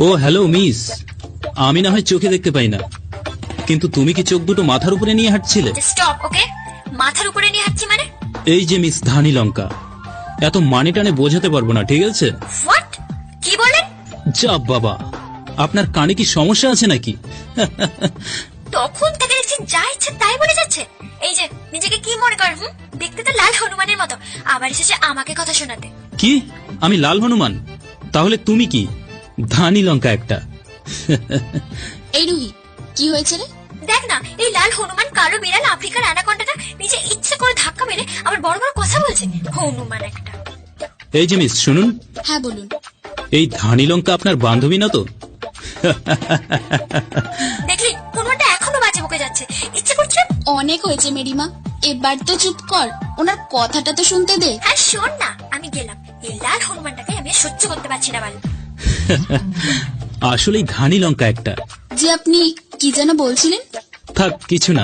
ও hello miss, আমি না হয় চোখে দেখতে পাই না, কিন্তু তুমি কি চোখ দুটো মাথার উপরে নিয়ে হাঁটছিলে? স্টপ। ওকে, মাথার উপরে নিয়ে হাঁটছি মানে? এই যে মিস ধানি লঙ্কা, এত মানে টানে বোঝাতে পারবো না, ঠিক আছে? হোয়াট? কি বলেন? যা বাবা, আপনার কানে কি সমস্যা আছে নাকি? তখন থেকে দেখছি যা ইচ্ছে তাই বলে যাচ্ছে। এই যে নিজেকে কি মনে করেন? দেখতে তো লাল হনুমানের মতো, আবার এসেছে আমাকে কথা শোনাতে। কি আমি লাল হনুমান? তাহলে তুমি কি ধানি লঙ্কা একটা? এই রুহি, কি হয়েছে রে? দেখ না, এই লাল হনুমান কালো বিড়াল আফ্রিকার অ্যানাকন্ডাটা নিজে ইচ্ছে করে ধাক্কা মেরে আবার বড় বড় কথা বলছে। হনুমান একটা। এই যে মিস শুনুন। হ্যাঁ বলুন। এই ধানি লঙ্কা আপনার বান্ধবী না তো? দেখলি হনুমানটা এখনো বাজে বকে যাচ্ছে, ইচ্ছে করছে। অনেক হয়েছে মেরিমা, এবার তো চুপ কর, ওনার কথাটা তো শুনতে দে। হ্যাঁ শোন না, আমি গেলাম। এই লাল হনুমানটাকে আমি সহ্য করতে পারছি না বাল। আসলেই ধানি লঙ্কা একটা। যে আপনি কি যেন বলছিলেন? থাক কিছু না।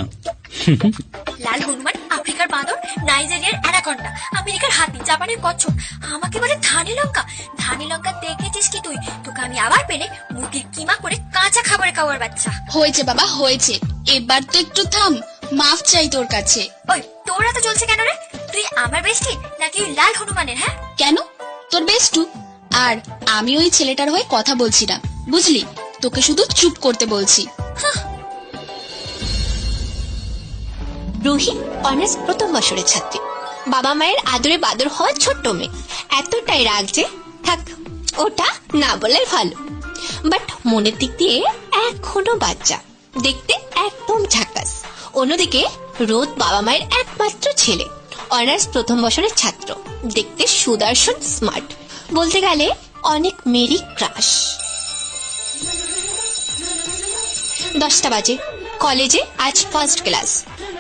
লাল হনুমান, আফ্রিকার বাঁদর, নাইজেরিয়ার অ্যানাকন্ডা, আমেরিকার হাতি, জাপানের কচ্ছপ, আমাকে বলে ধানি লঙ্কা। ধানি লঙ্কা দেখেছিস কি তুই? তোকে আমি আবার পেলে মুরগির কিমা করে কাঁচা খাবারে খাওয়ার বাচ্চা। হয়েছে বাবা হয়েছে, এবার তো একটু থাম, মাফ চাই তোর কাছে। ওই তোরা তো চলছে কেন রে? তুই আমার বেস্টি নাকি ওই লাল হনুমানের? হ্যাঁ কেন? তোর বেস্টু। আর আমি ওই ছেলেটার হয়ে কথা বলছি না, বুঝলি? তোকে শুধু চুপ করতে বলছি। রুহি অনার্স প্রথম বছরের ছাত্রী, বাবা মায়ের আদরে বাদর হওয়া ছোট্ট মেয়ে। এতটাই রাগ যে থাক, ওটা না বলাই ভালো। বাট মনের দিক দিয়ে এখনো বাচ্চা, দেখতে একদম ঝাকাস। অন্যদিকে রোদ বাবা মায়ের একমাত্র ছেলে, অনার্স প্রথম বছরের ছাত্র, দেখতে সুদর্শন স্মার্ট, বলতে গেলে অনেক মেরি ক্রাশ। 10টা বাজে, কলেজে আজ ফার্স্ট ক্লাস।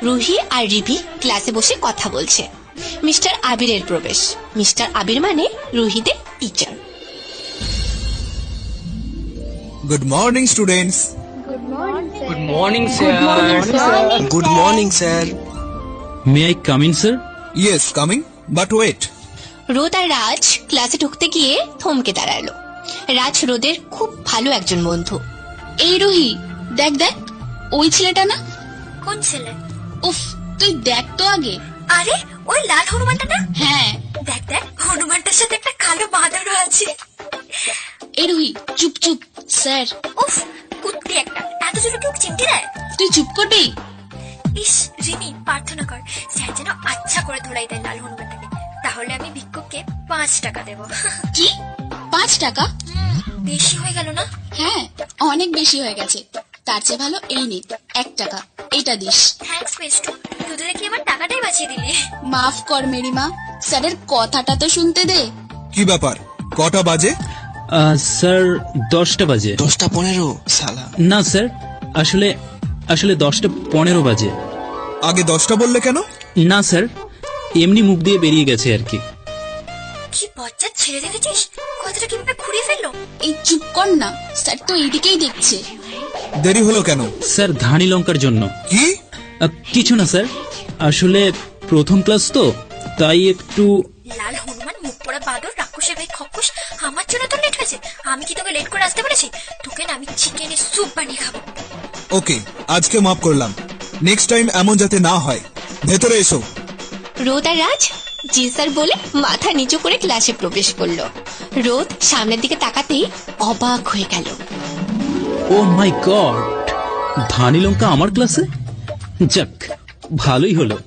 রুহি আর রিভি ক্লাসে বসে কথা বলছে। মিস্টার আবিরের প্রবেশ। মিস্টার আবির মানে রুহিদের teacher. Good morning, students. Good morning, sir. Good morning, sir. May I come in sir? Yes, coming. But wait. রোদ আর রাজ ক্লাসে ঢুকতে গিয়ে থমকে দাঁড়ালো। রাজ রোদের খুব ভালো একজন বন্ধু। এই রুহি, দেখ দেখ, ওই ছেলেটা না? কোন ছেলে? উফ, তুই দেখ তো আগে। আরে ওই লাল হনুমানটা না? হ্যাঁ। দেখ দেখ, হনুমানটার সাথে একটা কালো বাঁদরও আছে। এই রুহি চুপ চুপ, স্যার। উফ, কুত্তি একটা, এত জোরে কেউ চিমটি দেয়? তুই চুপ করবি? ইস রিমি, প্রার্থনা কর স্যার যেন আচ্ছা করে ধরাই দেয় লাল হনুমানটাকে, তাহলে আমি ভিক্ষুককে 5 টাকা দেবো। কি 5 টাকা? বেশি হয়ে গেল না? হ্যাঁ, অনেক বেশি হয়ে গেছে। তার চেয়ে ভালো এই নে 1 টাকা, এটা দিস। থ্যাঙ্কস বেস্টু, তুই তো দেখি আমার টাকাটাই বাঁচিয়ে দিলি। মাফ কর মেরিমা, স্যারের কথাটা তো শুনতে দে। কি ব্যাপার? কটা বাজে? স্যার 10টা বাজে। 10:15 সালা। না স্যার, আসলে 10:15 বাজে। আগে 10টা বললে কেন? না স্যার, এমনি মুখ দিয়ে বেরিয়ে গেছে আর কি। কি বজ্জাত ছেড়ে দেখেছিস, কথাটা কিভাবে ঘুরিয়ে ফেললো। এই চুপ কর না, স্যার তো এইদিকেই দেখছে। দেরি হলো কেন? স্যার ধানি লঙ্কার জন্য। কি? কিছু না স্যার, আসলে প্রথম ক্লাস তো তাই একটু। লাল হনুমান, মুখ পোড়া বাঁদর, রাক্ষসের ভাই খপ্পস, আমার জন্য তো লেট হয়েছে। আমি কি তোকে লেট করে আসতে বলেছি? তোকে না আমি চিকেনের স্যুপ বানিয়ে খাবো। ওকে, আজকে মাফ করলাম। নেক্সট টাইম এমন যাতে না হয়। ভেতরে এসো। রোদ আর রাজ জি স্যার বলে মাথা নিচু করে ক্লাসে প্রবেশ করলো। রোদ সামনের দিকে তাকাতেই অবাক হয়ে গেল। ও মাই গড, ধানি লঙ্কা আমার ক্লাসে? যাক, ভালোই হলো,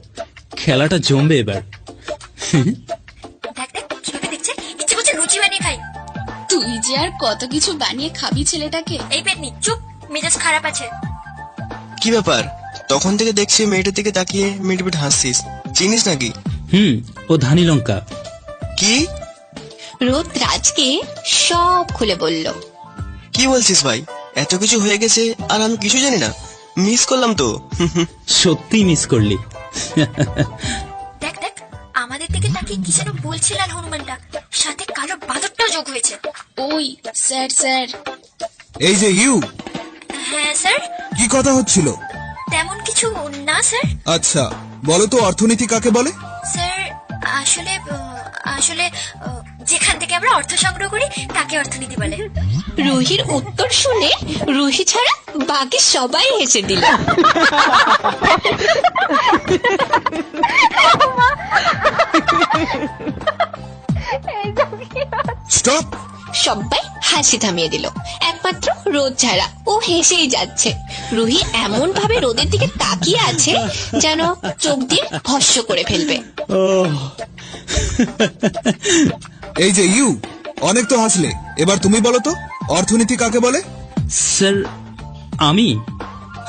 খেলাটা জমবে এবার। দেখ দেখ কিভাবে দেখছে, ইচ্ছে করছে লুচি বানিয়ে খাই। তুই যে আর কত কিছু বানিয়ে খাবি ছেলেটাকে। এই পেটনি চুপ, মেজাজ খারাপ আছে। কি ব্যাপার? তখন থেকে দেখছি মেয়েটার দিকে তাকিয়ে মিট মিট হাসছিস, চিনিস নাকি? ও ধানি লঙ্কা। কি? রোদ রাজকে সব খুলে বলল। কি বলছিস ভাই? এত কিছু হয়ে গেছে আর আমি কিছু জানি না? মিস করলাম তো। সত্যি মিস করলি। দেখ দেখ, আমাদের দিকে তাকিয়ে কি যেন বলছে লাল হনুমানটা, সাথে কালো বাঁদরটাও যোগ হয়েছে। ওই স্যার স্যার। এই যে ইউ, হ্যাঁ স্যার। কি কথা হচ্ছিল? তেমন কিছু না স্যার। আচ্ছা, বলো তো অর্থনীতি কাকে বলে? স্যার আসলে আসলে যেখান থেকে আমরা অর্থ সংগ্রহ করি তাকে অর্থনীতি বলে। রুহির উত্তর শুনে রুহি ছাড়া বাকি সবাই হেসে দিল। স্টপ। সবাই হাসি থামিয়ে দিল, একমাত্র রোদ ছাড়া। ও হেসেই যাচ্ছে। রুহি এমন ভাবে রোদের দিকে তাকিয়ে আছে যেন চোখ দিয়ে ভস্ম করে ফেলবে। এই যে ইউ, অনেক তো হাসলে, এবার তুমি বলো তো অর্থনীতি কাকে বলে? স্যার আমি,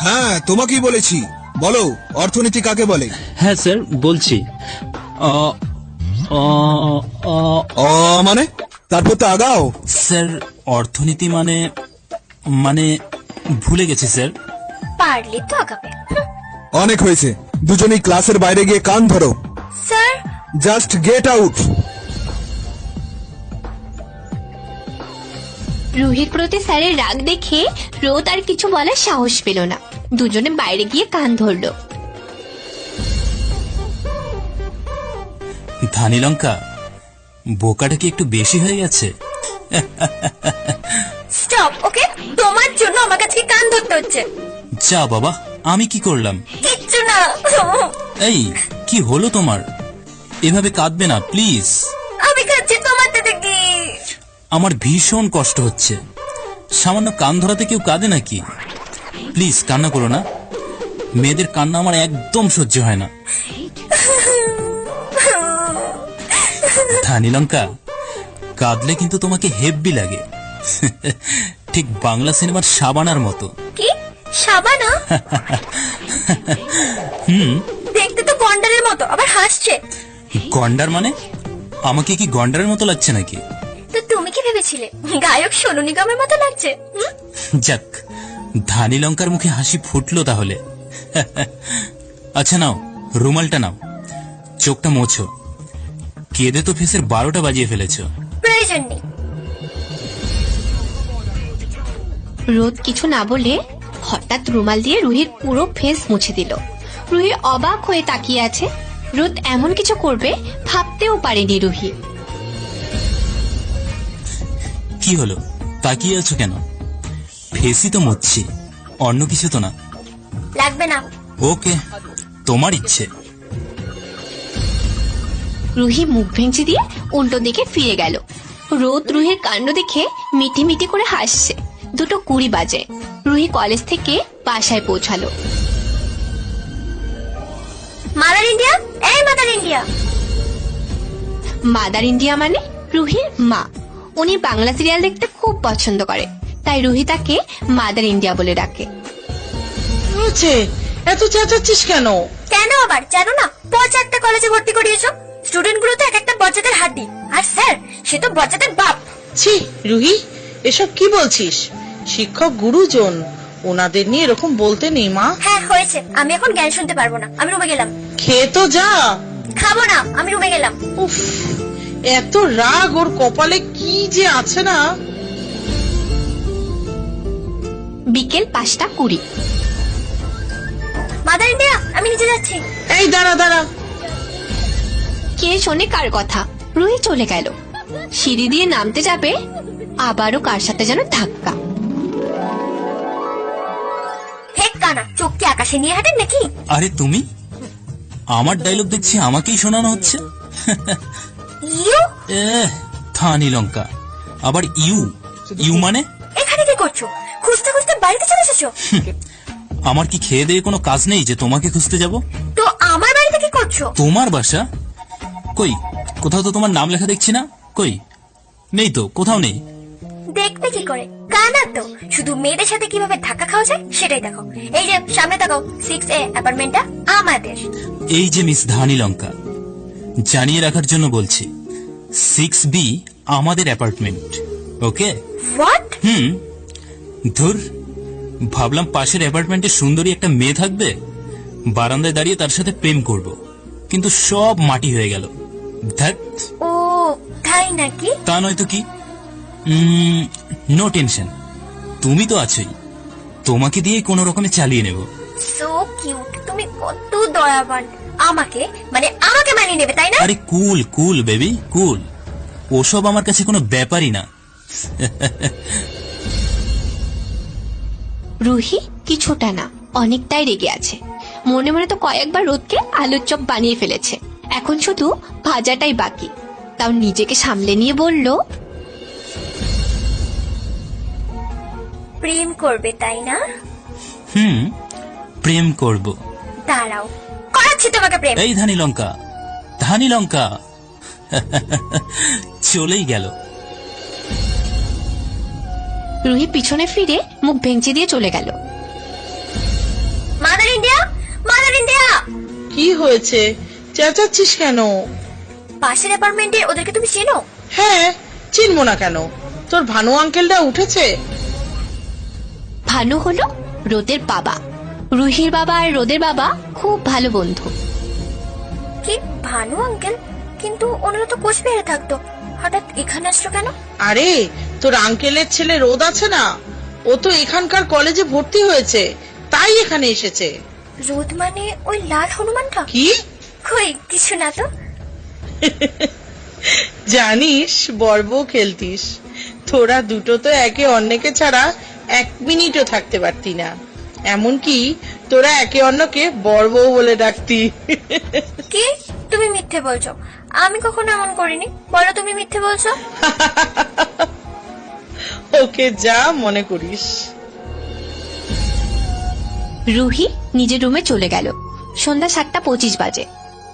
হ্যাঁ তোমাকেই বলেছি, বলো অর্থনীতি কাকে বলে? হ্যাঁ স্যার বলছি। মানে তারপর তো আগাও। স্যার অর্থনীতি মানে মানে ভুলে গেছি স্যার। পারলে তো আগাবে। অনেক হয়েছে, দুজনেই ক্লাসের বাইরে গিয়ে কান ধরো। Sir just get out. রুহির প্রতি স্যারের রাগ দেখে রোদ আর কিছু বলার সাহস পেল না। দুজনে বাইরে গিয়ে কান ধরল। ধানি লঙ্কা, বোকাটা কি একটু বেশি হয়ে গেছে? স্টপ। ওকে, তোমার জন্য আমার কাছে কান ধরতে হচ্ছে। যা বাবা, আমি কি করলাম? কিচ্ছু না। এই কি হলো তোমার? এভাবে কাঁদবে না প্লিজ। আমি কাঁদছি তোমার থেকে কি? আমার ভীষণ কষ্ট হচ্ছে। সামান্য কান ধরাতে কেউ কাঁদে নাকি? প্লিজ কান্না করো না। মেয়েদের কান্না আমার একদম সহ্য হয় না। ধানি লঙ্কা, কাঁদলে কিন্তু তোমাকে হেব্বি লাগে। ঠিক বাংলা সিনেমার শাবানার মতো। কি সাবানা? দেখতে তো গন্ডারের মতো, আবার হাসছে। গন্ডার মানে? আমাকে কি গন্ডারের মতো লাগছে নাকি? তো তুমি কি ভেবেছিলে গায়ক সোনু নিগমের মতো লাগছে? যাক, ধানি লঙ্কার মুখে হাসি ফুটলো তাহলে। আচ্ছা নাও, রুমালটা নাও, চোখটা মোছো। কেঁদে তো ফেসের 12টা বাজিয়ে ফেলেছো। প্রয়োজন নেই। রোদ কিছু না বলে হঠাৎ রুমাল দিয়ে রুহির পুরো ফেস মুছে দিল। রুহি অবাক হয়ে তাকিয়ে আছে। রোদ এমন কিছু করবে ভাবতেও পারেনি রুহি। কি হলো, তাকিয়ে আছো কেন? ফেসই তো মুছছি, অন্য কিছু তো না। লাগবে না। ওকে, তোমার ইচ্ছে। রুহি মুখ ভেঙচি দিয়ে উল্টো দিকে ফিরে গেল। রোদ রুহির কাণ্ড দেখে মিটি মিটি করে হাসছে। 2:20 বাজে। রুহি কলেজ থেকে বাসায় পৌঁছালো। মাদার ইন্ডিয়া, এই মাদার ইন্ডিয়া। মাদার ইন্ডিয়া মানে রুহির মা। উনি বাংলা সিরিয়াল দেখতে খুব পছন্দ করে, তাই রুহি তাকে মাদার ইন্ডিয়া বলে ডাকে। এত চেঁচাচ্ছিস কেন? কেন আবার জানো না? পচা একটা কলেজে ভর্তি করিয়েছো। স্টুডেন্ট গুলো তো এক একটা বজ্জাতের হাড্ডি, আর স্যার সে তো বজ্জাতের বাপ। ছি রুহি, এসব কি বলছিস? শিক্ষক গুরুজন, ওনাদের নিয়ে এরকম বলতে নেই মা। হ্যাঁ হয়েছে, আমি এখন জ্ঞান শুনতে পারবো না, আমি রুমে গেলাম। খেয়ে তো যা। খাবো না, আমি রুমে গেলাম। উফ, এত রাগ ওর কপালে কি যে আছে না। বিকেল 5:20। মাদার ইন্ডিয়া, আমি নিচে যাচ্ছি। এই দাঁড়া দাঁড়া। কে শোনে কার কথা? রুহি চলে গেল। সিঁড়ি দিয়ে নামতে যাবে, আবারও কার সাথে যেন ধাক্কা। হেক কানা, চোখ কি আকাশে নিয়ে হাঁটেন নাকি? আরে তুমি? আমার ডায়লগ দেখছি আমাকেই শোনানো হচ্ছে। ইউ? ধানি লঙ্কা, আবার ইউ? ইউ মানে? এখানে কি করছো? খুঁজতে খুঁজতে বাড়িতে চলে এসেছো? আমার কি খেয়ে দিয়ে কোনো কাজ নেই যে তোমাকে খুঁজতে যাব? তো আমার বাড়িতে কি করছো? তোমার বাসা? কই, কোথাও তো তোমার নাম লেখা দেখছি না। কই, নেই তো, কোথাও নেই। দেখবে কি করে? কানা তো, শুধু মেয়েদের সাথে কিভাবে ধাক্কা খাওয়া যায় সেটাই দেখো। এই যে সামনে দেখো, 6A অ্যাপার্টমেন্টটা আমাদের। এই যে মিস ধানি লঙ্কা, জানিয়ে রাখার জন্য বলছি, 6B আমাদের অ্যাপার্টমেন্ট। ওকে? হোয়াট? ধুর, ভাবলাম পাশের অ্যাপার্টমেন্টে সুন্দরী একটা মেয়ে থাকবে, বারান্দায় দাঁড়িয়ে তার সাথে প্রেম করব, কিন্তু সব মাটি হয়ে গেল। ধ্যাৎ। ও তাই নাকি? তা নয়তো কি। নো টেনশন, তুমি তো আছোই, তোমাকে দিয়ে কোনো রকমে চালিয়ে নেব। সো কিউট, তুমি কত দয়াবান। আমাকে মানে আমাকে মানিয়ে নেবে তাই না? আরে কুল কুল বেবি কুল। ওসব আমার কাছে কোনো ব্যাপারই না। রুহি কিছুটা না, অনেকটাই রেগে আছে। মনে মনে তো কয়েকবার রোদকে আলুর চপ বানিয়ে ফেলেছে, এখন শুধু ভাজাটাই বাকি। তাও নিজেকে সামলে নিয়ে বলল, প্রেম করবে তাই না? প্রেম করব। দাঁড়াও, করাচ্ছি তোমাকে প্রেম। এই ধানি লঙ্কা, ধানি লঙ্কা। চলেই গেল। রুহি পিছনে ফিরে মুখ ভেঙচি দিয়ে চলে গেল। Mother India, mother India. কি হয়েছে, চেঁচাচ্ছিস কেন? পাশের অ্যাপার্টমেন্টে ওদেরকে তুমি চেনো? হ্যাঁ, চিনবো না কেন? তোর ভানু আঙ্কেলটা উঠেছে। ভানু হলো রোদের বাবা। রুহির বাবা আর রোদের বাবা খুব ভালো বন্ধু। কি ভানু আঙ্কেল? কিন্তু ওনারা তো কোচবিহারে থাকতো, হঠাৎ এখানে আসলো কেন? আরে, তোর আঙ্কেলের ছেলে রোদ আছে না, ও তো এখানকার কলেজে ভর্তি হয়েছে, তাই এখানে এসেছে। রোদ মানে ওই লাল হনুমানটা? কি? কই কিছু না তো। জানিস, বর্ব খেলতিস, তোরা দুটো তো একে অন্যকে ছাড়া 1 মিনিটও থাকতে পারতি না। এমনকি তোরা একে অন্যকে বর্ব বলে ডাকতি। কি তুমি মিথ্যে বলছো? আমি কখনো এমন করিনি, বলো তুমি মিথ্যে বলছো। ওকে যা মনে করিস। রুহি নিজের রুমে চলে গেল। সন্ধ্যা 7:25 বাজে।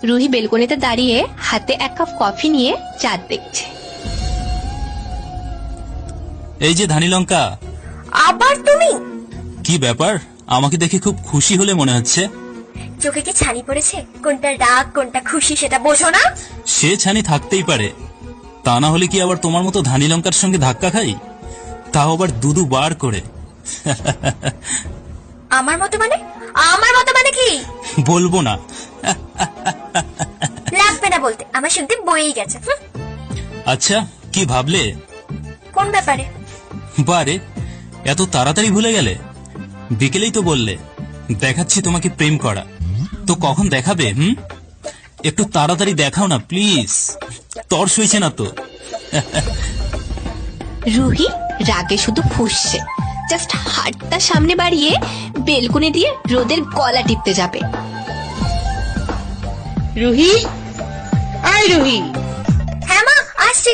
রুহি বেলকনিতে দাঁড়িয়ে হাতে 1 কাপ কফি নিয়ে চাঁদ দেখছে। এই যে ধানি লঙ্কা। আবার তুমি? কি ব্যাপার, আমাকে দেখে খুব খুশি হলে মনে হচ্ছে। চোখে কি ছানি পড়েছে? কোনটা রাগ কোনটা খুশি সেটা বোঝো না? সে ছানি থাকতেই পারে, তা না হলে কি আবার তোমার মতো ধানি লঙ্কার সঙ্গে ধাক্কা খাই, তাও আবার দুদু বার করে। আমার মতো মানে? আমার মতো মানে কি? বলবো না। লাগবে না বলতে, আমার শুনতে বইই গেছে। আচ্ছা, কি ভাবলে? কোন ব্যাপারে? বারে, এত তাড়াতাড়ি ভুলে গেলে? বিকেলেই তো বললে দেখাচ্ছি তোমাকে প্রেম করা, তো কখন দেখাবে? একটু তাড়াতাড়ি দেখাও না প্লিজ, তর সইছে না তো। রুহি রাগে শুধু ফুঁসছে। জাস্ট হাতটা সামনে বাড়িয়ে বেলকনি দিয়ে রোদের গলা টিপতে যাবে। রুহি, আয় রুহি। হ্যাঁ মা, আসছি।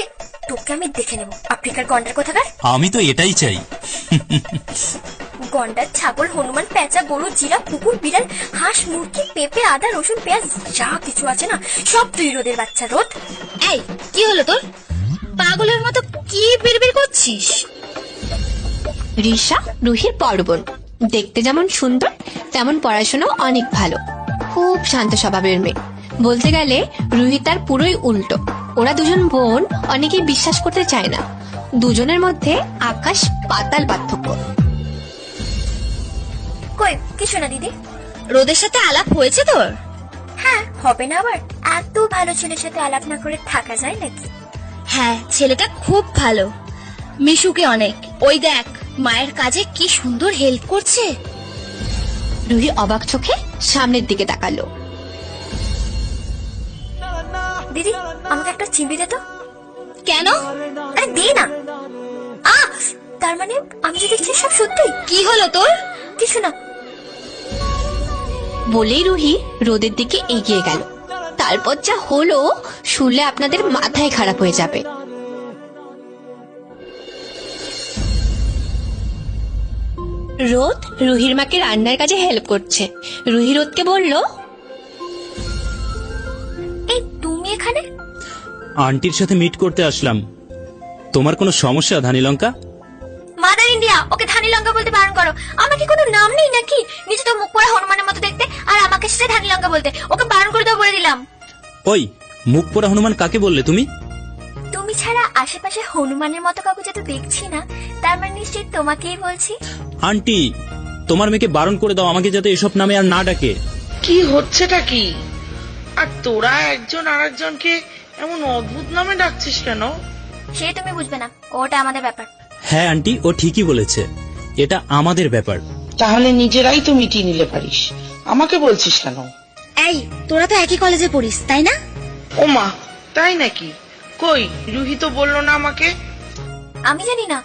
তোকে আমি দেখে নেবো, আফ্রিকার গন্ডার কোথাকার। আমি তো এটাই চাই। গন্ডার, ছাগল, হনুমান, পেঁচা, গরু, জিরাফ, কুকুর, বিড়াল, হাঁস, মুরগি, পেঁপে, আদা, রসুন, পেঁয়াজ, যা কিছু আছে না সব তুই রোদের বাচ্চা। রোদ, এই কি হলো তোর? পাগলের মতো কি বিড়বিড় করছিস? রিশা রুহির বড় বোন। দেখতে যেমন সুন্দর তেমন পড়াশোনা অনেক ভালো। খুব শান্ত স্বভাবের মেয়ে। বলতে গেলে রুহি তার পুরোই উল্টো। ওরা দুজন বোন অনেকেই বিশ্বাস করতে চায় না। দুজনের মধ্যে আকাশ পাতাল পার্থক্য। কই কিছু না দিদি। রোদের সাথে আলাপ হয়েছে তোর? হ্যাঁ, হবে না আবার? এত ভালো ছেলের সাথে আলাপ না করে থাকা যায় নাকি? হ্যাঁ, ছেলেটা খুব ভালো, মিশুকে অনেক। ওই দেখ, মায়ের কাজে কি সুন্দর হেল্প করছে। রুহি অবাক চোখে সামনের দিকে তাকালো। দিদি, আমাকে একটা চিমড়ি দে তো। কেন? আরে দে না। তার মানে আমি যে দেখছি সব সত্যি? কি হলো তোর? কিছু না। বলেই রুহি রোদের দিকে এগিয়ে গেল। তারপর যা হলো শুনলে আপনাদের মাথায় খারাপ হয়ে যাবে। রোদ রুহির মাকে রান্নার কাজে হেল্প করছে। রুহি রোদকে বলল, এই তুমি এখানে? আন্টির সাথে মিট করতে আসলাম। তোমার কোনো সমস্যা ধানি লঙ্কা? মাদার ইন্ডিয়া, ওকে ধানি লঙ্কা বলতে বারণ করো। আমার কি কোনো নাম নেই নাকি? নিজে তো মুখ পড়া হনুমানের মতো দেখতে, আর আমাকে সে ধানি লঙ্কা বলতে। ওকে বারণ করে দাও বলে দিলাম। ওই মুখ পোড়া হনুমান কাকে বললে তুমি? তুমি ছাড়া আশেপাশে হনুমানের মতো কাউকে যাতে দেখছি না, তার মানে নিশ্চয়ই তোমাকেই বলছি। আন্টি, তোমার মেয়েকে বারণ করে দাও আমাকে যাতে এসব নামে আর না ডাকে। কি হচ্ছেটা কি? আর তোরা একজন আরেকজনকে এমন অদ্ভুত নামে ডাকছিস কেন? সে তুমি বুঝবে না, ওটা আমাদের ব্যাপার। হ্যাঁ আন্টি, ও ঠিকই বলেছে, এটা আমাদের ব্যাপার। তাহলে নিজেরাই তো মিটিয়ে নিলে পারিস, আমাকে বলছিস কেন? এই, তোরা তো একই কলেজে পড়িস তাই না? ও মা, তাই নাকি? কই রুহি তো বললো না আমাকে। আমি জানি না।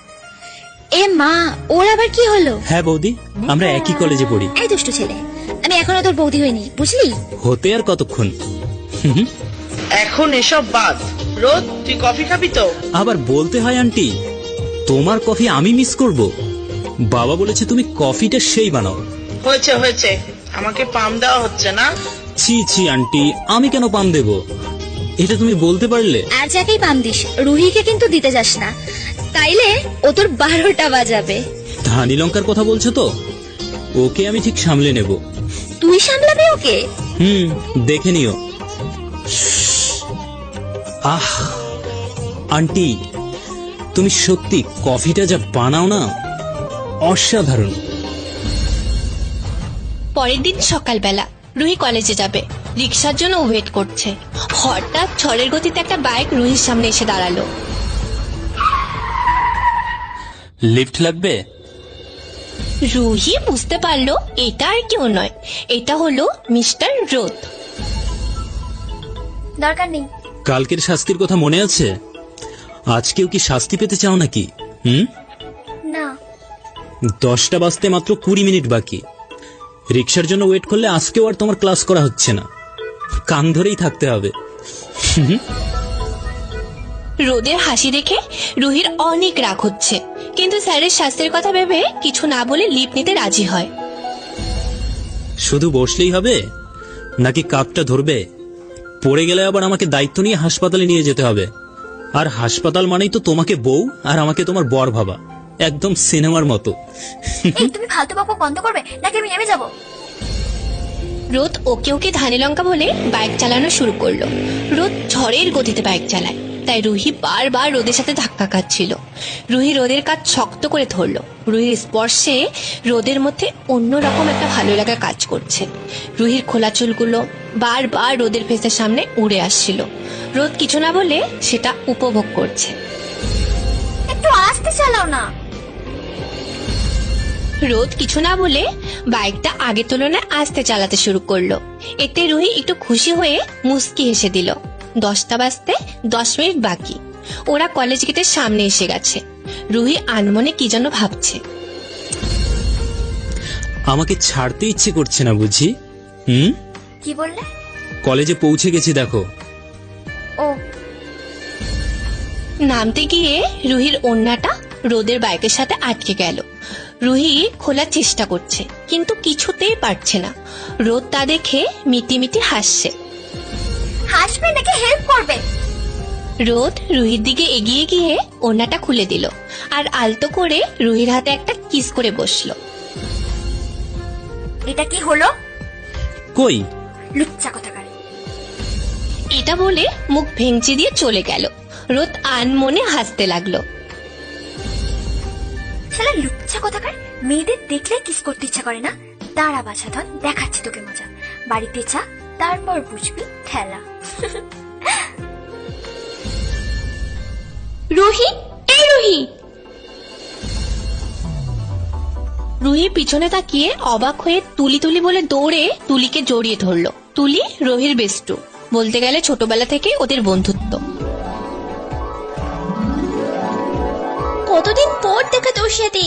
এ মা, ওর আবার কি হলো? হ্যাঁ বৌদি, আমরা একই কলেজে পড়ি। এই দুষ্টু ছেলে, আমি এখনো তোর বৌদি হইনি, বুঝলি? হতে আর কতক্ষণ। এখন এসব বাদ। রোদ, তুই কফি খাবি তো? আবার বলতে হয় আন্টি, তোমার কফি আমি মিস করব? বাবা বলেছে তুমি কফিটা সেই বানাও। হয়েছে হয়েছে, আমাকে পাম দেওয়া হচ্ছে না। ছি ছি আন্টি, আমি কেন পাম দেব? এটা তুমি বলতে পারলে? আর যাকেই পাম দিস, রুহিকে কিন্তু দিতে যাস না, তাইলে ও তোর 12টা বাজাবে। ধানি লঙ্কার কথা বলছো তো? ওকে আমি ঠিক সামলে নেব। তুই সামলাবি ওকে? দেখে নিও। আহ আন্টি, তুমি সত্যি কফিটা যা বানাও না, অসাধারণ। পরের দিন সকালবেলা রুহি কলেজে যাবে, রিক্সার জন্য ওয়েট করছে। হঠাৎ ঝড়ের গতিতে একটা বাইক রুহির সামনে এসে দাঁড়ালো। লিফট লাগবে? রুহি বুঝতে পারলো এটা আর কেউ নয়, এটা হলো মিস্টার রোদ। দরকার নেই। কালকের শাস্তির কথা মনে আছে? আজকেও কি শাস্তি পেতে চাও নাকি? না। 10টা বাজতে মাত্র 20 মিনিট বাকি। রিক্সার জন্য ওয়েট করলে আজকেও আর তোমার ক্লাস করা হচ্ছে না, কান ধরেই থাকতে হবে। রোদের হাসি দেখে রুহির অনেক রাগ হচ্ছে, কিন্তু স্যারের শাস্তির কথা ভেবে কিছু না বলে লিফট নিতে রাজি হয়। শুধু বসলেই হবে নাকি কাপটা ধরবে? পড়ে গেলে আবার আমাকে দায়িত্ব নিয়ে হাসপাতালে নিয়ে যেতে হবে। আর হাসপাতাল মানেই তো তোমাকে বউ আর আমাকে তোমার বর ভাবা, একদম সিনেমার মতো। এই তুমি ফালতু বকবক বন্ধ করবে নাকি আমি নেমে যাব? রোদ ওকে ওকে ধানি লঙ্কা বলে বাইক চালানো শুরু করলো। রোদ ঝড়ের গতিতে বাইক চালায়, তাই রুহি বারবার রোদের সাথে ধাক্কা খাচ্ছিল। রুহি রোদের কাজ শক্ত করে ধরলো। রুহির স্পর্শে রোদের মধ্যে অন্যরকম একটা ভালো লাগা কাজ করছে। রুহির খোলা চুলগুলো বারবার রোদের ফেসের সামনে উড়ে আসছিল। রোদ কিছু না বলে সেটা উপভোগ করছে। একটু আস্তে চালাও না। রোদ কিছু না বলে বাইকটা আগের তুলনায় আস্তে চালাতে শুরু করলো। এতে রুহি একটু খুশি হয়ে মুস্কি হেসে দিল। 10টা বাজতে 10 মিনিট বাকি। ওরা কলেজ গেটের সামনে এসে গেছে। রুহি আনমনে কি যেন ভাবছে। আমাকে ছাড়তে ইচ্ছে করছে না বুঝি? কি বললে? কলেজে পৌঁছে গেছি দেখো। ও, নামতে গিয়ে রুহির ওড়নাটা রোদের বাইকের সাথে আটকে গেল। রুহি খোলার চেষ্টা করছে, কিন্তু কিছুতেই পারছে না। রোদ তা দেখে মিটিমিটি হাসছে। হাসবে নাকি হেল্প করবে? রোদ রুহির দিকে এগিয়ে গিয়ে ওড়নাটা খুলে দিল আর আলতো করে রুহির হাতে একটা কিস করে বসলো। এটা কি হলো? কই? লুচ্চা কোথাকার। এটা বলে মুখ ভেঙচি দিয়ে চলে গেল। রোদ আনমনে হাসতে লাগলো। শালা লুচ্চা কোথাকার, মেয়েদের দেখলে কিস করতে ইচ্ছা করে না? দাঁড়া বাছা ধন, দেখাচ্ছি তোকে মজা। বাড়িতে চা, তারপর বুঝবি ঠেলা। রুহি, এই রুহি! রুহি পিছনে তাকিয়ে অবাক হয়ে তুলি তুলি বলে দৌড়ে তুলিকে জড়িয়ে ধরলো। তুলি রুহির বেস্টু, বলতে গেলে ছোটবেলা থেকে ওদের বন্ধুত্ব। কতদিন পর দেখা তোর সাথে।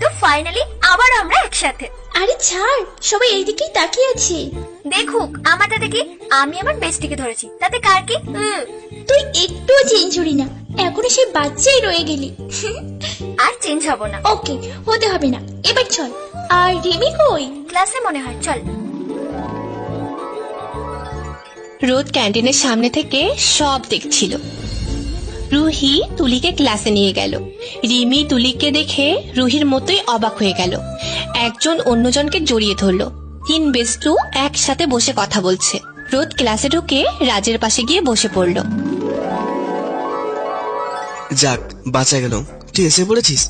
তো ফাইনালি আবার আমরা একসাথে। আরে ছাড়, সবাই এইদিকেই তাকিয়ে আছে। দেখুক আমারটা দেখি, আমি আমার বেস্টিকে ধরেছি, তাতে কার কি? তুই একটুও চেঞ্জ হলি না, এখনো সেই বাচ্চাই রয়ে গেলি। আর চেঞ্জ হব না। ওকে, হতে হবে না, এবার চল। আর রিমি কই? ক্লাসে মনে হয়, চল। রোদ ক্যান্টিনের সামনে থেকে সব দেখছিল। রুহি তুলিকে ক্লাসে নিয়ে গেল। রিমি তুলিকে দেখে রুহির মতোই অবাক হয়ে গেল। একজন অন্যজনকে জড়িয়ে ধরলো। 3 বেস্টু একসাথে বসে কথা বলছে। রোদ ক্লাসে ঢুকে রাজের পাশে গিয়ে বসে পড়ল। যাক, বাঁচা গেল। তুই এসে পড়েছিস?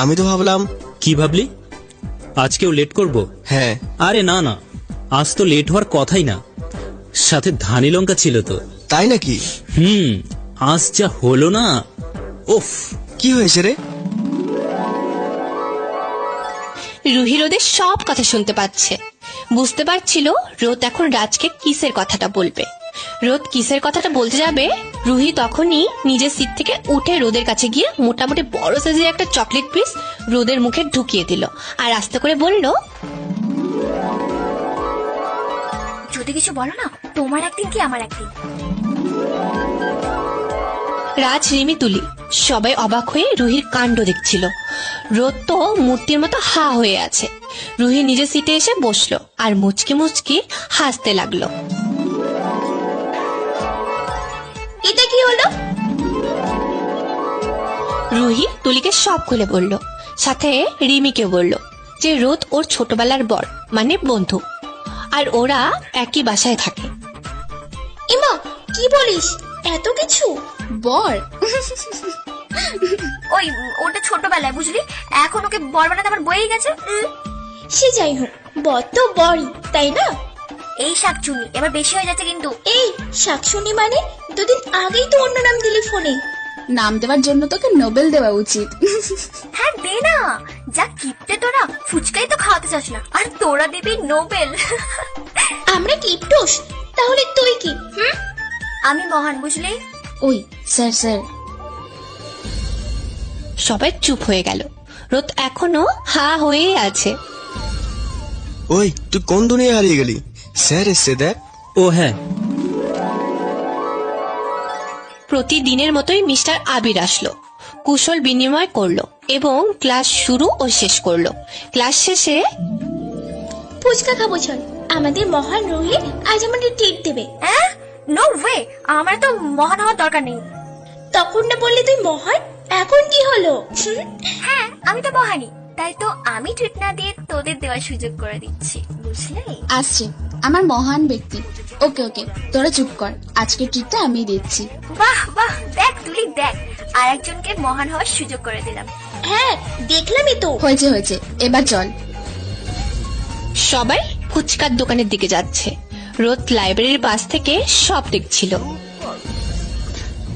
আমি তো ভাবলাম। কি ভাবলি? আজকেও লেট করব? হ্যাঁ। আরে না না, আজ তো লেট হওয়ার কথাই না, সাথে ধানি লঙ্কা ছিল তো। তাই নাকি? আজ যা হলো না, উফ। কি হয়েছে রে? রুহি রোদের সব কথা শুনতে পাচ্ছে। বুঝতে পারছিল রোদ এখন রাজকে কিসের কথাটা বলবে। রোদ কিসের কথাটা বলতে যাবে রুহি তখনই নিজের সিট থেকে উঠে রোদের কাছে গিয়ে মোটামুটি বড় সাইজের একটা চকলেট পিস রোদের মুখে ঢুকিয়ে দিল আর আস্তে করে বলল, যদি কিছু বলো না, তোমার একদিন কি আমার একদিন। রাজ, রিমি, তুলি সবাই অবাক হয়ে রুহির কাণ্ড দেখছিল। রোদ তো মূর্তির মতো হা হয়ে আছে। রুহি নিজের সিটে এসে বসলো আর মুচকি মুচকি হাসতে লাগলো। এটা কি হলো? রুহি তুলিকে সব খুলে বলল, সাথে রিমিকে বলল যে রোদ ওর ছোটবেলার বর, মানে বন্ধু, আর ওরা একই বাসায় থাকে। ইমা, কি বলিস? এত কিছু? বর? ওই ওটা ছোটবেলায়, বুঝলি? এখন ওকে বর বানাতে আমার বয়েই গেছে। সে যাই হোক, বর তো বরই, তাই না? এই শাকচুনি এবার বেশি হয়ে যাচ্ছে কিন্তু। এই শাকসুনি মানে? দুদিন আগেই তো অন্য নাম দিলি ফোনে। নাম দেওয়ার জন্য তোকে নোবেল দেওয়া উচিত। হ্যাঁ দে না, যা কিপটে তোরা, ফুচকাই তো খাওয়াতে চাস না, আর তোরা দিবি নোবেল। আমরা কিপটোস, তাহলে তুই কি? আমি মহান, বুঝলি? ওই স্যার স্যার। সবাই চুপ হয়ে গেল। রোদ এখনো হা হয়ে আছে। ওই তুই কোন দুনিয়ায় হারিয়ে গেলি? স্যার এসছে দেখ। ও হ্যাঁ, প্রতিদিনের মতোই মিস্টার আবির আসলো, কুশল বিনিময় করলো এবং ক্লাস শুরু ও শেষ করলো। ক্লাস শেষে, ফুচকা খাবো চল, আমাদের মহান রুহি আজ আমাদের ট্রিট দেবে। নো ওয়ে, আমার তো মহান হওয়ার দরকার নেই। তখন না বললি তুই মহান, এখন কি হলো? হ্যাঁ আমি তো মহানই, তাই তো আমি ট্রিট না দিয়ে তোদের দেওয়ার সুযোগ করে দিচ্ছি, বুঝলে? আসছে আমার মহান ব্যক্তি। ওকে ওকে, তোরা চুপ কর, আজকে ট্রিটটা আমি দিচ্ছি। বাহ বাহ, দেখ তুলি দেখ, আর একজনকে মহান হওয়ার সুযোগ করে দিলাম। হ্যাঁ দেখলামই তো। হয়েছে হয়েছে, এবার চল। সবাই ফুচকার দোকানের দিকে যাচ্ছে। রোদ লাইব্রেরির পাশ থেকে সব দেখছিল।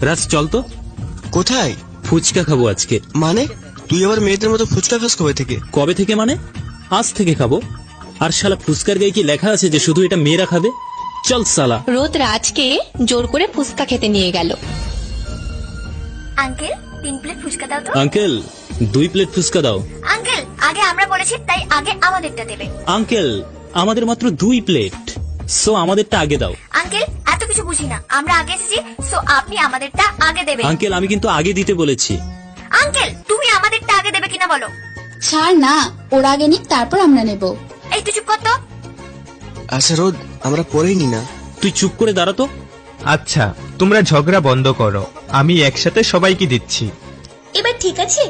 রাজ চল তো, কোথায়? ফুচকা খাবো আজকে। মানে তুই আবার মেয়েদের মতো ফুচকা খাস কবে থেকে? কবে থেকে মানে? আজ থেকে খাবো। আর শালা ফুচকার গায়ে কি লেখা আছে যে শুধু এটা মেয়েরা খাবে? চল সালা। রোদ রাজকে জোর করে ফুচকা খেতে নিয়ে গেল। আঙ্কেল 3 প্লেট ফুচকা দাও তো। আঙ্কেল 2 প্লেট ফুচকা দাও। আঙ্কেল আগে আমরা বলেছি, তাই আগে আমাদেরটা দেবে। আঙ্কেল আমাদের মাত্র 2 প্লেট, সো আমাদেরটা আগে দাও। আঙ্কেল এত কিছু বুঝি না, আমরা আগে এসেছি, সো আপনি আমাদেরটা আগে দেবেন। আঙ্কেল আমি কিন্তু আগে দিতে বলেছি। আঙ্কেল তুমি আমাদেরটা আগে দেবে কিনা বলো। ছাড় না, ওরা আগে নিক, তারপর আমরা নেব। এই তুই চুপ কর তো। আচ্ছা রোদ, আমরা পরেই নি না। তুই চুপ করে দাঁড়া তো। আচ্ছা তোমরা ঝগড়া বন্ধ করো, আমি একসাথে সবাইকে দিচ্ছি। এবার ঠিক আছে?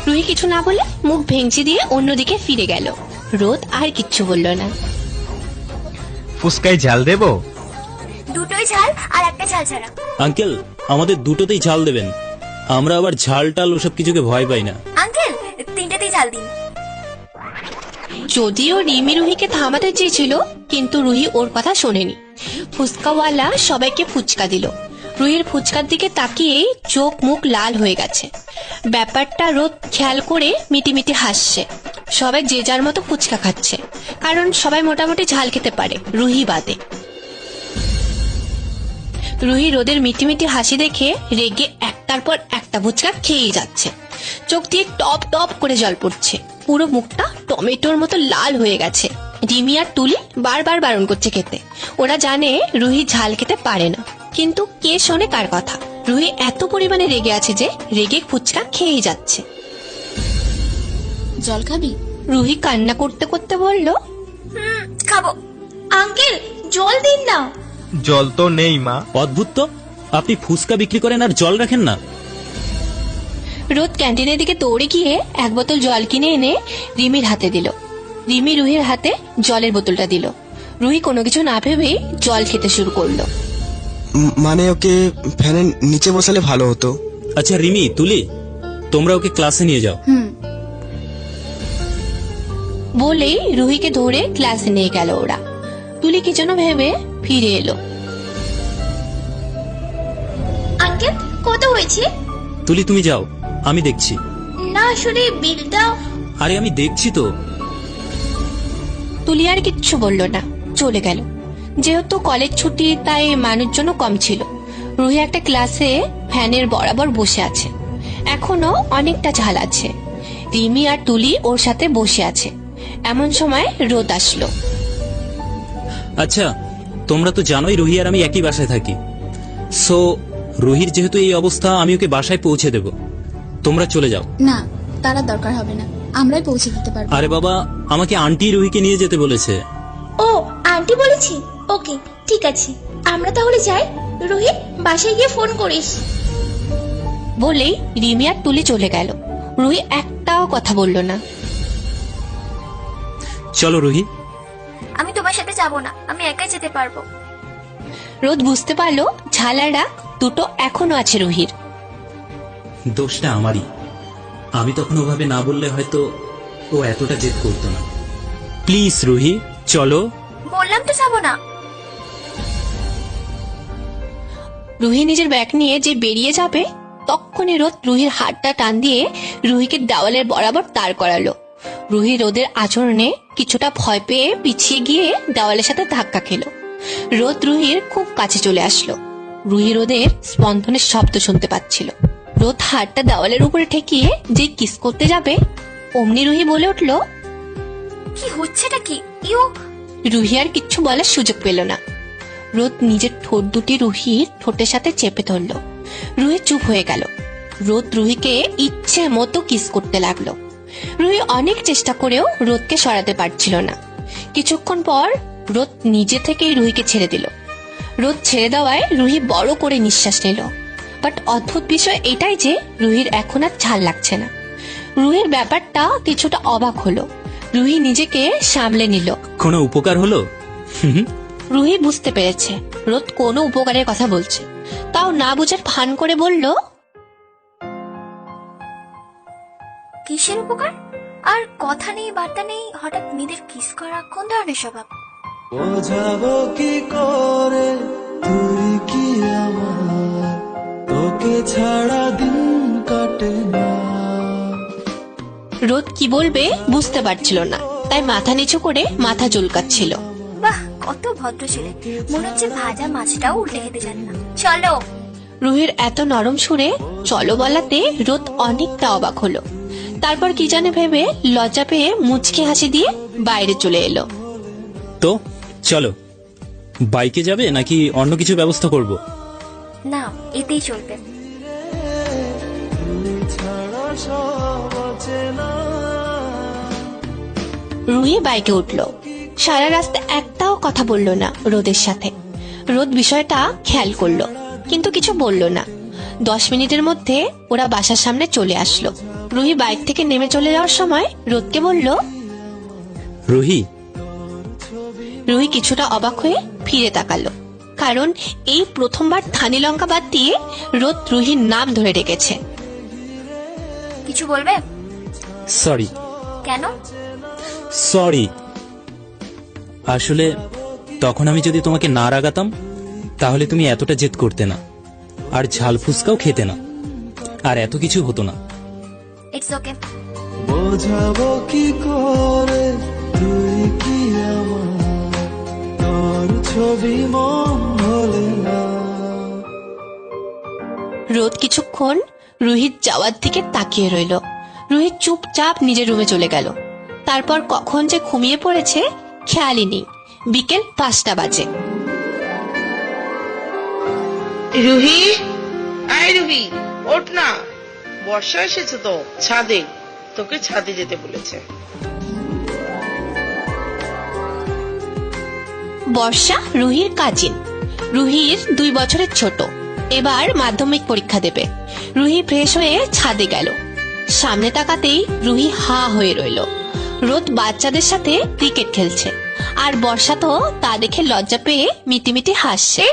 রুহি কিছু না বলে মুখ ভেঙচি দিয়ে অন্যদিকে ফিরে গেল। রোদ আর কিচ্ছু বলল না। ফুচকায় জাল দেবো? দুটোই ঝাল আর একটা ঝাল ছাড়া। আঙ্কেল আমাদের দুটোতেই ঝাল দেবেন, আমরা আবার ঝাল টাল ওসব কিছুকে ভয় পাই না। আঙ্কেল 3টেতেই ঝাল দিন। যদিও রিমি রুহিকে থামাতে চেয়েছিল, কিন্তু রুহি ওর কথা শোনেনি। ফুচকাওয়ালা সবাইকে ফুচকা দিল। রুহির ফুচকার দিকে তাকিয়ে চোখ মুখ লাল হয়ে গেছে। ব্যাপারটা রোদ খেয়াল করে মিটিমিটি হাসছে। সবাই যে যার মতো ফুচকা খাচ্ছে, কারণ সবাই মোটামুটি ঝাল খেতে পারে, রুহি বাদে। রুহি রোদের মিটিমিটি হাসি দেখে রেগে একটার পর একটা ফুচকা খেয়েই যাচ্ছে। চোখ দিয়ে টপ টপ করে জল পড়ছে, পুরো মুখটা টমেটোর মতো লাল হয়ে গেছে। রিমি আর তুলি বারবার বারণ করছে খেতে। ওরা জানে রুহি ঝাল খেতে পারে না, কিন্তু কে শোনে কার কথা। রুহি এত পরিমাণে রেগে আছে যে রেগে ফুচকা খেয়েই যাচ্ছে। জল খাবি? রুহি কান্না করতে করতে বলল, খাবো। আঙ্কেল জল দিন না। জল তো নেই মা। অদ্ভুত তো, আপনি ফুচকা বিক্রি করেন আর জল রাখেন না। রোদ ক্যান্টিনের দিকে দৌড়ে গিয়ে এক বোতল জল কিনে এনে রিমির হাতে দিল। রিমি রুহির হাতে জলের বোতলটা দিল। রুহি কোনো কিছু না ভেবেই জল খেতে শুরু করলো। মানে ওকে ফ্যানের নিচে বসালে ভালো হতো। আচ্ছা রিমি, তুলি, তোমরা ওকে ক্লাসে নিয়ে যাও। বলেই রুহিকে ধরে ক্লাসে নিয়ে গেল ওরা। তুলি কি যেন ভেবে ফিরে এলো। আঙ্কেল কত হয়েছে? তুলি তুমি যাও, আমি দেখছি। না আসলে বিলটা। আরে আমি দেখছি তো। তুলি আর কিচ্ছু বলল না, চলে গেল। যেহেতু কলেজ ছুটি, তাই মানুষজনও কম ছিল। রুহি একটা ক্লাসে ফ্যানের বরাবর বসে আছে, এখনো অনেকটা ঝাল আছে। রিমি আর তুলি ওর সাথে বসে আছে। এমন সময় রোদ আসলো। আচ্ছা, তোমরা তো জানোই রুহি আর আমি একই বাসায় থাকি। সো রুহির যেহেতু এই অবস্থা, আমি ওকে বাসায় পৌঁছে দেব। তোমরা চলে যাও। না, তার আর দরকার হবে না, আমরাই পৌঁছে দিতে পারবো। আরে বাবা, আমাকে আন্টি রুহিকে নিয়ে যেতে বলেছে। ও আন্টি বলেছি, ওকে ঠিক আছে, আমরা তাহলে যাই। রুহি বাসায় গিয়ে ফোন করিস। বলেই রিমি আর তুলি চলে গেল। রুহি একটাও কথা বলল না। চলো রুহি। আমি তোমার সাথে যাব না, আমি একাই যেতে পারবো। রোদ বুঝতে পারলো ঝাল আর রাগ দুটো এখনো আছে রুহির। দোষটা আমারই। আমি তখন ওভাবে না বললে হয়তো ও এতটা জেদ করতো না। প্লিজ রুহি, চলো। বললাম তো যাব না। রুহি নিজের ব্যাগ নিয়ে যে বেরিয়ে যাবে, তখনই রোদ রুহির হাতটা টান দিয়ে রুহিকে দেওয়ালের বরাবর দাঁড় করালো। রুহি রোদের আচরণে কিছুটা ভয় পেয়ে পিছিয়ে গিয়ে দেওয়ালের সাথে ধাক্কা খেলো। রোদ রুহির খুব কাছে চলে আসলো। রুহি রোদের স্পন্দনের শব্দ শুনতে পাচ্ছিল। রোদ হাতটা দেওয়ালের উপরে ঠেকিয়ে যে কিস করতে যাবে, অমনি রুহি বলে উঠলো, কি হচ্ছেটা কি? ইউ রুহি আর কিচ্ছু বলার সুযোগ পেল না। রোদ নিজের ঠোঁট দুটি রুহির ঠোঁটের সাথে চেপে ধরল। রুহি চুপ হয়ে গেল। রোদ রুহিকে ইচ্ছে মতো কিস করতে লাগলো। রুহি অনেক চেষ্টা করেও রোদকে সরাতে পারছিল না। কিছুক্ষণ পর রোদ নিজে থেকেই রুহিকে ছেড়ে দিল। রোদ ছেড়ে দেওয়ায় রুহি বড় করে নিঃশ্বাস নিল। বাট অদ্ভুত বিষয় এটাই যে রুহির এখন আর ঝাল লাগছে না। রুহির ব্যাপারটা কিছুটা অবাক হলো। রুহি নিজেকে সামলে নিল। কোনো উপকার হলো? রুহি বুঝতে পেরেছে রোদ কোনো উপকারের কথা বলছে, তাও না বুঝার ভান করে বলল, কিসের উপকার? আর কথা নেই বার্তা নেই, হঠাৎ মেয়েদের কিস করা কোন ধরনের স্বভাব? বোঝাবো কি করে তুই কি আমার, তোকে ছাড়া দিন কাটে না। রোদ কি বলবে বুঝতে পারছিল না, তাই মাথা নিচু করে মাথা চুলকাচ্ছিল। বাহ, কত ভদ্র ছেলে, মনে হচ্ছে ভাজা মাছটাও উল্টে খেতে জানে না। চলো। রুহির এত নরম সুরে চলো বলাতে রোদ অনেকটা অবাক হলো। তারপর কি জানে ভেবে লজ্জা পেয়ে মুচকি হাসি দিয়ে বাইরে চলে এলো। তো চলো, বাইকে যাবে নাকি অন্য কিছু ব্যবস্থা করব? না, এতেই চলবে। রুহি বাইকে উঠলো। সারা রাস্তা একটাও কথা বলল না রোদের সাথে। রোদ বিষয়টা খেয়াল করলো, কিন্তু কিছু বলল না। 10 মিনিটের মধ্যে ওরা বাসার সামনে চলে আসলো। রুহি বাইক থেকে নেমে চলে যাওয়ার সময় রোদকে বলল, রুহি। রুহি কিছুটা অবাক হয়ে ফিরে তাকালো, কারণ এই প্রথমবার ধানি লঙ্কা বাদ দিয়ে রোদ রুহির নাম ধরে ডেকেছে। কিছু বলবে? সরি। কেন? সরি। আসলে তখন আমি যদি তোমাকে না রাগাতাম, তাহলে তুমি এতটা জেদ করতে না, আর ঝাল ফুসকাও খেতে না, আর এত কিছু হতো না। It's okay. বোঝাবো কি করে তুই কি আমার, তোর ছবি মন ভোলে না। রোদ কিছুক্ষণ রুহির যাওয়ার দিকে তাকিয়ে রইল। রুহি চুপচাপ নিজের রুমে চলে গেল। তারপর কখন যে ঘুমিয়ে পড়েছে খেয়ালই নেই। বিকেল 5টা বাজে। রুহি, আয় রুহি, ওঠ না, বর্ষা এসেছে তো ছাদে, তোকে ছাদে যেতে বলেছে। বর্ষা রুহির কাজিন। রুহির 2 বছরের ছোট। এবার মাধ্যমিক পরীক্ষা দেবে। রুহি ফ্রেশ হয়ে ছাদে গেল। সামনে তাকাতেই রুহি হা হয়ে রইল। রোদ বাচ্চাদের সাথে ক্রিকেট খেলছে, আর বর্ষা তো তা দেখে লজ্জা পেয়ে মিটিমিটি হাসছে।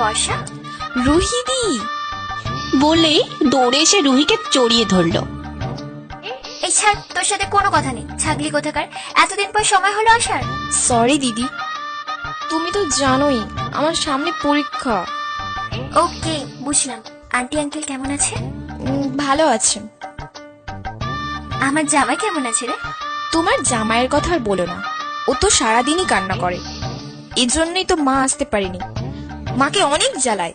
বর্ষা, রুহিদি বলেই দৌড়ে এসে রুহিকে জড়িয়ে ধরলো। এই ছাড়, তোর সাথে কোনো কথা নেই, ছাগলি কোথাকার। এতদিন পর সময় হলো আসার। সরি দিদি, তুমি তো জানোই আমার সামনে পরীক্ষা। ওকে, বুঝলাম। আন্টি আঙ্কেল কেমন আছে? ভালো আছেন। আমার জামাই কেমন আছে রে? তোমার জামাইয়ের কথা আর বলো না, ও তো সারাদিনই কান্না করে, এজন্যই তো মা আসতে পারেনি। মাকে অনেক জ্বালায়।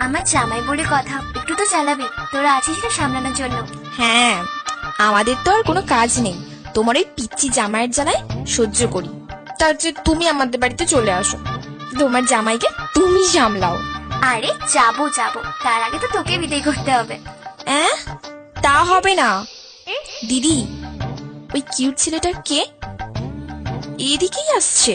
আমার জামাই বলে কথা, একটু তো চালাবি, তোরা আছিস না সামলানোর জন্য। হ্যাঁ, আমাদের তো আর কোনো কাজ নেই, তোমার ওই পিচ্চি জামাইয়ের জ্বালায় সহ্য করি। তার যে তুমি আমাদের বাড়িতে চলে আসো, তোমার জামাইকে তুমি সামলাও। আরে যাবো যাবো, তার আগে তো তোকে বিদায় করতে হবে। তা হবে না। দিদি, ওই কিউট ছেলেটা কে? এদিকেই আসছে।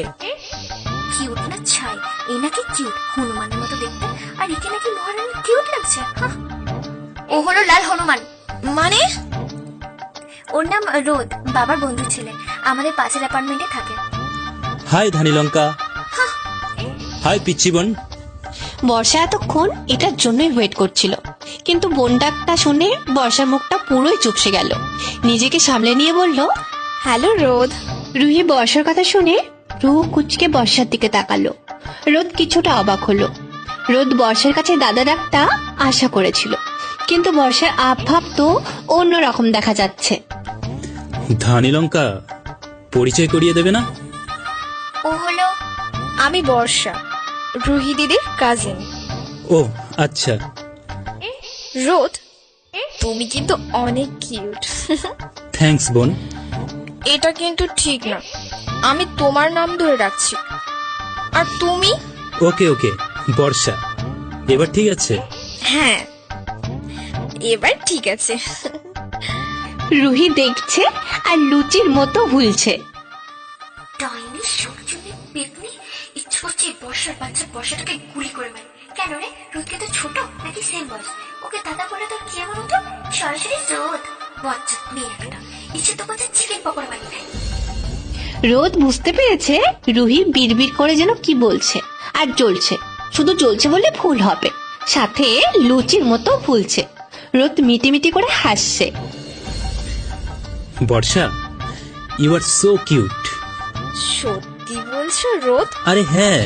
কিউট না ছাই, এই নাকি কিউট, হনুমানের মতো দেখতে, আর একে নাকি মহারানী কিউট লাগছে। হাহ। ও হলো লাল হনুমান। মানে? ওর নাম রোদ, বাবার বন্ধু ছেলে, আমাদের পাশের অ্যাপার্টমেন্টে থাকে। হাই ধানি লঙ্কা। হাই পিচ্চি বোন। বর্ষা এতক্ষণ এটার জন্যই ওয়েট করছিল, কিন্তু বোন ডাকটা শুনে বর্ষার মুখটা পুরোই চুপসে গেল। নিজেকে সামলে নিয়ে বলল, হ্যালো রোদ। রুহি বর্ষার কথা শুনে রুহু কুচকে বর্ষার দিকে তাকালো। রোদ কিছুটা অবাক হলো। রোদ বর্ষার কাছে দাদা ডাকটা আশা করেছিল, কিন্তু বর্ষার আবভাব তো অন্যরকম দেখা যাচ্ছে। ধানি লঙ্কা, পরিচয় করিয়ে দেবে না? ও হলো, আমি বর্ষা, রুহি দিদির কাজিন। ও আচ্ছা। রোদ, তুমি কিন্তু অনেক কিউট। থ্যাঙ্কস বোন। এটা কিন্তু ঠিক না, আমি তোমার নাম ধরে রাখছি। আর তুমি? ওকে ওকে বর্ষা, এবার ঠিক আছে? হ্যাঁ, এবার ঠিক আছে। রুহি দেখছে আর লুচির মতো ভুলছে। ডাইনি শাকচুন্নি পেতনি, ইচ্ছে করছে এই বর্ষার বাচ্চা বর্ষাটাকে গুলি করে মারি। কেন রে, রোদকে তো ছোট নাকি সেম বয়স? ওকে দাদা বলে তোর কি এমন হতো? সরাসরি রোদ, বাচ্চা মেয়ে একটা, ইচ্ছে তো করছে চিকেন পকোড়া বানিয়ে খাই। রোদ বুঝতে পেরেছে রুহি বিড়বিড় করে যেন কি বলছে, আর জ্বলছে। শুধু জ্বলছে বললে ভুল হবে, সাথে লুচির মতো ফুলছে। রোদ মিটিমিটি করে হাসছে। বর্ষা, ইউ আর সো কিউট। সত্যি বলছো রোদ? আরে হ্যাঁ,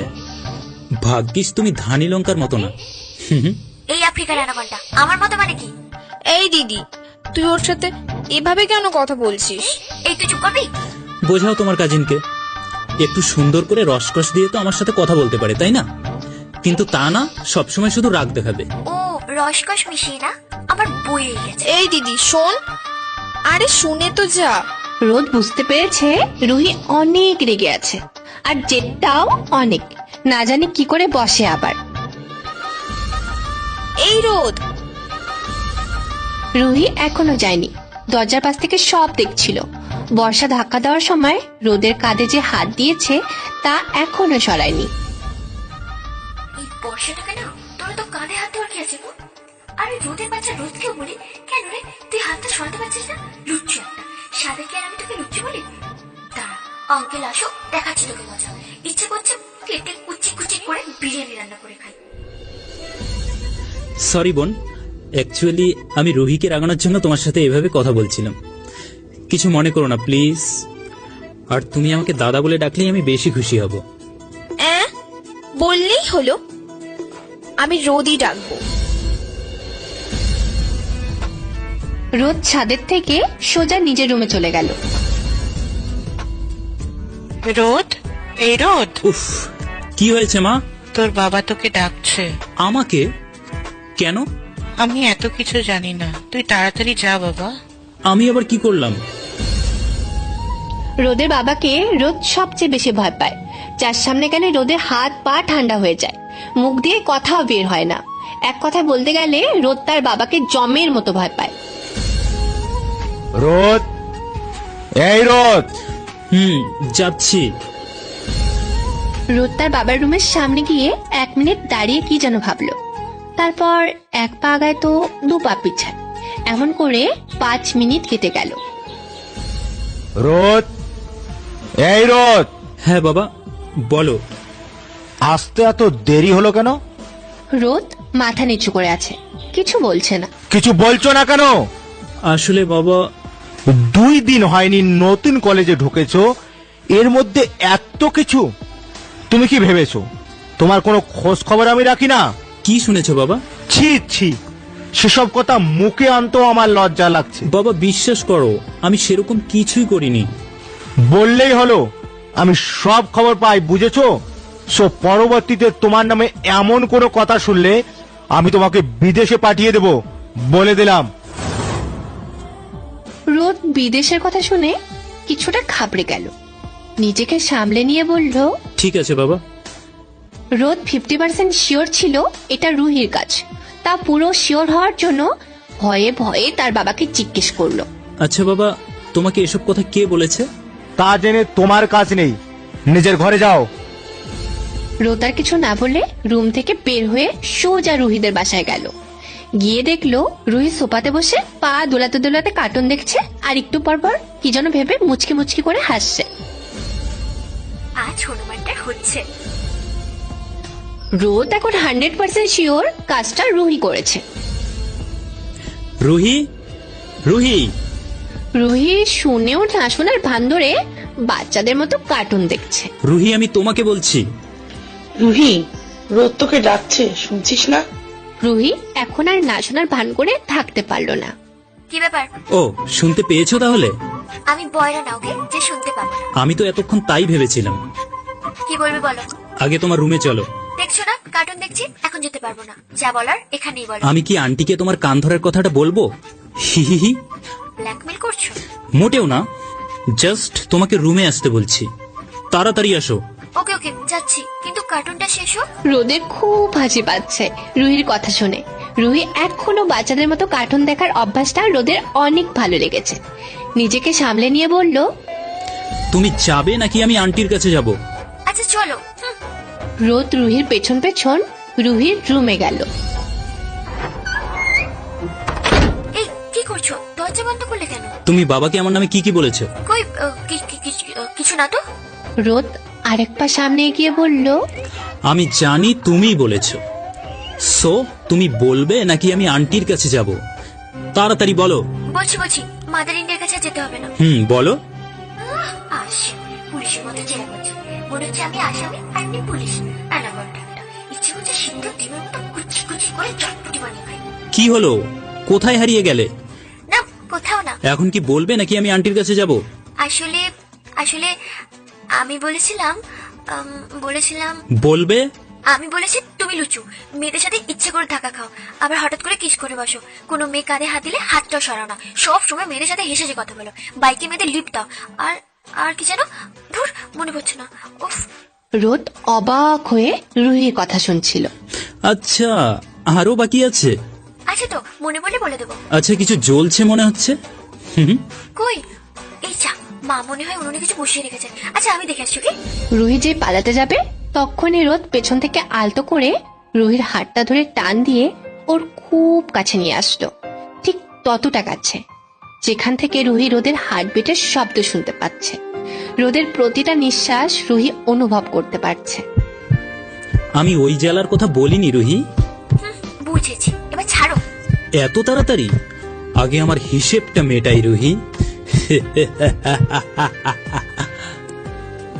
ভাগ্যিস তুমি ধানি লঙ্কার মতো না। এই আফ্রিকার অ্যানাকন্ডা আমার মতো মানে কি? এই দিদি, তুই ওর সাথে এভাবে কেন কথা বলছিস? এই তুই চুপ করবি? বোঝাও তোমার কাজিনকে, একটু সুন্দর করে রসকস দিয়ে তো আমার সাথে কথা বলতে পারে, তাই না? কিন্তু তা না, সবসময় শুধু রাগ দেখাবে। ও রসকস মিশিয়ে না, আমার বইয়ে গেছে। এই দিদি শোন। আরে শুনে তো যা। রোদ বুঝতে পেরেছে রুহি অনেক রেগে আছে, আর জেদটাও অনেক, না জানি কি করে বসে আবার। এই রোদ। রুহি এখনো যায়নি, দরজার পাশ থেকে সব দেখছিল। বর্ষা ধাক্কা দেওয়ার সময় রোদের কাঁধে যে হাত দিয়েছে তা এখনো সরায়নি। এই বর্ষাটাকে না, তোরা তো কাঁধে হাত দেওয়ার কি আছে গো? আরে রোদের বাচ্চা রোদকেও বলি, কেন রে তুই হাতটা সরাতে পারছিস না? লুচ্চু একটা, সাদা কি আর আমি তোকে লুচ্চু বলি? দাঁড়া, আঙ্কেল আসো, দেখাচ্ছি তোকে মজা। ইচ্ছে করছে কেটে কুচি কুচি করে বিরিয়ানি রান্না করে খাই। সরি বোন, অ্যাকচুয়ালি আমি রুহিকে রাগানোর জন্য তোমার সাথে এভাবে কথা বলছিলাম, কিছু মনে করো না প্লিজ। আর তুমি আমাকে দাদা বলে ডাকলেই আমি বেশি খুশি হব। বললেই হলো, আমি রোদই ডাকবো। রোদ ছাদের থেকে সোজা নিজের রুমে চলে গেল। রোদ, এই রোদ, উফ, কি হয়েছে মা? তোর বাবা তোকে ডাকছে। আমাকে? কেন? আমি এত কিছু জানি না, তুই তাড়াতাড়ি যা বাবা। আমি আবার কি করলাম? রোদের বাবাকে রোদ সবচেয়ে বেশি ভয় পায়, যার সামনে গেলে রোদের হাত পা ঠান্ডা হয়ে যায়, মুখ দিয়ে কথাও বের হয় না। এক কথায় বলতে গেলে রোদ তার বাবাকে জমের মতো ভয় পায়। রোদ, এই রোদ। যাচ্ছি। রোদ তার বাবার রুমের সামনে গিয়ে 1 মিনিট দাঁড়িয়ে কি যেন ভাবলো, তারপর 1 পা আগায় তো 2 পা পিছায়, এমন করে 5 মিনিট কেটে গেল। রোদ, এই রোদ। হ্যাঁ বাবা, বলো। আসতে এত দেরি হলো কেন? রোদ মাথা নিচু করে আছে, কিছু বলছে না। কিছু বলছো না কেন? আসলে বাবা, 2 দিন হয়নি নতুন কলেজে ঢুকেছো, এর মধ্যে এত কিছু। তুমি কি ভেবেছো তোমার কোনো খোঁজ খবর আমি রাখি না? কি শুনেছো বাবা? ছি ছি, সেসব কথা মুখে আনতেও আমার লজ্জা লাগছে। বাবা বিশ্বাস করো, আমি সেরকম কিছুই করিনি। বললেই হলো, আমি সব খবর পাই, বুঝেছো? সো পরবর্তীতে তোমার নামে এমন কোনো কথা শুনলে আমি তোমাকে বিদেশে পাঠিয়ে দেব, বলে দিলাম। রোদ বিদেশের কথা শুনে কিছুটা ঘাবড়ে গেল, নিজেকে সামলে নিয়ে বলল, ঠিক আছে বাবা। রোদ 50% শিওর ছিল এটা রুহির কাজ। তা পুরো শিওর হওয়ার জন্য ভয়ে ভয়ে তার বাবাকে জিজ্ঞেস করলো, আচ্ছা বাবা, তোমাকে এসব কথা কে বলেছে? তা জেনে তোমার কাজ নেই, নিজের ঘরে যাও। রোদ আর কিছু না বলে রুম থেকে বের হয়ে সোজা রুহিদের বাসায় গেল। গিয়ে দেখলো রুহি সোফাতে বসে পা দোলাতে দোলাতে কার্টুন দেখছে, আর একটু পর পর কি যেন ভেবে মুচকি মুচকি করে হাসছে। আজ হনুমানটা হচ্ছে। রোদ এখন 100% শিওর কাজটা রুহি করেছে। রুহি, রুহি। রুহি শুনেও না শোনার ভান ধরে বাচ্চাদের মতো কার্টুন দেখছে। রুহি, আমি তোমাকে বলছি। রুহি, রোদ তোকে ডাকছে, শুনছিস না? রুহি এখন আর না শোনার ভান করে থাকতে পারলো না। কি ব্যাপার? ও, শুনতে পেয়েছো তাহলে? আমি বয়রা না ওকে যে শুনতে পাবো না। আমি তো এতক্ষণ তাই ভেবেছিলাম। কি বলবে বলো? আগে তোমার রুমে চলো। দেখছো না কার্টুন দেখছি, এখন যেতে পারবো না। যা বলার এখানেই বলো। আমি কি আন্টিকে তোমার কান ধরার কথাটা বলবো? হি হি হি। ব্ল্যাকমেল করছো? মোটেও না, জাস্ট তোমাকে রুমে আসতে বলছি। তাড়াতাড়ি আসো। ওকে ওকে যাচ্ছি, কিন্তু কার্টুনটা শেষ হোক। রোদের খুব হাসি পাচ্ছে রুহির কথা শুনে। রুহি এখনো বাচ্চাদের মতো কার্টুন দেখার অভ্যাসটা রোদের অনেক ভালো লেগেছে। নিজেকে সামলে নিয়ে বলল, তুমি যাবে নাকি আমি আন্টির কাছে যাব? আচ্ছা চলো। রোদ রুহির পেছন পেছন রুহির রুমে গেল। এই কি করছো? দরজা বন্ধ করলে কেন? তুমি বাবাকে আমার নামে কি কি বলেছো? কই কিছু না তো। রোদ আরেক পা সামনে এগিয়ে বলল, আমি জানি তুমি বলেছো। সো তুমি বলবে নাকি আমি আন্টির কাছে যাব? তাড়াতাড়ি বলো। বলছি মাদার ইন্ডিয়ার কাছে যেতে হবে না। বলো। পুলিশের মতো জেরা করছে, মনে হচ্ছে আমি আসামি আর আপনি পুলিশ। ইচ্ছে করছে সিন্ধু ডিমের মতো কুচি কুচি করে চটপটি বানিয়ে খাই। কি হলো? কোথায় হারিয়ে গেলে? না কোথাও না। এখন কি বলবে নাকি আমি আন্টির কাছে যাব? আসলে আসলে আমি বলেছিলাম বলবে। আমি বলেছি তুমি লুচু, মেয়েদের সাথে ইচ্ছে করে ধাক্কা খাও, আবার হঠাৎ করে কিস করে বসো। কোনো মেয়ে কাঁধে হাত দিলে হাতটাও সরাও না, সব সময় মেয়েদের সাথে হেসে কথা বলো, বাইকে মেয়েদের লিফট দাও, আর আর কি যেন ধুর মনে পড়ছে না। উফ। রোদ অবাক হয়ে রুহির কথা শুনছিল। আচ্ছা, আরো বাকি আছে? আচ্ছা তো মনে পড়লে বলে দেবো। আচ্ছা, কিছু জ্বলছে মনে হচ্ছে। কই? এই যা, মা মনে হয় উনুনে কিছু বসিয়ে রেখেছে। আচ্ছা আমি দেখে আসছি। রুহি যে পালাতে যাবে তখনই রোদ পেছন থেকে আলতো করে রুহির হাতটা ধরে টান দিয়ে ওর খুব কাছে নিয়ে আসলো, ঠিক ততটা কাছে যেখান থেকে রুহি রোদের হার্টবিটের শব্দ শুনতে পাচ্ছে। রোদের প্রতিটা নিঃশ্বাস রুহি অনুভব করতে পারছে। আমি ওই জেলার কথা বলিনি রুহি। বুঝেছি, এবার ছাড়ো। এত তাড়াতাড়ি? আগে আমার হিসেবটা মেটাই রুহি।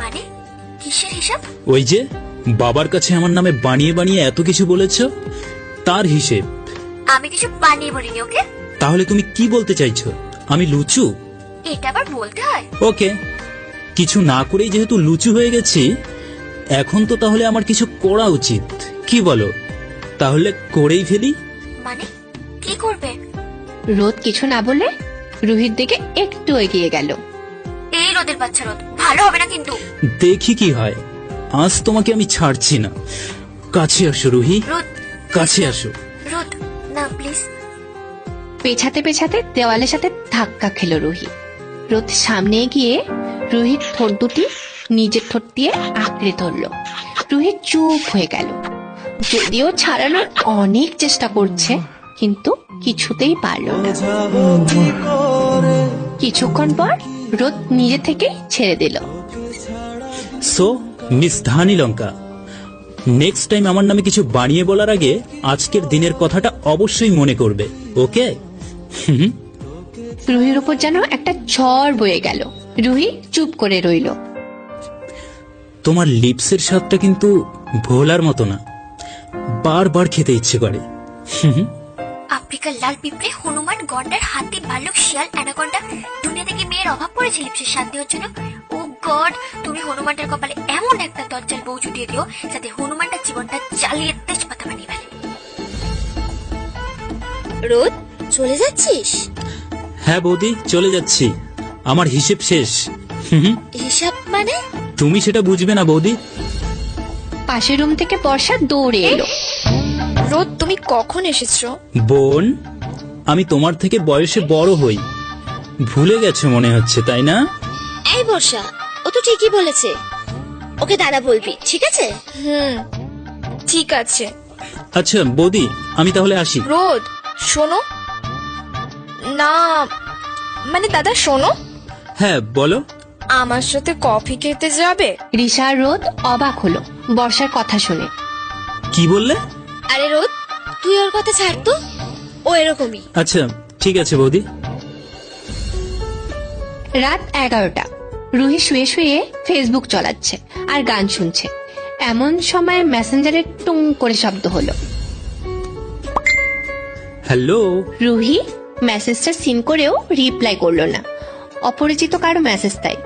মানে কিসের হিসাব? ওই যে বাবার কাছে আমার নামে বানিয়ে বানিয়ে এত কিছু বলেছ, তার হিসেব। আমি কিছু বানিয়ে বলিনি। ওকে, তাহলে তুমি কি বলতে চাইছো? আমি লুচু? এটা আবার বলতে হয়? ওকে, কিছু না করেই যেহেতু লুচু হয়ে গেছি, এখন তো তাহলে আমার কিছু করা উচিত। কি বলো? তাহলে করেই ফেলি। মানে কি করবে? রোদ কিছু না বলে রুহির দিকে একটু এগিয়ে গেল। এই রোদের বাচ্চা রোদ, ভালো হবে না কিন্তু। দেখি কি হয়। আজ তোমাকে আমি ছাড়ছি না। কাছে আসো রুহি, রোদ কাছে আসো। রোদ না প্লিজ। পেছাতে পেছাতে দেওয়ালের সাথে ধাক্কা খেলো রুহি। রোদ সামনে গিয়ে রুহির ঠোঁট দুটি নিজের ঠোঁট দিয়ে আঁকড়ে ধরলো। রুহি চুপ হয়ে গেল, যদিও ছাড়ানোর অনেক চেষ্টা করছে কিন্তু কিছুতেই পারল না। কিছুক্ষণ পর রোদ নিজে থেকে ছেড়ে দিল। সো মিস ধানি লঙ্কা, নেক্সট টাইম আমার নামে কিছু বানিয়ে বলার আগে আজকের দিনের কথাটা অবশ্যই মনে করবে। ওকে? রুহির উপর যেন একটা ঝড় বয়ে গেল। রুহি চুপ করে রইল। তোমার লিপসের স্বাদটা কিন্তু ভোলার মতো না, বারবার খেতে ইচ্ছে করে। আফ্রিকার লাল পিঁপড়ে, হনুমান, গন্ডার, হাতি, ভাল্লুক, শিয়াল, অ্যানাকন্ডা, দুনিয়া থেকে মেয়ের অভাব পড়েছে লিপসের শান্তি হচ্ছে না। ও গড, তুমি হনুমানটার কপালে এমন একটা দজ্জাল বউ জুটিয়ে দিও যাতে হনুমানটার জীবনটা জ্বালিয়ে তেজপাতা বানিয়ে ফেলে। রোদ, চলে যাচ্ছিস? হ্যাঁ বৌদি, চলে যাচ্ছি, আমার হিসেব শেষ। হিসাব মানে? তুমি সেটা বুঝবে না বৌদি। পাশের রুম থেকে বর্ষা দৌড়ে এলো। রোদ, তুমি কখন এসেছো? বোন, আমি তোমার থেকে বয়সে বড় হই, ভুলে গেছো মনে হচ্ছে, তাই না? এই বর্ষা, ও তো ঠিকই বলেছে, ওকে দাদা বলবি, ঠিক আছে? ঠিক আছে। আচ্ছা বৌদি, আমি তাহলে আসি। রোদ, শোনো না, মানে দাদা শোনো। হ্যাঁ বলো। আমার সাথে কফি খেতে যাবে? রিশা আর রোদ অবাক হলো বর্ষার কথা শুনে। কি বললে? আরে রোদ, তুই ওর কথা ছাড় তো, ও এরকমই। আচ্ছা ঠিক আছে বৌদি। রাত 11টা। রুহি শুয়ে শুয়ে ফেসবুক চালাচ্ছে আর গান শুনছে। এমন সময় মেসেঞ্জারে টুং করে শব্দ হলো। হ্যালো। রুহি মেসেজটা সিন করেও রিপ্লাই করলো না। অপরিচিত কারো মেসেজ, তাই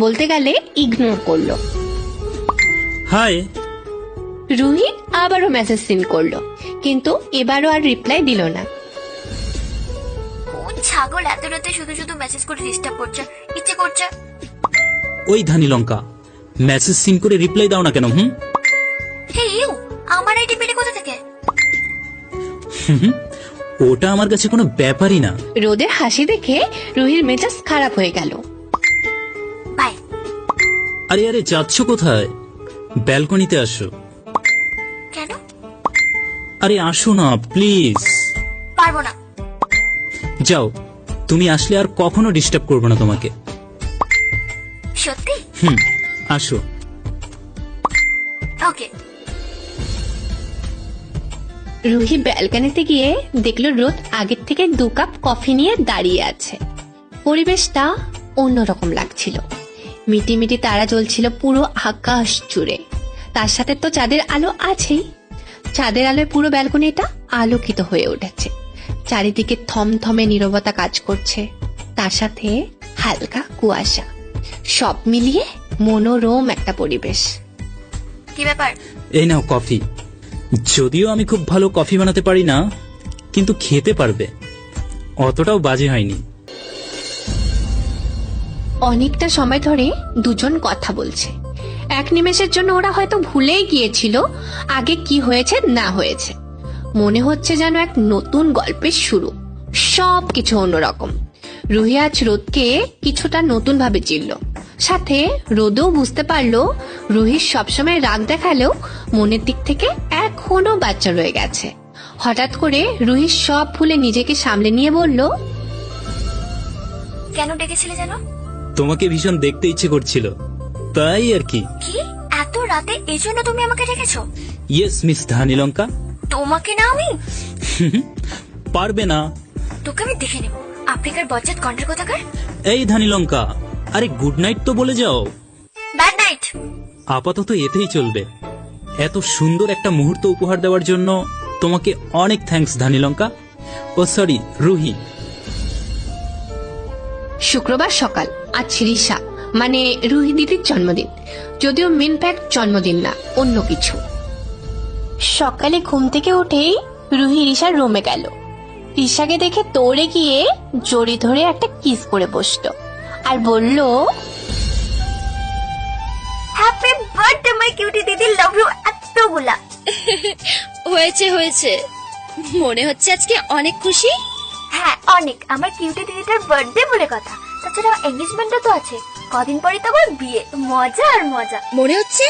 বলতে গেলে ইগনোর করলো। হাই। রুহি আবারও মেসেজ সিন করলো, কিন্তু এবারও আর রিপ্লাই দিল না। ও ছাগল, এত রাতে শুধু শুধু মেসেজ করে ডিস্টার্ব করছে, ইচ্ছে করছে। ওই ধানি লঙ্কা, মেসেজ সিন করে রিপ্লাই দাও না কেন? হে ইউ, আমার আইডি পেলে কোথা থেকে? ওটা আমার কাছে কোনো ব্যাপারই না। রোদের হাসি দেখে রুহির মেজাজ খারাপ হয়ে গেল। বাই। আরে আরে, যাচ্ছ কোথায়? ব্যালকনিতে আসো। কেন? আরে আসো না প্লিজ। পারবো না। যাও, তুমি আসলে আর কখনো ডিস্টার্ব করবো না তোমাকে। সত্যি? আসো। ওকে। রুহি ব্যালকনিতে গিয়ে দেখলো রোদ আগের থেকে 2 কাপ কফি নিয়ে দাঁড়িয়ে আছে। পরিবেশটা অন্যরকম লাগছিল। মিটি মিটি তারা জ্বলছিল পুরো আকাশ জুড়ে। তার সাথে তো চাঁদের আলো আছেই। চাঁদের আলোয় পুরো ব্যালকনিটা আলোকিত হয়ে উঠেছে। চারিদিকে থমথমে নীরবতা কাজ করছে, তার সাথে হালকা কুয়াশা। সব মিলিয়ে মনোরম একটা পরিবেশ। কি ব্যাপার? এই নাও কফি। যদিও আমি খুব ভালো কফি বানাতে পারি না, কিন্তু খেতে পারবে, অতটাও বাজে হয়নি। অনেকটা সময় ধরে দুজন কথা বলছে। এক নিমেষের জন্য ওরা হয়তো ভুলেই গিয়েছিল আগে কি হয়েছে না হয়েছে। মনে হচ্ছে যেন এক নতুন গল্পের শুরু, সবকিছু অন্যরকম। রুহি আজ রোদকে কিছুটা নতুন ভাবে চিনল। সাথে রোদও বুঝতে পারলো রুহির সবসময় রাগ দেখালেও মনের দিক থেকে এখনো বাচ্চা রয়ে গেছে। হঠাৎ করে রুহির সব ভুলে নিজেকে সামলে নিয়ে বলল, কেন ডেকেছিলে জানো? তোমাকে ভীষণ দেখতে ইচ্ছে করছিল, তাই আর কি। কি এত রাতে এই জন্য তুমি আমাকে ডেকেছো? ইয়েস মিস ধানি লঙ্কা। তোমাকে না আমি? পারবে না। তোকে আমি দেখে নেব, আফ্রিকার বজ্জাত কন্ডার কোথাকার। এই ধানি লঙ্কা, আরে গুড নাইট তো বলে যাও। Bad night. আপাতত এতেই চলবে। এত সুন্দর একটা মুহূর্ত উপহার দেওয়ার জন্য তোমাকে অনেক থ্যাঙ্কস ধানি লঙ্কা। ও সরি রুহি। শুক্রবার সকাল। আজ রিশা মানে রুহি দিদির জন্মদিন, যদিও মেন ফ্যাক্ট জন্মদিন না, অন্য কিছু। সকালে ঘুম থেকে উঠেই রুহি রিশার রুমে গেল। রিশাকে দেখে দৌড়ে গিয়ে জড়ি ধরে একটা কিস করে বসলো আর বলল, হ্যাপি বার্থডে মাই কিউটি দিদি, লাভ ইউ এতগুলা। হয়েছে হয়েছে, মনে হচ্ছে আজকে অনেক খুশি। হ্যাঁ অনেক, আমার কিউটি দিদিটার বার্থডে বলে কথা। তাছাড়া এঙ্গেজমেন্টও তো আছে, কদিন পরে তো আবার বিয়ে। মজা আর মজা। মনে হচ্ছে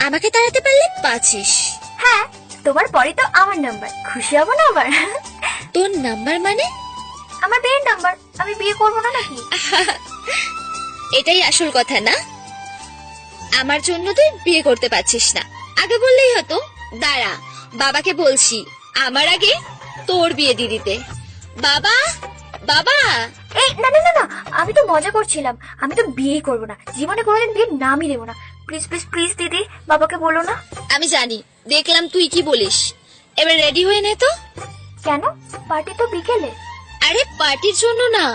আমাকে তাড়াতে পারলে পাচ্ছিস। হ্যাঁ, তোমার পরে তো আমার নাম্বার, খুশি হব না আবার? তোর নাম্বার মানে? আমার বিয়ের নাম্বার। আমি বিয়ে করবো না নাকি? এটাই আসল কথা না? আমার জন্য তুই বিয়ে করতে পারছিস না, আগে বললেই হতো। দাঁড়া, বাবাকে বলছি আমার আগে তোর বিয়ে দিয়ে দিতে। বাবা বাবা। এই না না না না, আমি তো মজা করছিলাম। আমি তো বিয়ে করবো না, জীবনে কোনোদিন বিয়ের নামই দেবো না। প্লিজ প্লিজ প্লিজ দিদি, বাবাকে বলো না। আমি জানি, দেখলাম তুই কি বলিস। এবার রেডি হয়ে নে তো। কেন? পার্টি তো বিকেলে। আরে পার্টির জন্য না,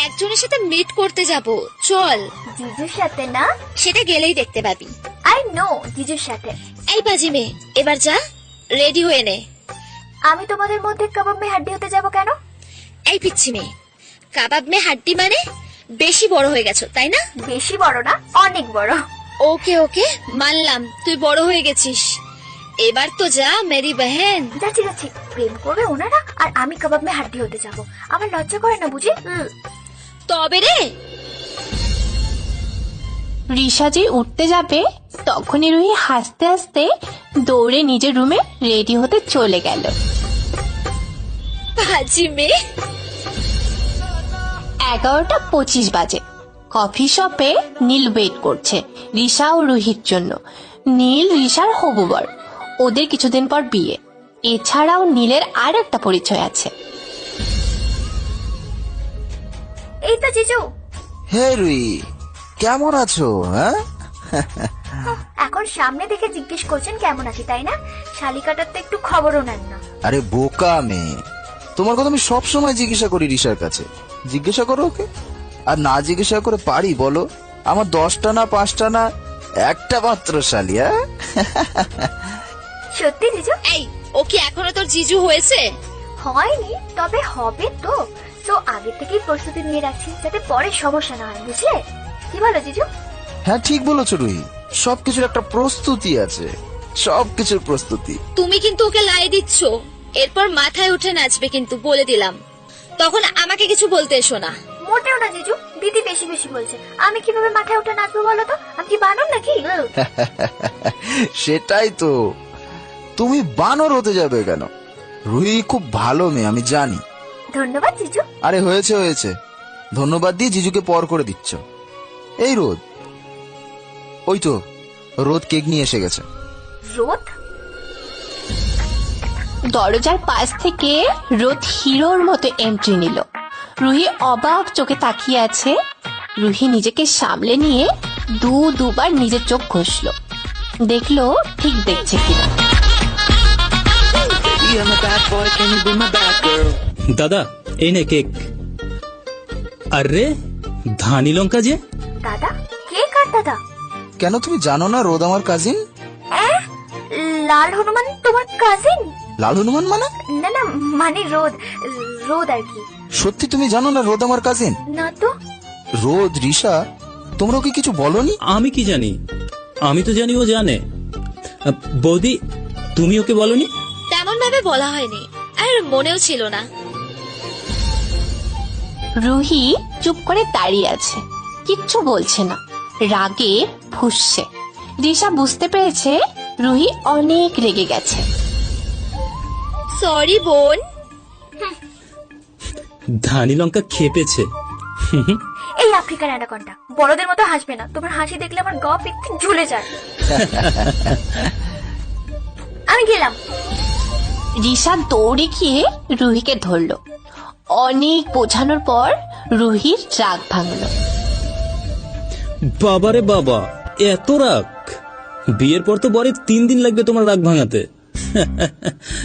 একজনের সাথে মিট করতে যাব, চল। জিজুর সাথে না? সেটা গেলেই দেখতে পাবি। আই নো, জিজুর সাথে। এই বাজি মেয়ে, এবার যা, রেডি হয়ে নে। আমি তোমাদের মধ্যে কাবাব মে হাড্ডি হতে যাব কেন? এই পিচ্ছি মেয়ে, কাবাব মে হাড্ডি মানে বেশি বড় হয়ে গেছো তাই না? বেশি বড় না, অনেক বড়। ওকে ওকে, মানলাম তুই বড় হয়ে গেছিস, এবার তো যা মেরি বহন। যাচ্ছি যাচ্ছি, প্রেম করবে ওনারা আর আমি কাবাব মে হাড্ডি হতে যাব। আমার লজ্জা করে না বুঝি? তবে রে। রিশা যে উঠতে যাবে তখনই রুহি হাসতে হাসতে দৌড়ে নিজের রুমে রেডি হতে চলে গেল। বাজি মেয়ে। 11:25 বাজে। কফি শপে নীল ওয়েট করছে রিশা ও রুহির জন্য। নীল রিশার হবু বর, ওদের কিছুদিন পর বিয়ে। এছাড়াও নীলের আর একটা পরিচয় আছে। এই তো জিজু। হে রুই, কেমন আছো? হ্যাঁ, এখন সামনে দেখে জিজ্ঞেস করছেন কেমন আছি, তাই না? শালিকাটার তো একটু খবরও নেন না। আরে বোকা মেয়ে, তোমার কথা আমি সব সময় জিজ্ঞাসা করি রিশার কাছে। জিজ্ঞাসা করো ওকে। আর না জিজ্ঞাসা করে পারি বলো? আমার 10টা না 5টা না, একটা মাত্র শালি। হ্যাঁ সত্যি জিজু? এই, ও কি এখনো তোর জিজু হয়েছে? হয়নি, তবে হবে তো। তো আগে থেকেই প্রস্তুতি নিয়ে রাখছি যাতে পরে সমস্যা না হয়, বুঝলে? কি বলো জিজু? হ্যাঁ ঠিক বলেছো রুই, সবকিছুর একটা প্রস্তুতি আছে, সবকিছুর প্রস্তুতি। তুমি কিন্তু ওকে লাই দিচ্ছ, এরপর মাথায় উঠে নাচবে কিন্তু, বলে দিলাম। তখন আমাকে কিছু বলতে এসো না। মোটেও না জিজু, দিদি বেশি বেশি বলছে। আমি কিভাবে মাথায় উঠে নাচবো বলো তো? আমি কি বানর নাকি? সেটাই তো, তুমি বানর হতে যাবে কেন? রুই খুব ভালো মেয়ে, আমি জানি। ধন্যবাদ জিজু। আরে হয়েছে হয়েছে, ধন্যবাদ দিয়ে জিজুকে পর করে দিচ্ছ। এই রোদ, ওই তো রোদ কেক নিয়ে এসে গেছে। রোদ? দরজার পাশ থেকে রোদ হিরোর মতো এন্ট্রি নিল। রুহি অবাক চোখে তাকিয়ে আছে। রুহি নিজেকে সামলে নিয়ে দুবার নিজের চোখ ঘষল, দেখলো ঠিক দেখছে কিনা। দাদা এই নে কেক। আরে ধানি লঙ্কা যে। দাদা? কে কার দাদা? কেন তুমি জানো না রোদ আমার কাজিন? লাল হনুমান তোমার কাজিন? লাল হনুমান মানে? না না, মানে রোদ, রোদ আর কি। সত্যি তুমি জানো না রোদ আমার কাজিন? না তো। রোদ, রিশা, তোমরা ওকে কিছু বলনি? আমি কি জানি, আমি তো জানি ও জানে। বৌদি তুমি ওকে বলনি? তেমন ভাবে বলা হয়নি, আর মনেও ছিল না। রুহি চুপ করে দাঁড়িয়ে আছে, কিচ্ছু বলছে না, রাগে ফুঁসছে। রিশা বুঝতে পেরেছে রুহি অনেক রেগে গেছে। সরি বোন। ধানি লঙ্কা খেপেছে। এই আফ্রিকার অ্যানাকন্ডা, বড়দের মতো হাসবে না। তোমার হাসি দেখলে আমার গা পিত্তি ঝুলে যায়। আমি গেলাম। রিশা দৌড়ে গিয়ে রুহিকে ধরলো। অনেক বোঝানোর পর রুহির রাগ ভাঙলো। বাবারে বাবা, এত রাগ! বিয়ের পর তো বরে 3 দিন লাগবে তোমার রাগ ভাঙাতে।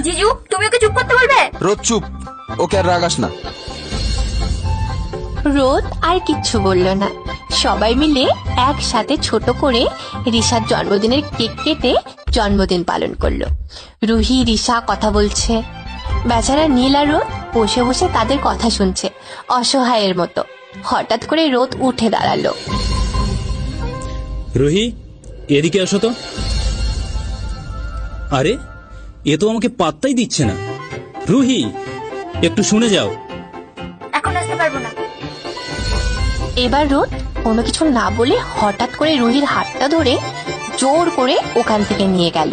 জিজু, তুমি ওকে চুপ করতে বলবে? রোদ চুপ, ওকে আর রাগাস না। রোদ আর কিচ্ছু বলল না। সবাই মিলে একসাথে ছোট করে রিশার জন্মদিনের কেক কেটে জন্মদিন পালন করলো। রুহি রিশা কথা বলছে, বেচারা নীল আর রোদ বসে বসে তাদের কথা শুনছে অসহায়ের মতো। হঠাৎ করে রোদ উঠে দাঁড়ালো। রুহি এদিকে আসো তো। আরে এ তো আমাকে পাত্তাই দিচ্ছে না। রুহি একটু শুনে যাও। এখন আসতে পারবো না। এবার রোদ কোনো কিছু না বলে হঠাৎ করে রুহির হাতটা ধরে জোর করে ওখান থেকে নিয়ে গেল।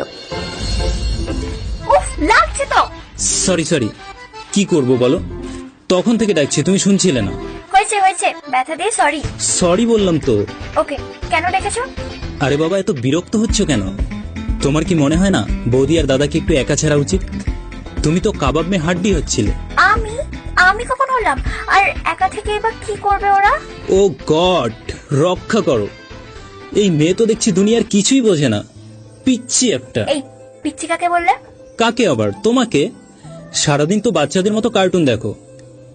উফ, লাগছে তো। সরি, কি করব বলো? তখন থেকে ডাকছি, তুমি শুনছিলে না। হয়েছে হয়েছে, ব্যথা দিয়ে সরি। সরি বললাম তো। ওকে, কেন ডেকেছো? আরে বাবা, এত বিরক্ত হচ্ছ কেন? তোমার কি মনে হয় না বৌদি আর দাদাকে একটু একা ছাড়া উচিত? তুমি তো কাবাব মে হাড্ডি হচ্ছিলে। আমি কখন হলাম? আর একা থেকে এবার কি করবে ওরা? ও গড, রক্ষা করো। এই মেয়ে তো দেখছি দুনিয়ার কিছুই বোঝে না, পিচ্ছি একটা। এই পিচ্ছি কাকে বললে? কাকে আবার? তোমাকে। সারাদিন তো বাচ্চাদের মতো কার্টুন দেখো,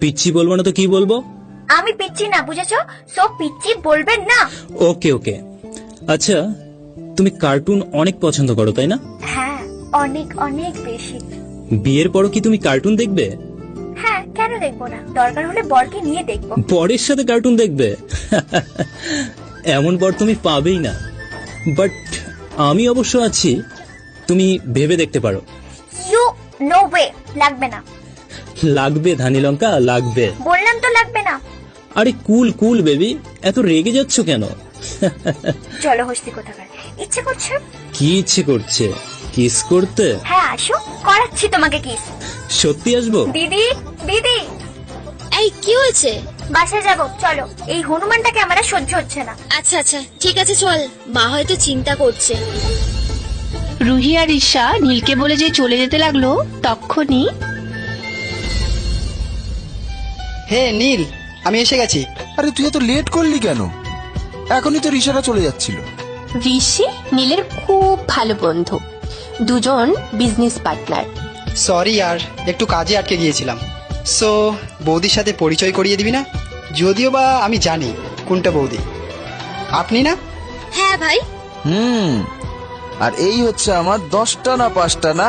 পিচ্ছি বলবো না তো কি বলবো? আমি পিচ্ছি না, বুঝেছো? সব পিচ্ছি বলবেন না। ওকে ওকে। আচ্ছা, তুমি কার্টুন অনেক পছন্দ করো তাই না? হ্যাঁ, অনেক অনেক বেশি। বিয়ের পরও কি তুমি কার্টুন দেখবে? হ্যাঁ, কেন দেখবো না? দরকার হলে বরকে নিয়ে দেখবো। বরের সাথে কার্টুন দেখবে? এমন বর তুমি পাবেই না। বাট আমি অবশ্য আছি, তুমি ভেবে দেখতে পারো। ইউ নো ওয়ে, লাগবে না। লাগবে ধানি লঙ্কা, লাগবে। বললাম তো লাগবে না। আরে কুল কুল বেবি, এত রেগে যাচ্ছ কেন? চলো হস্তি কোথাকার, ইচ্ছে করছে? কি ইচ্ছে করছে? কিস করতে? হ্যাঁ আসো, করাচ্ছি তোমাকে কিস। সত্যি আসবো? দিদি দিদি, এই কি হয়েছে? বাসায় যাবো, চলো। এই হনুমানটাকে আমার আর সহ্য হচ্ছে না। আচ্ছা আচ্ছা ঠিক আছে চল, মা হয়তো চিন্তা করছে। রুহি আর ঈশা নীলকে বলে যে চলে যেতে লাগলো, তখনই হে নীল, আমি এসে গেছি। আরে তুই এত লেট করলি কেন? এখনই তো ঋষারা চলে যাচ্ছিল। ঋষি নীলের খুব ভালো বন্ধু, দুজন বিজনেস পার্টনার। সরি আর একটু কাজে আটকে গিয়েছিলাম। সো বৌদির সাথে পরিচয় করিয়ে দিবি না? যদিও বা আমি জানি কোনটা বৌদি। আপনি না? হ্যাঁ ভাই। আর এই হচ্ছে আমার 10টা না 5টা না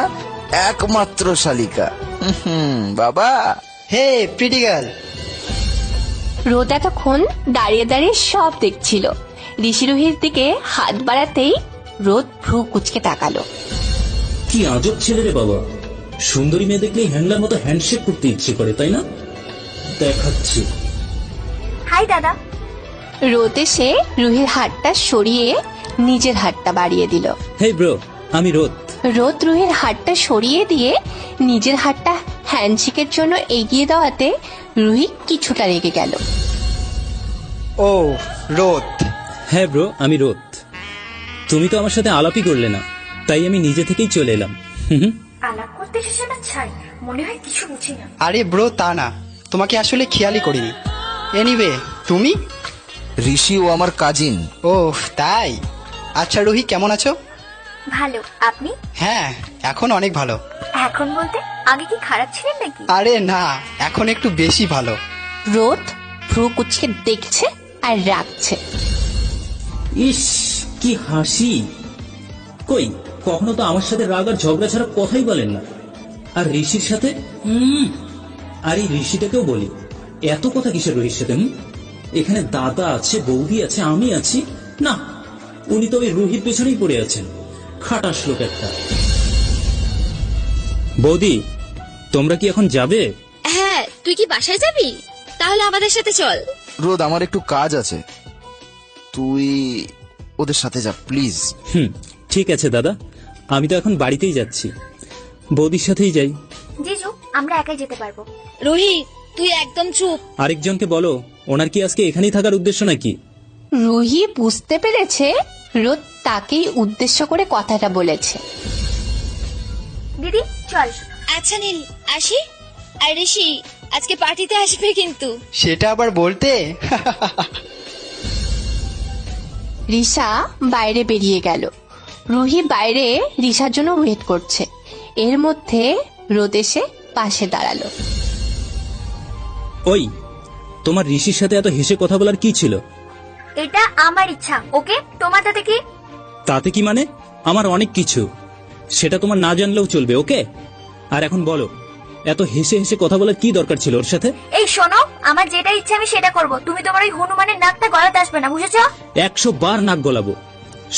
একমাত্র শালিকা। বাবা। হে প্রিটি গার্ল। রোদ এতক্ষণ দাঁড়িয়ে দাঁড়িয়ে সব দেখছিল। ঋষি রুহির দিকে হাত বাড়াতেই রোদ ভ্রু কুচকে তাকালো। কি আজব ছেলে রে বাবা, সুন্দরী মেয়ে দেখলেই হ্যান্ডলার মতো হ্যান্ডশেক করতে ইচ্ছে করে তাই না? দেখাচ্ছি। হাই দাদা। রোদ এসে রুহির হাতটা সরিয়ে নিজের হাতটা বাড়িয়ে দিল। হেই ব্রো, আমি রোদ। রোদ রুহির হাতটা সরিয়ে দিয়ে নিজের হাতটা হ্যান্ডশেকের জন্য এগিয়ে দেওয়াতে রুহি কিছুটা রেগে গেল। ও রোদ। হ্যাঁ ব্রো, আমি রোদ। তুমি তো আমার সাথে আলাপই করলে না, তাই আমি নিজে থেকেই চলে এলাম। আলাপ করতে এসেছে না ছাই, মনে হয় কিছু বুঝি না। আরে ব্রো তা না, তোমাকে আসলে খেয়ালই করিনি। এনিওয়ে তুমি? ঋষি ও আমার কাজিন। ও তাই। আচ্ছা রুহি, কেমন আছো? ভালো, আপনি? হ্যাঁ এখন অনেক ভালো। এখন বলতে আগে কি খারাপ ছিলেন নাকি? আরে না, এখন একটু বেশি ভালো। রোদ ভ্রু কুচকে দেখছে আর রাখছে। ইস কি হাসি! কই কখনো তো আমার সাথে রাগ আর ঝগড়া ছাড়া কথাই বলেন না। আর ঋষির সাথে আর এই ঋষিটাকেও বলি, এত কথা কিসের রহির সাথে? এখানে দাদা আছে, বৌদি আছে, আমি আছি না, উনি তো ওই রুহির পেছনেই পড়ে আছেন। খাটাস লোক একটা। বৌদি, তোমরা কি এখন যাবে? হ্যাঁ, তুই কি বাসায় যাবি? তাহলে আমাদের সাথে চল। রোদ, আমার একটু কাজ আছে, তুই ওদের সাথে যা প্লিজ। ঠিক আছে দাদা, আমি তো এখন বাড়িতেই যাচ্ছি, বৌদির সাথেই যাই। জিজু, আমরা একাই যেতে পারবো। রোহি, তুই একদম চুপ। আরেকজনকে বলো, ওনার কি আজকে এখানেই থাকার উদ্দেশ্য নাকি? রুহি বুঝতে পেরেছে রোদ তাকেই উদ্দেশ্য করে কথাটা বলেছে। দিদি চল। আচ্ছা নীল, আসি। আর ঋষি আজকে পার্টিতে আসবে কিন্তু। সেটা আবার বলতে। রিশা বাইরে বেরিয়ে গেল। রুহি বাইরে রিশার জন্য ওয়েট করছে। এর মধ্যে রোদ এসে পাশে দাঁড়ালো। ওই, তোমার ঋষির সাথে এত হেসে কথা বলার কি ছিল? এটা আমার ইচ্ছা, ওকে? তোমার তাতে কি? তাতে কি মানে? আমার অনেক কিছু, সেটা তোমার না জানলেও চলবে, ওকে? আর এখন বলো, এত হেসে হেসে কথা বলার কি দরকার ছিল ওর সাথে? এই শোনো, আমার যেটা ইচ্ছা আমি সেটা করব, তুমি তোমার ওই হনুমানের নাকটা গলাতে আসবে না, বুঝেছো? 100 বার নাক গলাবো।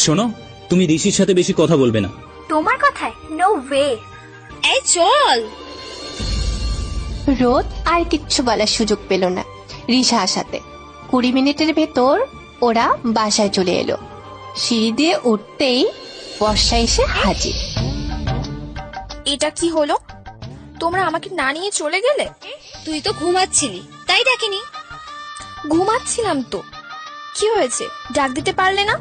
শোনো, তুমি ঋষির সাথে বেশি কথা বলবে না। তোমার কথায় নো ওয়ে। এই চল। রোদ আর কিচ্ছু বলার সুযোগ পেল না রিশা আসাতে। 20 মিনিটের ভেতর ওরা বাসায় চলে এলো। সিঁড়ি দিয়ে উঠতেই বর্ষা এসে হাজির। এটা কি হলো? তোমরা আমাকে না নিয়ে চলে গেলে? তুই তো ঘুমাচ্ছিলি, তাই ডাকিনি। ঘুমাচ্ছিলাম তো, কি হয়েছে? ডাক দিতে পারলে না?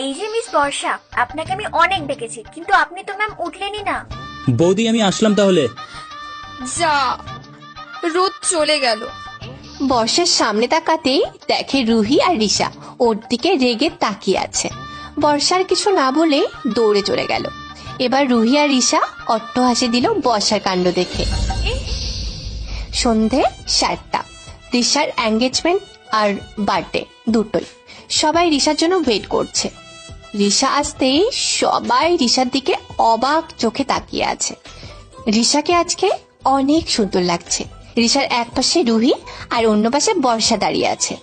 এই যে মিস বর্ষা, আপনাকে আমি অনেক ডেকেছি, কিন্তু আপনি তো ম্যাম উঠলেনই না। বৌদি, আমি আসলাম তাহলে। যা, রোদ চলে গেল। বর্ষার সামনে তাকাতেই দেখে রুহি আর রিশা ওর দিকে রেগে তাকিয়ে আছে। বর্ষার কিছু না বলে দৌড়ে চলে গেল। এবার রুহি আর রিশা অট্টহাসি দিল বর্ষার কাণ্ড দেখে। সন্ধে 7টা। রিশার এঙ্গেজমেন্ট আর বার্থডে দুটোই। সবাই রিশার জন্য ওয়েট করছে। রিশা আসতেই সবাই রিশার দিকে অবাক চোখে তাকিয়ে আছে। রিশাকে আজকে অনেক সুন্দর লাগছে। রিশার এক পাশে রুহি আর অন্য পাশে বর্ষা দাঁড়িয়ে আছে।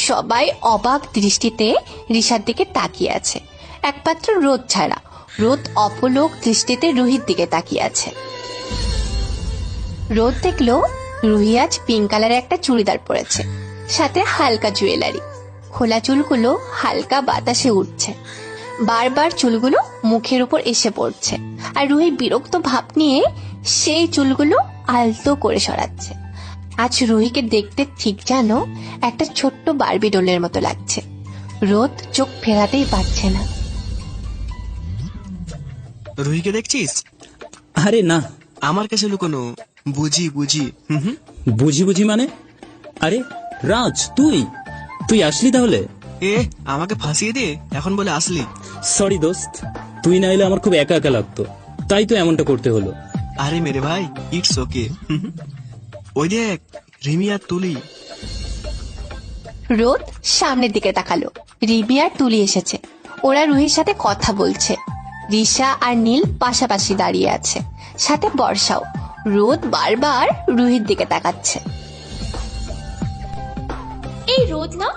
সবাই অবাক দৃষ্টিতে রিশার দিকে তাকিয়ে আছে, একমাত্র রোদ ছাড়া। রোদ অপলোক দৃষ্টিতে রুহির দিকে তাকিয়ে আছে। রোদ দেখলো রুহি আজ পিঙ্ক কালারের একটা চুড়িদার পরেছে, সাথে হালকা জুয়েলারি। খোলা চুলগুলো হালকা বাতাসে উঠছে, বারবার চুলগুলো মুখের উপর এসে পড়ছে। আর রুহি বিরক্ত ভাব নিয়ে সেই চুলগুলো আলতো করে সরাচ্ছে। আজ রুহিকে দেখতে ঠিক যেন একটা ছোট্ট বারবি ডলের মতো লাগছে। রোদ চোখ ফেরাতেই পারছে না। রুহিকে দেখছিস? আরে না। আমার কাছে লুকোনো। বুঝি বুঝি। বুঝি বুঝি মানে? আরে রাজ, তুই আসলি তাহলে? এ আমাকে ফাঁসিয়ে দিয়ে এখন বলে আসলি? সরি দোস্ত, তুই না এলে আমার খুব একা একা লাগতো, তাই তো এমনটা করতে হলো। আরে মেরে ভাই, ইটস ওকে। ওই দেখ রিমি আর তুলি। রোদ সামনের দিকে তাকালো। রিমি আর তুলি এসেছে। ওরা রুহির সাথে কথা বলছে। রিশা আর নীল পাশাপাশি দাঁড়িয়ে আছে, সাথে বর্ষাও। রোদ বারবার রুহির দিকে তাকাচ্ছে। এই রোদ না,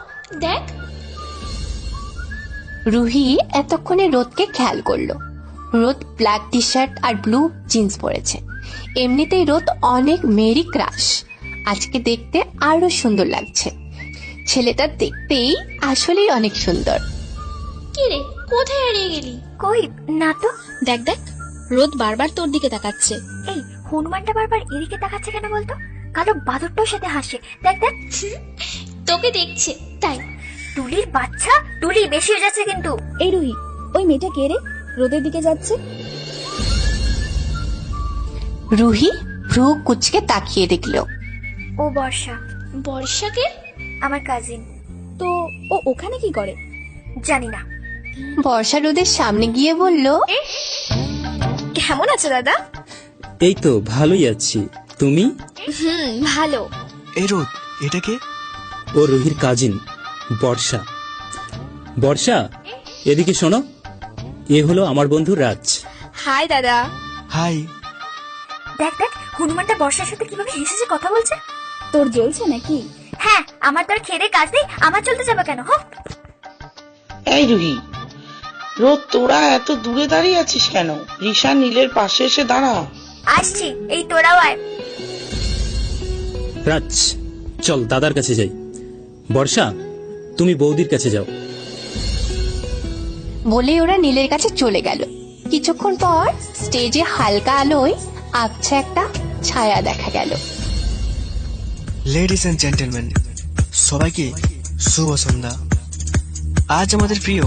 দেখ। রুহি এতক্ষণে রোদকে খেয়াল করলো। রোদ ব্ল্যাক টি শার্ট আর ব্লু জিন্স পরেছে। এমনিতেই রোদ অনেক মেয়েরই ক্রাশ, আজকে দেখতে আরো সুন্দর লাগছে। ছেলেটা দেখতেই আসলেই অনেক সুন্দর। কি রে, কোথায় হারিয়ে গেলি? কই না তো। দেখ দেখ, রোদ বারবার তোর দিকে তাকাচ্ছে। এই হনুমানটা বারবার এদিকে তাকাচ্ছে কেন বলতো? কালো বাদরটাও সাথে হাসে, দেখ দেখ। তোকে দেখছে তাই। টুলির বাচ্চা, টুলি বেশি হয়ে যাচ্ছে কিন্তু। এই রুহি, ওই মেয়েটা কে রে রোদের দিকে যাচ্ছে? রুহি ভ্রু কুচকে তাকিয়ে দেখলো। ও বর্ষা। বর্ষাকে? আমার কাজিন। তো ও ওখানে কি করে? জানি না। বর্ষা রোদের সামনে গিয়ে বলল, কেমন আছে দাদা? এই তো ভালোই আছি, তুমি? ভালো। এই রোদ, এটা কে? ও রুহির কাজিন বর্ষা। বর্ষা, এদিকে শোনো, এ হলো আমার বন্ধু রাজ। হাই দাদা। হাই। দেখ দেখ হনুমানটা বর্ষার সাথে কিভাবে হেসেছে কথা বলছে। তোর জ্বলছে নাকি? হ্যাঁ, আমার তো আর খেলে কাজ নেই, আমার চলতে যাবে কেন? এই রুহি, রোদ তোরা এত দূরে দাঁড়িয়ে আছিস কেন? রিশা নীলের পাশে এসে দাঁড়া। আসছি, এই তোরাও আয়। রাজ, চল দাদার কাছে যাই। বর্ষা, তুমি বৌদির কাছে যাও। বলে ওরা নীলের কাছে চলে গেল। কিছুক্ষণ পর স্টেজে হালকা আলোয় আবছা একটা ছায়া দেখা গেল। লেডিস এন্ড জেন্টলম্যান, সবাইকে শুভ সন্ধ্যা। আজ আমাদের প্রিয়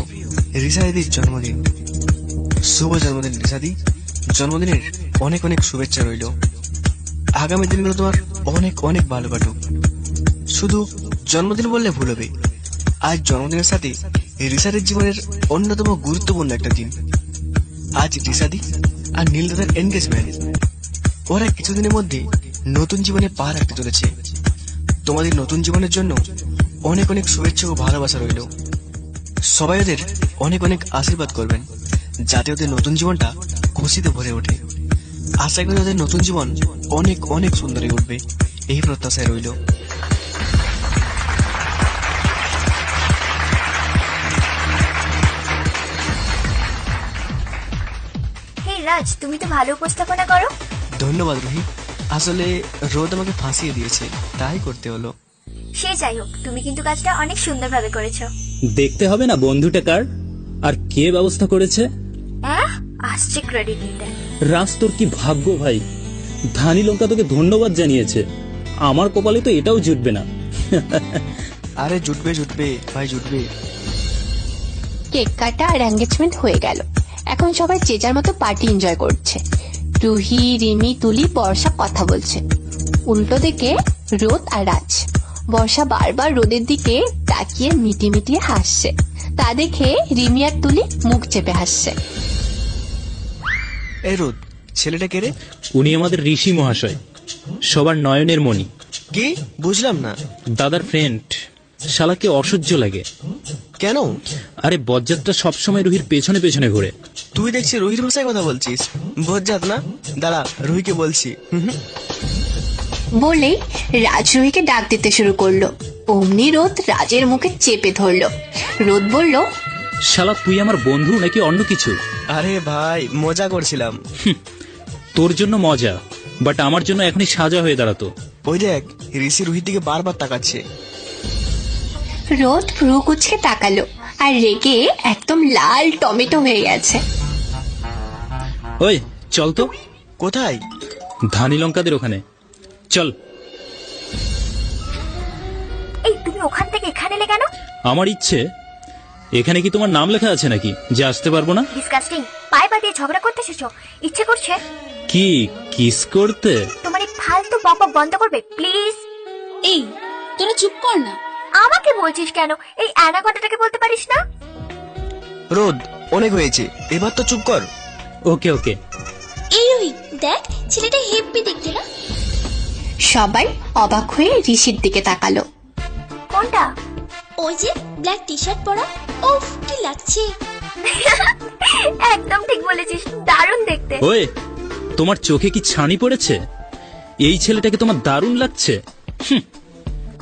রিশা দিদির জন্মদিন। শুভ জন্মদিন রিশাদি, জন্মদিনের অনেক অনেক শুভেচ্ছা রইল। আগামী দিনগুলো তোমার অনেক অনেক ভালো কাটুক। শুধু জন্মদিন বললে ভুল হবে, আজ জন্মদিনের সাথে রিশাদের জীবনের অন্যতম গুরুত্বপূর্ণ একটা দিন। আজ রিশাদি আর নীল দাদার এনগেজমেন্ট। ওরা কিছুদিনের মধ্যে নতুন জীবনে পা রাখতে চলেছে। তোমাদের নতুন জীবনের জন্য অনেক অনেক শুভেচ্ছা ও ভালোবাসা রইল। সবাই ওদের অনেক অনেক আশীর্বাদ করবেন, যাতে ওদের নতুন জীবনটা খুশিতে ভরে ওঠে। আশা করি ওদের নতুন জীবন অনেক অনেক সুন্দর হয়ে উঠবে, এই প্রত্যাশায় রইল। হে রাজ, তুমি তো ভালো উপস্থাপনা করো। ধন্যবাদ রুহি, আসলে রোদ আমাকে ফাঁসিয়ে দিয়েছে, তাই করতে হলো। সে যাই হোক, তুমি কিন্তু কাজটা অনেক সুন্দরভাবে করেছো। দেখতে হবে না বন্ধুটা কার আর কে ব্যবস্থা করেছে। আসছে ক্রেডিট নিতে। রাজ, তোর কি ভাগ্য ভাই, ধানি লঙ্কা তোকে ধন্যবাদ জানিয়েছে। আমার কপালে তো এটাও জুটবে না। আরে জুটবে জুটবে ভাই, জুটবে। কেক কাটা আর এঙ্গেজমেন্ট হয়ে গেল। এখন সবাই যে যার মতো পার্টি এনজয় করছে। রুহি, রিমি, তুলি, বর্ষা কথা বলছে। উল্টো দিকে রোদ আর রাজ। বর্ষা বারবার রোদের দিকে তাকিয়ে মিটি মিটিয়ে হাসছে। তা দেখে রিমি আর তুলি মুখ চেপে হাসছে। এই রোদ, ছেলেটা কে রে? উনি আমাদের ঋষি মহাশয়, সবার নয়নের মণি। কি বুঝলাম না। দাদার ফ্রেন্ড। শালাকে অসহ্য লাগে। কেন? আরে বজ্জাতটা সবসময় রুহির পেছনে পেছনে ঘুরে। তুই দেখছি রুহির ভাষায় কথা বলছিস। বজ্জাত না, দাঁড়া রুহিকে বলছি। বলেই রাজ রুহিকে ডাক দিতে শুরু করলো। অমনি রোদ রাজের মুখে চেপে ধরলো। রোদ বলল, শালা তুই আমার বন্ধু নাকি অন্য কিছু? আরে ভাই মজা করছিলাম। তোর জন্য মজা, বাট আমার জন্য এখনই সাজা হয়ে দাঁড়াতো। ওই দেখ ঋষি রুহির দিকে বারবার তাকাচ্ছে। রোদ ভ্রু কুচকে তাকালো আর রেগে একদম লাল টমেটো হয়ে গেছে। ওই চল তো। কোথায়? ধানি লঙ্কাদের ওখানে চল। এই তুমি ওখান থেকে এখানে এলে কেন? আমার ইচ্ছে। এখানে কি তোমার নাম লেখা আছে নাকি যে আসতে পারবো না? ডিসকাস্টিং। পায়ে পা দিয়ে ঝগড়া করতে এসেছো? ইচ্ছে করছে কি কিস করতে? তোমার এই ফালতু বকবক বন্ধ করবে প্লিজ? এই তোরা চুপ কর না। আমাকে বলছিস কেন? এই অ্যানাকন্ডাটাকে বলতে পারিস না? রোদ অনেক হয়েছে, এবার তো চুপ কর। ওকে ওকে। এই রুহি দেখ, ছেলেটা হেব্বি দেখতে না? সবাই অবাক হয়ে ঋষির দিকে তাকালো। কোনটা? ওই যে ব্ল্যাক টি শার্ট পরা। উফ কি লাগছে। একদম ঠিক বলেছিস, দারুণ দেখতে। ওই তোমার চোখে কি ছানি পড়েছে? এই ছেলেটাকে তোমার দারুণ লাগছে।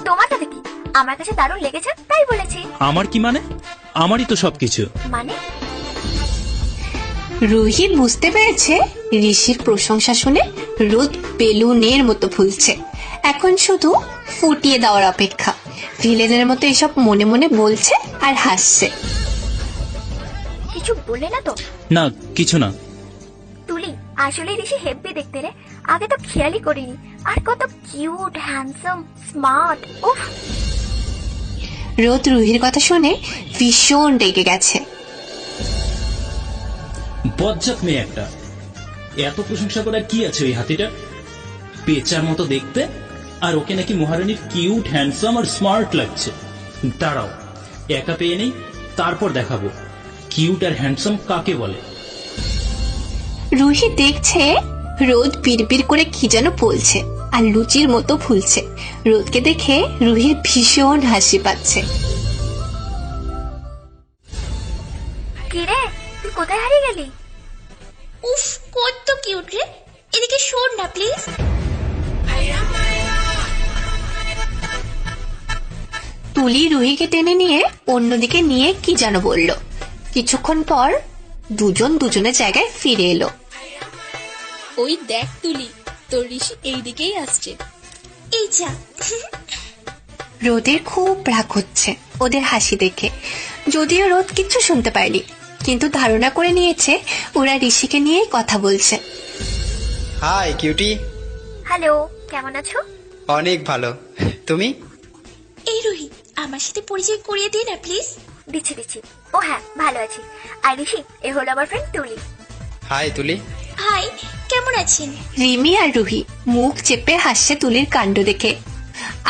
তোমার কাছে কি? আমার কাছে দারুণ লেগেছে তাই বলেছি। আমার কি মানে? আমারই তো সবকিছু। মানে? রুহি বুঝতে পেরেছে ঋষির প্রশংসা শুনে রোদ বেলুনের মতো ফুলছে। এখন শুধু ফুটিয়ে দেওয়ার অপেক্ষা। ভিলেনের মতো এসব মনে মনে বলছে আর হাসছে। কিছু বলে না তো? না কিছু না। তুলি আসলে ঋষি হেব্বি দেখতে রে, আগে তো খেয়ালই করিনি। আর কত কিউট, হ্যান্ডসাম, স্মার্ট। উফ। রোদ রুহির কথা শুনে ভীষণ রেগে গেছে। বজ্জাত মেয়ে একটা। এত প্রশংসা করার কি আছে ওই হাতিটা? পেঁচার মতো দেখতে, আর ওকে নাকি মহারানীর কিউট, হ্যান্ডসাম আর স্মার্ট লাগছে। দাঁড়াও, একা পেয়ে নেই, তারপর দেখাবো কিউট আর হ্যান্ডসাম কাকে বলে। রুহি দেখছে রোদ বিড়বিড় করে কি যেন বলছে আর লুচির মতো ফুলছে। রোদকে দেখে রুহির ভীষণ হাসি পাচ্ছে। কিরে তুই কোথায় হারিয়ে গেলি? উফ কত কিউট রে, এদিকে শোন না প্লিজ। তুলি রুহিকে টেনে নিয়ে অন্যদিকে নিয়ে কি যেন বলল। কিছুক্ষণ পর দুজন দুজনের জায়গায় ফিরে এলো। ওই দেখ তুলি, তোর ঋষি এই দিকেই আসছে। এই যা। রোদের খুব রাগ হচ্ছে ওদের হাসি দেখে। যদিও রোদ কিচ্ছু শুনতে পায়নি, কিন্তু ধারণা করে নিয়েছে ওরা ঋষিকে নিয়ে কথা বলছে। High cutie. হ্যালো, কেমন আছো? অনেক ভালো, তুমি? এই রুহি আমার সাথে পরিচয় করিয়ে দে না প্লিজ। দিচ্ছি দিচ্ছি। ও হ্যাঁ, ভালো আছি। আর ঋষি এ হলো আমার ফ্রেন্ড তুলি। হাই তুলি। হাই, কেমন আছেন? রিমি আর রুহি মুখ চেপে হাসছে তুলির কাণ্ড দেখে।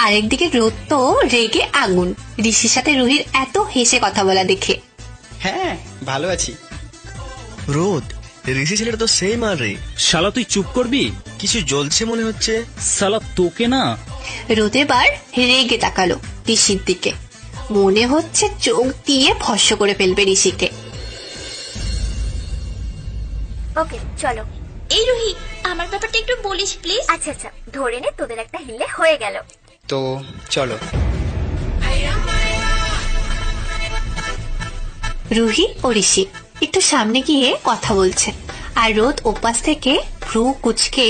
আরেকদিকে রোদ তো রেগে আগুন ঋষির সাথে রুহির এত হেসে কথা বলা দেখে। হ্যাঁ ভালো আছি। রোদ ঋষি ছেলেটা তো সেই মার রে। শালা তুই চুপ করবি? কিছু জ্বলছে মনে হচ্ছে। শালা তোকে না। রোদ এবার রেগে তাকালো ঋষির দিকে। মনে হচ্ছে চোখ দিয়ে ভস্ম করে ফেলবে ঋষিকে। ওকে চলো। এই রুহি আমার ব্যাপারটা একটু বলিস প্লিজ। আচ্ছা আচ্ছা, ধরে নে, তোদের একটা হিলে হয়ে গেল। তো চলো। রুহি ও ঋষি একটু সামনে গিয়ে কথা বলছে, আর রোদ ওপাশ থেকে ভ্রু কুচকে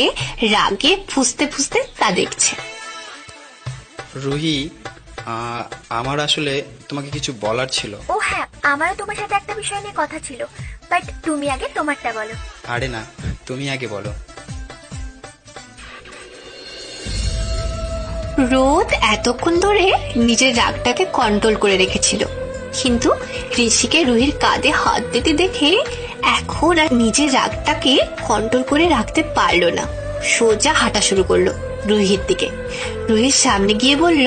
রাগে ফুসতে ফুসতে তা দেখছে। রুহি, আমার আসলে তোমাকে কিছু বলার ছিল। ও হ্যাঁ, আমারও তোমার সাথে একটা বিষয় নিয়ে কথা ছিল, বাট তুমি আগে তোমারটা বলো। আরে না, তুমি আগে বলো। রোদ এতক্ষণ ধরে নিজের রাগটাকে কন্ট্রোল করে রেখেছিল, কিন্তু ঋষিকে রুহির কাঁধে হাত দিতে দেখে এখন আর নিজের রাগটাকে কন্ট্রোল করে রাখতে পারলো না। সোজা হাঁটা শুরু করলো রুহির দিকে। রুহির সামনে গিয়ে বলল,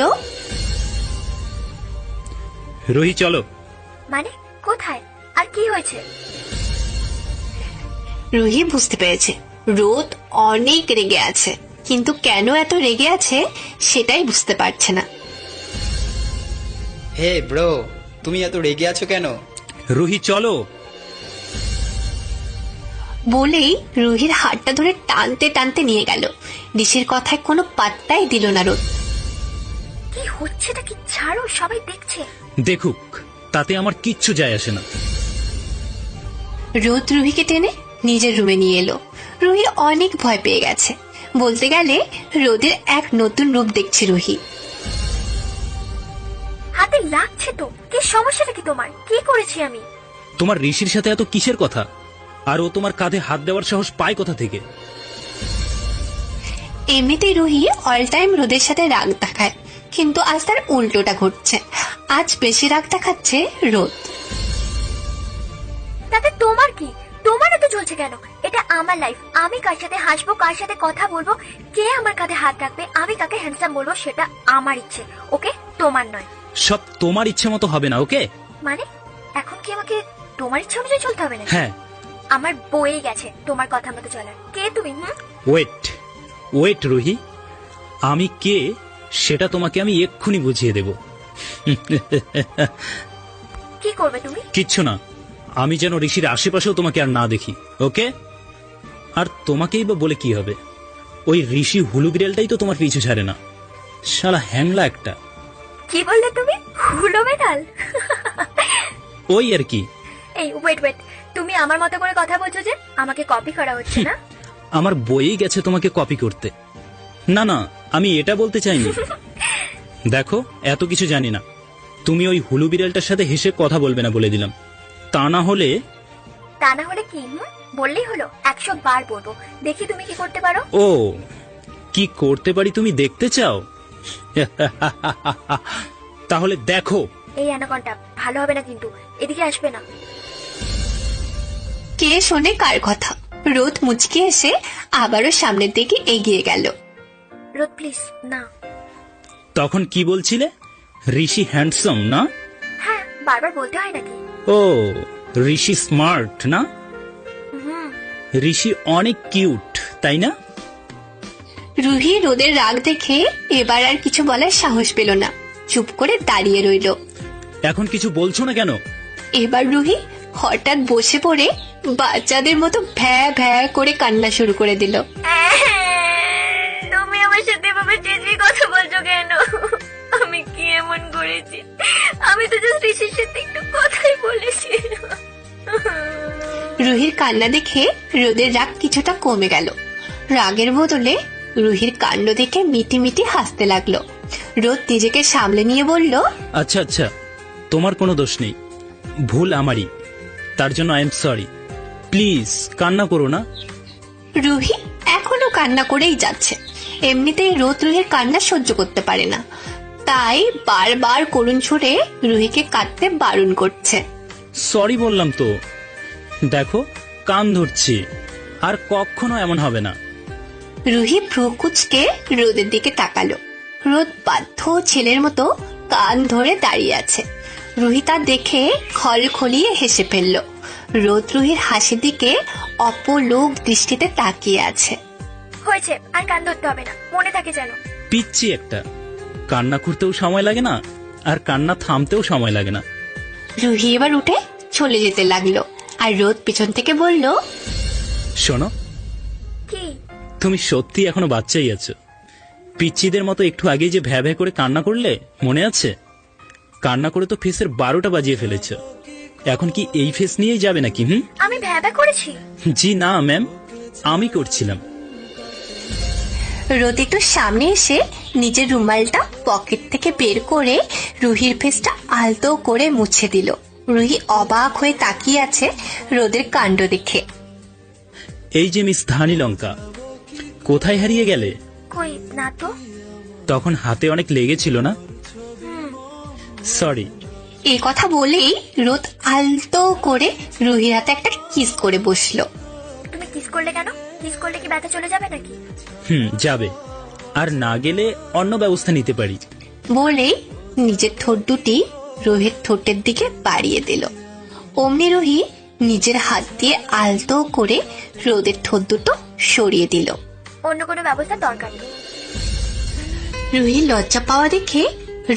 রুহি চলো। মানে কোথায় আর কি হয়েছে? রুহি বুঝতে পেরেছে রোদ অনেক রেগে আছে, কিন্তু কেন এত রেগে আছে সেটাই বুঝতে পারছে না। হে ব্রো, তুমি এত রেগে আছো কেন? রুহি চলো। বলেই রুহির হাতটা ধরে টানতে টানতে নিয়ে গেল। ঋষির কথায় কোনো পাত্তাই দিল না রোদ। কি হচ্ছেটা কি? ছাড়ো, সবাই দেখছে। দেখুক, তাতে আমার কিচ্ছু যায় আসে না। রোদ রুহিকে টেনে নিজের রুমে নিয়ে এলো। রুহি অনেক ভয় পেয়ে গেছে। বলতে গেলে রোদের এক নতুন রূপ দেখছে রুহি। হাতে লাগছে তো, কি সমস্যাটা কি তোমার? কি করেছি আমি? তোমার ঋষির সাথে এত কিসের কথা? আর ও তোমার কাঁধে হাত দেওয়ার সাহস পায় কোথা থেকে? এমনিতেই রুহি অল টাইম রোদের সাথে রাগ দেখায়, কিন্তু আজ তার উল্টোটা ঘটছে। আজ বেশি রাগ দেখাচ্ছে রোদ। তাতে তোমার কি? তোমার এত চলছে কেন? এটা আমার লাইফ। আমি কার সাথে হাসবো, কার সাথে কথা বলবো, কে আমার কাঁধে হাত রাখবে, আমি কাকে হ্যান্ডসাম বলবো, সেটা আমার ইচ্ছে, ওকে? তোমার নয়। সব তোমার ইচ্ছে মতো হবে না, ওকে? মানে এখন কি আমাকে তোমার ইচ্ছে অনুযায়ী চলতে হবে না? হ্যাঁ। আমার বয়ে গেছে তোমার কথা মতো চলার। কে তুমি? ওয়েট ওয়েট রুহি, আমি কে সেটা তোমাকে আমি এক্ষুনি বুঝিয়ে দেব। কি করবে তুমি? কিচ্ছু না, আমি যেন ঋষির আশেপাশেও তোমাকে আর না দেখি, ওকে? আর তোমাকেই বা বলে কি হবে? ওই ঋষি হুলু বিড়ালটাই তো তোমার পিছু ছাড়ে না। শালা হ্যাংলা একটা। কি বললে তুমি? হুলো মেডাল? ওই আর কি। এই ওয়েট ওয়েট, তুমি আমার মতো করে কথা বলছো যে? আমাকে কপি করা হচ্ছে না? আমার বইয়েই গেছে তোমাকে কপি করতে। না না, আমি এটা বলতে চাইনি। দেখো, এত কিছু জানি না। তুমি ওই হুলু বিড়ালটার সাথে হেসে কথা বলবে না বলে দিলাম। তা না হলে কি? বললেই হলো, 100 বার বলবো। দেখি তুমি কি করতে পারো। ও, কি করতে পারি তুমি দেখতে চাও? তাহলে দেখো। এই অ্যানাকন্ডা ভালো হবে না কিন্তু, এদিকে আসবে না। কে শোনে কার কথা? রোদ মুচকি এসে আবারও সামনের দিকে এগিয়ে গেল। রোদ প্লিজ না। তখন কি বলছিলে? ঋষি হ্যান্ডসাম না? হ্যাঁ, বারবার বলতে হয় নাকি? ও, ঋষি স্মার্ট না? ঋষি অনেক কিউট, তাই না? রুহি রোদের রাগ দেখে এবার আর কিছু বলার সাহস পেল না, চুপ করে দাঁড়িয়ে রইল। এখন কিছু বলছো না কেন? এবার রুহি হঠাৎ বসে পড়ে বাচ্চাদের মতো ভ্যা ভ্যা করে কান্না শুরু করে দিল। তুমি আমার সাথে এভাবে চেঁচিয়ে কথা বলছো কেন? আমি কি এমন করেছি? আমি তো জাস্ট ঋষির সাথে একটু কথাই বলেছি। রুহির কান্না দেখে রোদের রাগ কিছুটা কমে গেল। রাগের বদলে রুহির কাণ্ড দেখে মিটি মিটি হাসতে লাগলো। রোদ নিজেকে সামলে নিয়ে বলল, আচ্ছা আচ্ছা, তোমার কোনো দোষ নেই, ভুল আমারই। তার জন্য আই এম সরি। প্লিজ কান্না করো না। রুহি এখনো কান্না করেই যাচ্ছে। এমনিতেই রোদ রুহির কান্না সহ্য করতে পারে না, তাই বারবার করুণ ছুড়ে রুহিকে কাঁদতে বারণ করছে। সরি বললাম তো। দেখো, কান ধরছি, আর কখনো এমন হবে না। রুহি ভ্রু কুঁচকে রোদের দিকে তাকালো। রোদ বাধ্য ছেলের মতো কান ধরে দাঁড়িয়ে আছে। রুহি তা দেখে খলখলিয়ে হেসে ফেলল। রোদ রুহির হাসির দিকে অপলোক দৃষ্টিতে তাকিয়ে আছে। হয়েছে, আর কান ধরতে হবে না, মনে থাকে যেন। পিচ্ছি একটা। কান্না করতেও সময় লাগে না, আর কান্না থামতেও সময় লাগে না। রুহি এবার উঠে চলে যেতে লাগলো, আর রোদ পিছন থেকে বলল, শোনো, কি? তুমি সত্যি এখনো বাচ্চাই আছো। পিচ্চিদের মতো একটু আগেই যে ভ্যা ভ্যা করে কান্না করলে, মনে আছে? কান্না করে তো ফেসের 12টা বাজিয়ে ফেলেছ। এখন কি এই ফেস নিয়েই যাবে নাকি? আমি ভ্যাবা করেছি? জি না ম্যাম, আমি করছিলাম। রোদ একটু সামনে এসে নিজের রুমালটা পকেট থেকে বের করে রুহির ফেসটা আলতো করে মুছে দিল। রুহি অবাক হয়ে তাকিয়ে আছে রোদের কাণ্ড দেখে। এই যে মিস ধানি লঙ্কা, কোথায় হারিয়ে গেলে? কই না তো। তখন হাতে অনেক লেগেছিল না? সরি। এই কথা বলেই রোদ আলতো করে রুহির হাতে একটা কিস করে বসলো। তুমি কিস করলে কেন? কিস করলে কি ব্যথা চলে যাবে নাকি? যাবে, আর না গেলে অন্য ব্যবস্থা নিতে পারি। বলেই নিজের ঠোঁট দুটি রুহির ঠোঁটের দিকে বাড়িয়ে দিল। অমনি রুহি নিজের হাত দিয়ে আলতো করে রোদের ঠোঁট দুটো সরিয়ে দিল। অন্য কোনো ব্যবস্থার দরকার নেই। রুহি লজ্জা পাওয়া দেখে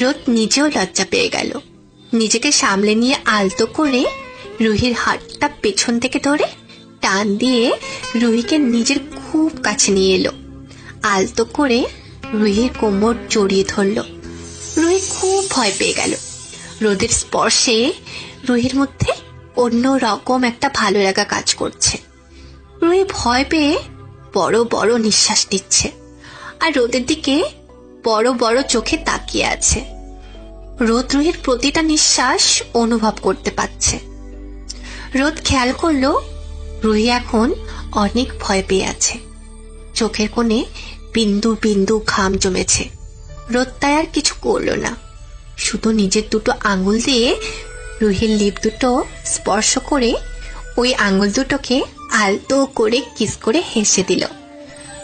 রোদ নিজেও লজ্জা পেয়ে গেল। নিজেকে সামলে নিয়ে আলতো করে রুহির হাতটা পেছন থেকে ধরে টান দিয়ে রুহিকে নিজের খুব কাছে নিয়ে এলো। আলতো করে রুহির কোমর জড়িয়ে ধরল। রুহি খুব ভয় পেয়ে গেল। রোদের স্পর্শে রুহির মধ্যে অন্য রকম একটা ভালো লাগা কাজ করছে। রুহি ভয় পেয়ে বড় বড় নিঃশ্বাস নিচ্ছে আর রোদের দিকে বড় বড় চোখে তাকিয়ে আছে। রোদ রুহির প্রতিটা নিঃশ্বাস অনুভব করতে পারছে। রোদ খেয়াল করলো রুহি এখন অনেক ভয় পেয়ে আছে। চোখের কোণে বিন্দু বিন্দু ঘাম জমেছে। রোদ তাই আর কিছু করলো না, শুধু নিজের দুটো আঙ্গুল দিয়ে রুহির লিপ দুটো স্পর্শ করে ওই আঙ্গুল দুটোকে আলতো করে কিস করে হেসে দিল,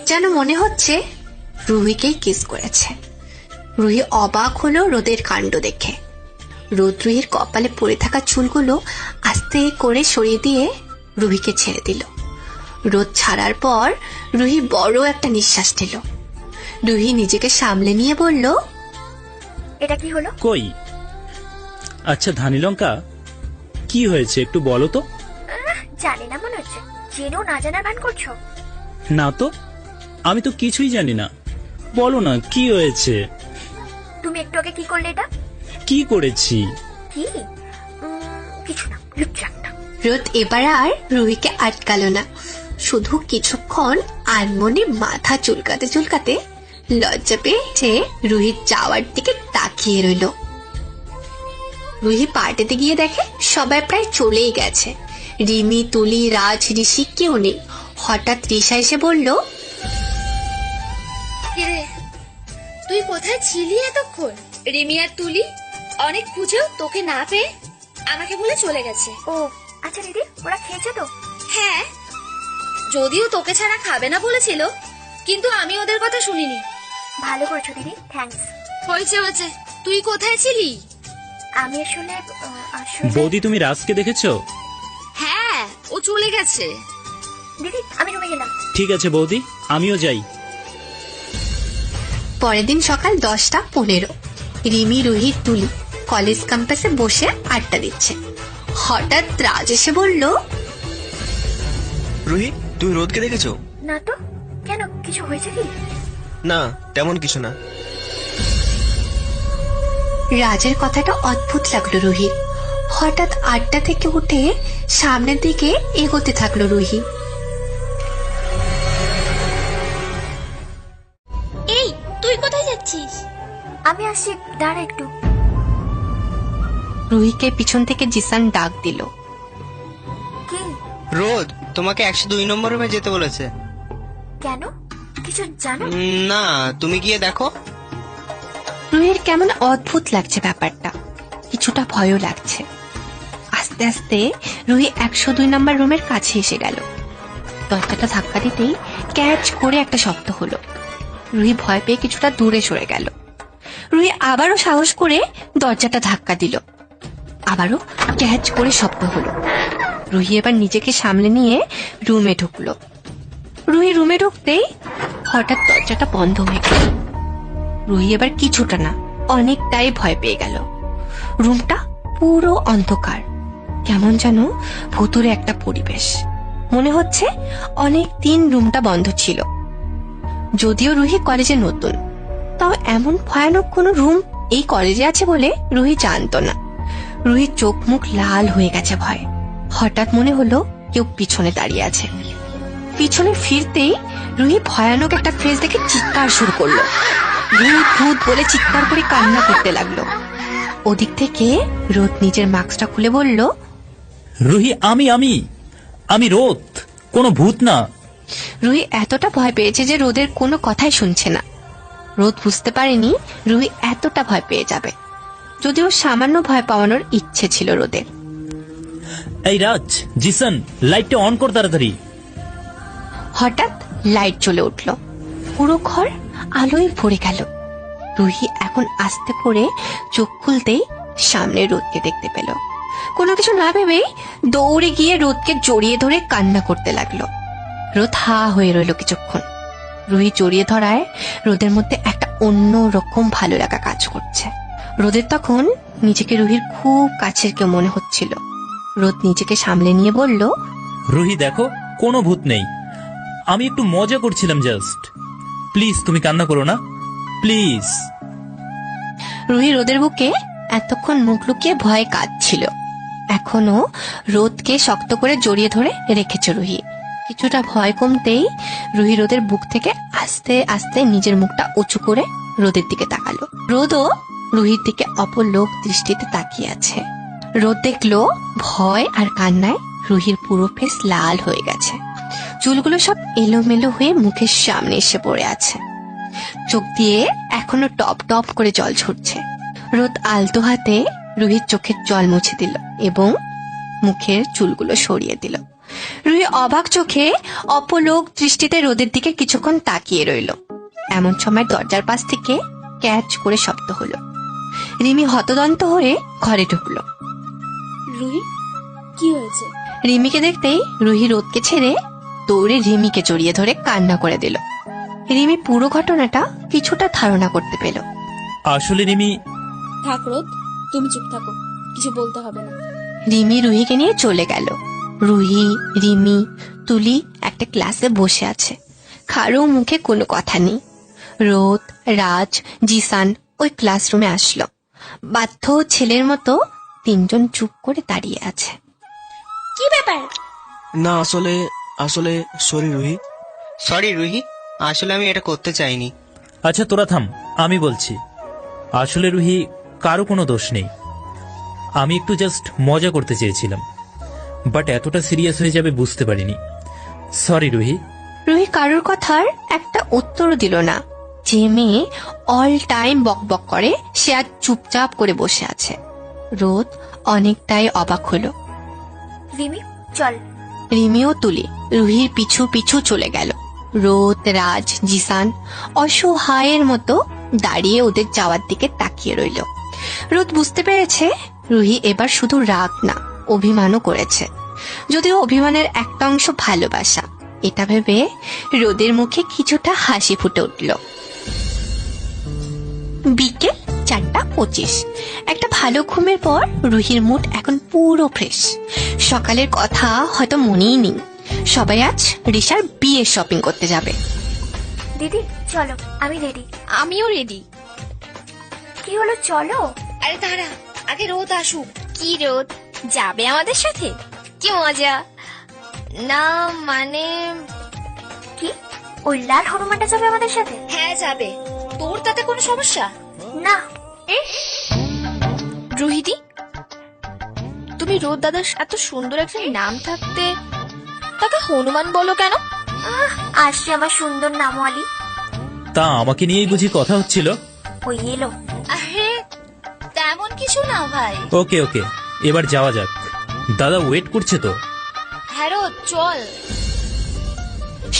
যেন মনে হচ্ছে রুহিকেই কিস করেছে। রুহি অবাক হলো রোদের কাণ্ড দেখে। রোদ রুহির কপালে পড়ে থাকা চুলগুলো আস্তে করে সরিয়ে দিয়ে রুহিকে ছেড়ে দিল। রোদ ছাড়ার পর রুহি বড় একটা নিঃশ্বাস নিল। রুহি নিজেকে সামলে নিয়ে বলল, এটা কি হলো? কই? আচ্ছা ধানি লঙ্কা, কি হয়েছে একটু বলো তো। জানি না মনে হচ্ছে, জেনেও না জানার ভান করছো। না তো, আমি তো কিছুই জানি না, বলো না কি হয়েছে। তুমি একটু আগে কি করলে? এটা কি করেছি? কি? কিছু না, লুচ্চা না। রোদ এবার আর রুহিকে আটকালো না, শুধু কিছুক্ষণ আনমনে মাথা চুলকাতে চুলকাতে লজ্জা পেয়ে রুহির যাওয়ার দিকে তাকিয়ে রইল। রুহি পার্টিতে গিয়ে দেখে সবাই প্রায় চলেই গেছে। রিমি, তুলি, রাজ, ঋষি কেউ নেই। হঠাৎ রিসা এসে বলল, কিরে তুই কোথায় ছিলি এতক্ষণ? রিমি আর তুলি অনেক খুঁজেও তোকে না পেয়ে আমাকে বলে চলে গেছে। ও আচ্ছা দিদি, ওরা খেয়েছে তো? হ্যাঁ, যদিও তোকে ছাড়া খাবে না বলেছিল, কিন্তু আমি ওদের কথা শুনিনি। ভালো করেছো দিদি, থ্যাঙ্কস। হয়েছে, তুই কোথায় ছিলি? আমি আসলে বৌদি, তুমি রাজকে দেখেছো? হ্যাঁ, ও চলে গেছে। দিদি আমি রুমে গেলাম। ঠিক আছে বৌদি, আমিও যাই। পরের দিন সকাল 10:15। রিমি, রুহি, তুলি কলেজ ক্যাম্পাসে বসে আড্ডা দিচ্ছে। হঠাৎ রাজ এসে বলল, রুহি, তুমি রোদকে দেখেছো? না তো, কেন কিছু হয়েছে কি? না, তেমন কিছু না। রাজের কথাটা অদ্ভুত লাগলো রুহির। হঠাৎ আড্ডা থেকে উঠে সামনের দিকে এগোতে থাকলো রুহি। এই, তুই কোথায় যাচ্ছিস? আমি আসছি, দাঁড়া একটু। রুহিকে পিছন থেকে জিসান ডাক দিল। কি? রোদ তোমাকে 102 নম্বর রুমে যেতে বলেছে। কেন, কিছু জানো? না, তুমি গিয়ে দেখো। রুহির কেমন অদ্ভুত লাগছে ব্যাপারটা, কিছুটা ভয়ও লাগছে। আস্তে আস্তে রুহি 102 নম্বর রুমের কাছে এসে গেল। দরজাটা ধাক্কা দিতেই ক্যাচ করে একটা শব্দ হলো। রুহি ভয় পেয়ে কিছুটা দূরে সরে গেল। রুহি আবারও সাহস করে দরজাটা ধাক্কা দিল। আবারও ক্যাচ করে শব্দ হলো। রুহি এবার নিজেকে সামলে নিয়ে রুমে ঢুকলো। রুহি রুমে ঢুকতেই হঠাৎ দরজাটা বন্ধ হয়ে গেল। রুহি এবার কিছুটা না, অনেকটাই ভয় পেয়ে গেল। রুমটা পুরো অন্ধকার, কেমন যেন ভুতুরে একটা পরিবেশ। মনে হচ্ছে অনেক দিন রুমটা বন্ধ ছিল। যদিও রুহি কলেজে নতুন, তাও এমন ভয়ানক কোনো রুম এই কলেজে আছে বলে রুহি জানতো না। রুহির চোখ মুখ লাল হয়ে গেছে ভয়। হঠাৎ মনে হলো কেউ পিছনে দাঁড়িয়ে আছে। পিছনে ফিরতেই রুহি ভয়ানক একটা ফ্রেজ দেখে চিৎকার শুরু করলো। ভূত ভূত বলে চিৎকার করে কান্না করতে লাগলো। ওদিক থেকে রোদ নিজের মাস্কটা খুলে বলল, রুহি, আমি রোদ, কোনো ভূত না। রুহি এতটা ভয় পেয়েছে যে রোদের কোনো কথাই শুনছে না। রোদ বুঝতে পারেনি রুহি এতটা ভয় পেয়ে যাবে, যদিও সামান্য ভয় পাওয়ানোর ইচ্ছে ছিল রোদের। এই রাজ, জিসন, লাইটটা অন কর তাড়াতাড়ি। হঠাৎ লাইট জ্বলে উঠল। পুরো ঘর আলোয় ভরে গেল। রুহি এখন আস্তে করে চোখ খুলতেই সামনে রোদকে দেখতে পেল। কোনো কিছু না ভেবেই দৌড়ে গিয়ে রোদকে জড়িয়ে ধরে কান্না করতে লাগলো। রোদ হা হয়ে রইল কিছুক্ষণ। রুহি জড়িয়ে ধরায় রোদের মধ্যে একটা অন্য রকম ভালো লাগা কাজ করছে। রোদের তখন নিজেকে রুহির খুব কাছের কেউ মনে হচ্ছিল। রোদ নিজেকে সামলে নিয়ে বলল, রুহি দেখো, কোনো ভূত নেই, আমি একটু মজা করছিলাম জাস্ট। প্লিজ তুমি কান্না করো না, প্লিজ। রুহি রোদের বুকে এতক্ষণ মুখ লুকিয়ে ভয়ে কাঁদছিল। এখনো রোদকে শক্ত করে জড়িয়ে ধরে রেখেছে রুহি। কিছুটা ভয় কমতেই রুহি রোদের বুক থেকে আস্তে আস্তে নিজের মুখটা উঁচু করে রোদের দিকে তাকালো। রোদও রুহির দিকে অপলোক দৃষ্টিতে তাকিয়ে আছে। রোদ দেখলো ভয় আর কান্নায় রুহির পুরো ফেস লাল হয়ে গেছে। চুলগুলো সব এলোমেলো হয়ে মুখের সামনে এসে পড়ে আছে। চোখ দিয়ে এখনো টপ টপ করে জল ঝরছে। রোদ আলতো হাতে রুহির চোখের জল মুছে দিল এবং মুখের চুলগুলো সরিয়ে দিল। রুহি অবাক চোখে অপলোক দৃষ্টিতে রোদের দিকে কিছুক্ষণ তাকিয়ে রইল। এমন সময় দরজার পাশ থেকে ক্যাচ করে শব্দ হলো। রিমি হতদন্ত হয়ে ঘরে ঢুকলো। রুহি, কি হয়েছে? রিমিকে দেখতেই রুহি রোদকে ছেড়ে দৌড়ে রিমিকে জড়িয়ে ধরে কান্না করে দিল। রিমি পুরো ঘটনাটা কিছুটা ধারণা করতে পেল। আসলে রিমি, থাক রোদ, তুমি চুপ থাকো, কিছু বলতে হবে না। রিমি রুহিকে নিয়ে চলে গেল। রুহি, রিমি, তুলি একটা ক্লাসে বসে আছে। কারো মুখে কোনো কথা নেই। রোদ, রাজ, জিসান ওই ক্লাসরুমে আসলো। বাধ্য ছেলের মতো তিনজন চুপ করে দাঁড়িয়ে আছে। কি ব্যাপার? না, আসলে আসলে সরি রুহি। সরি রুহি, আসলে আমি এটা করতে চাইনি। আচ্ছা তোরা থাম, আমি বলছি। আসলে রুহি, কারো কোনো দোষ নেই, আমি একটু জাস্ট মজা করতে চেয়েছিলাম, বাট এতটা সিরিয়াস হয়ে যাবে বুঝতে পারিনি। সরি রুহি। রুহি কারোর কথার একটা উত্তর দিল না। যে মেয়ে অল টাইম বক বক করে সে আজ চুপচাপ করে বসে আছে। রোদ অনেকটাই অবাক হলো। রিমি চল। রিমিও তুলি রুহির পিছু পিছু চলে গেল। রোদ, রাজ, জিসান অসহায়ের মতো দাঁড়িয়ে ওদের যাওয়ার দিকে তাকিয়ে রইল। রোদ বুঝতে পেরেছে রুহি এবার শুধু রাগ না, অভিমানও করেছে। যদিও অভিমানের একটা অংশ ভালোবাসা। এটা ভেবে রোদের মুখে কিছুটা হাসি ফুটে উঠল। বিকেল 4:25। একটা ভালো ঘুমের পর রুহির মুড এখন পুরো ফ্রেশ। সকালের কথা হয়তো মনেই নেই। সবাই আজ রিশার বিয়ে শপিং করতে যাবে। দিদি চলো, আমি রেডি। আমিও রেডি। কি হলো, চলো। আরে দাঁড়া, আগে রোদ আসুক। কি রোদ যাবে আমাদের সাথে? কি মজা। না মানে, কি ওই লাল হনুমানটা যাবে আমাদের সাথে? হ্যাঁ যাবে। তোর তাতে কোনো সমস্যা? না। রুহিদি, তুমি রোদ দাদার এত সুন্দর একটা নাম থাকতে তাকে হনুমান বলো কেন? আসছে আমার সুন্দর নামওয়ালি। তা আমাকে নিয়েই বুঝি কথা হচ্ছিল? ওই এলো। আরে তেমন কিছু না ভাই। ওকে ওকে, এবার যাওয়া যাক। দাদা ওয়েট করছে তো। হ্যাঁ রোদ চল।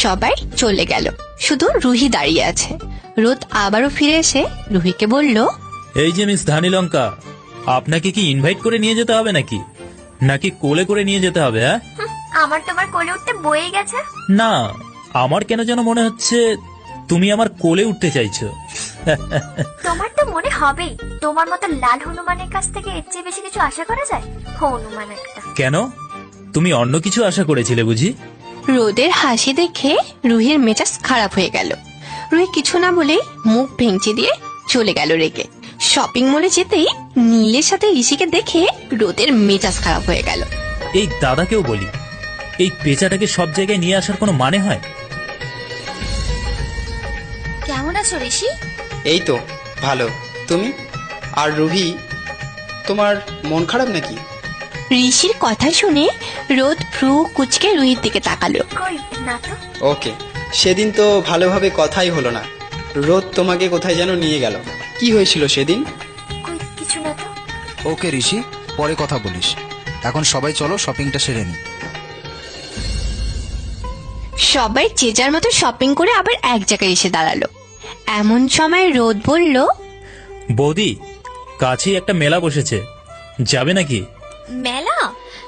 সবাই চলে গেল, শুধু রুহি দাঁড়িয়ে আছে। রোদ আবারও ফিরে এসে রুহিকে বলল, এই যে মিস ধানিলঙ্কা, আপনাকে কি ইনভাইট করে নিয়ে যেতে হবে নাকি, নাকি কোলে করে নিয়ে যেতে হবে? হ্যাঁ, আমার তোমার কোলে উঠতে বয়ে গেছে। না, আমার কেন যেন মনে হচ্ছে তুমি আমার কোলে উঠতে চাইছো। তোমার তো মনে হবেই। তোমার মতো লাল হনুমানের কাছ থেকে এর চেয়ে বেশি কিছু আশা করা যায়? হনুমান একটা। কেন, তুমি অন্য কিছু আশা করেছিলে বুঝি? রোদের হাসি দেখে রুহির মেজাজ খারাপ হয়ে গেল। রুহি কিছু না বলেই মুখ ভেঙচি দিয়ে চলে গেল রেগে। শপিং মলে যেতেই নীলের সাথে ঋষিকে দেখে রোদের মেজাজ খারাপ হয়ে গেল। এই দাদাকেও বলি, এই পেঁচাটাকে সব জায়গায় নিয়ে আসার কোনো মানে হয়? কেমন আছো ঋষি? এই তো ভালো। তুমি? আর রুহি, তোমার মন খারাপ নাকি? ঋষির কথা শুনে রোদ ভ্রু কুচকে রুহির দিকে তাকালো। কই না তো। ওকে, সেদিন তো ভালোভাবে কথাই হলো না। রোদ তোমাকে কোথায় যেন নিয়ে গেল। কি হয়েছিল সেদিন? কই কিছু না তো। ওকে ঋষি, পরে কথা বলিস। এখন সবাই চলো শপিংটা সেরে নি। সবাই যে যার মতো শপিং করে আবার এক জায়গায় এসে দাঁড়ালো। এমন সময় রোদ বলল, বৌদি, কাছেই একটা মেলা বসেছে, যাবে নাকি? মেলা?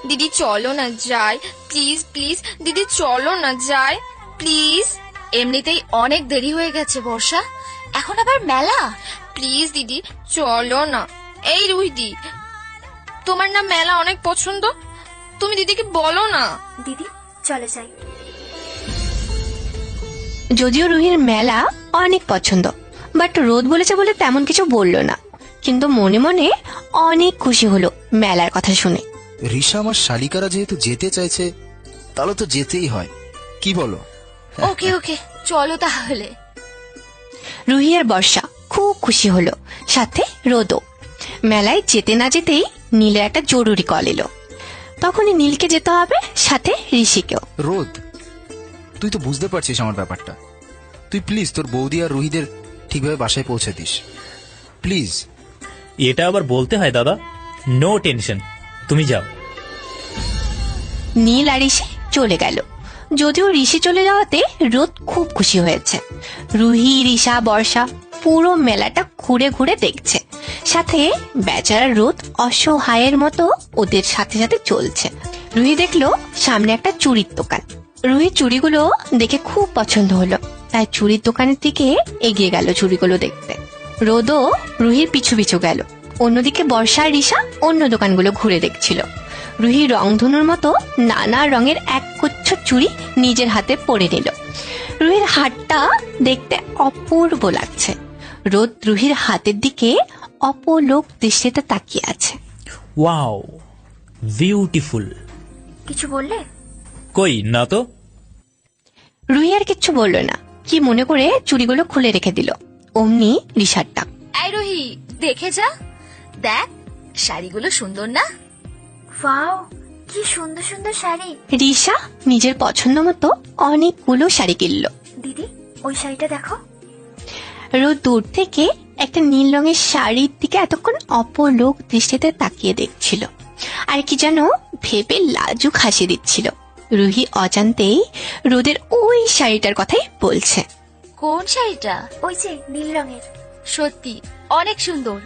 দিদি চলো না যাই, প্লিজ প্লিজ দিদি চলো না যাই প্লিজ। এমনিতেই অনেক দেরি হয়ে গেছে বর্ষা, এখন আবার মেলা। প্লিজ দিদি চলো না। এই রুহিদি, তোমার না মেলা অনেক পছন্দ, তুমি দিদিকে বলো না। দিদি চলে যাই। যদিও রুহির মেলা অনেক পছন্দ, বাট রোদ বলেছে বলে তেমন কিছু বললো না, কিন্তু মনে মনে অনেক খুশি হলো মেলার কথা শুনে। রিসা আমার শালিকারা যেহেতু যেতে চাইছে, তাহলে তো যেতেই হয়, কি বলো? ওকে ওকে চলো তাহলে। রুহি আর বর্ষা খুব খুশি হলো, সাথে রোদও। মেলায় যেতে না যেতেই নীলের একটা জরুরি কল এলো। তখনই নীলকে যেতে হবে, সাথে ঋষিকেও। রোদ, তুই তো বুঝতে পারছিস আমার ব্যাপারটা, তুই প্লিজ তোর বৌদি আর রুহিদের ঠিকভাবে বাসায় পৌঁছে দিস, প্লিজ। এটা আবার বলতে হয় দাদা? নো টেনশন, তুমি যাও। নীল আর ঋষি চলে গেল। যদিও ঋষি চলে যাওয়াতে রোদ খুব খুশি হয়েছে। রুহি, ঋষা, বর্ষা পুরো মেলাটা ঘুরে ঘুরে দেখছে, সাথে বেচারা রোদ অসহায়ের মতো ওদের সাথে সাথে চলছে। রুহি দেখলো সামনে একটা চুড়ির দোকান। রুহির চুড়িগুলো দেখে খুব পছন্দ হলো, তাই চুড়ির দোকানের দিকে এগিয়ে গেল চুড়িগুলো দেখতে। রোদও রুহির পিছু পিছু গেল। অন্যদিকে বর্ষা আর ঋষা অন্য দোকানগুলো ঘুরে দেখছিল। রুহি রংধনুর মতো নানা রঙের এক গুচ্ছ চুড়ি নিজের হাতে পরে নিল। রুহির হাতটা দেখতে অপূর্ব লাগছে। রোদ রুহির হাতের দিকে অপলোক দৃষ্টিতে তাকিয়ে আছে। Wow, beautiful. কিছু বললে? কই না তো। রুহি আর কিচ্ছু বলল না, কি মনে করে চুড়িগুলো খুলে রেখে দিল। অমনি ঋষার ডাক। এই রুহি, দেখে যা, দেখ শাড়িগুলো সুন্দর না? ওয়াও, কি সুন্দর সুন্দর শাড়ি। ঋষা নিজের পছন্দ মতো অনেকগুলো শাড়ি কিনল। দিদি ওই শাড়িটা দেখো। রোদ দূর থেকে একটা নীল রঙের শাড়ির দিকে এতক্ষণ অপলোক দৃষ্টিতে তাকিয়ে দেখছিল, আর কি যেন ভেবে লাজুক হাসি দিচ্ছিল। রুহি অজান্তেই রোদের ওই শাড়িটার কথাই বলছে। কোন শাড়িটা? ওই যে নীল রঙের। সত্যি অনেক সুন্দর,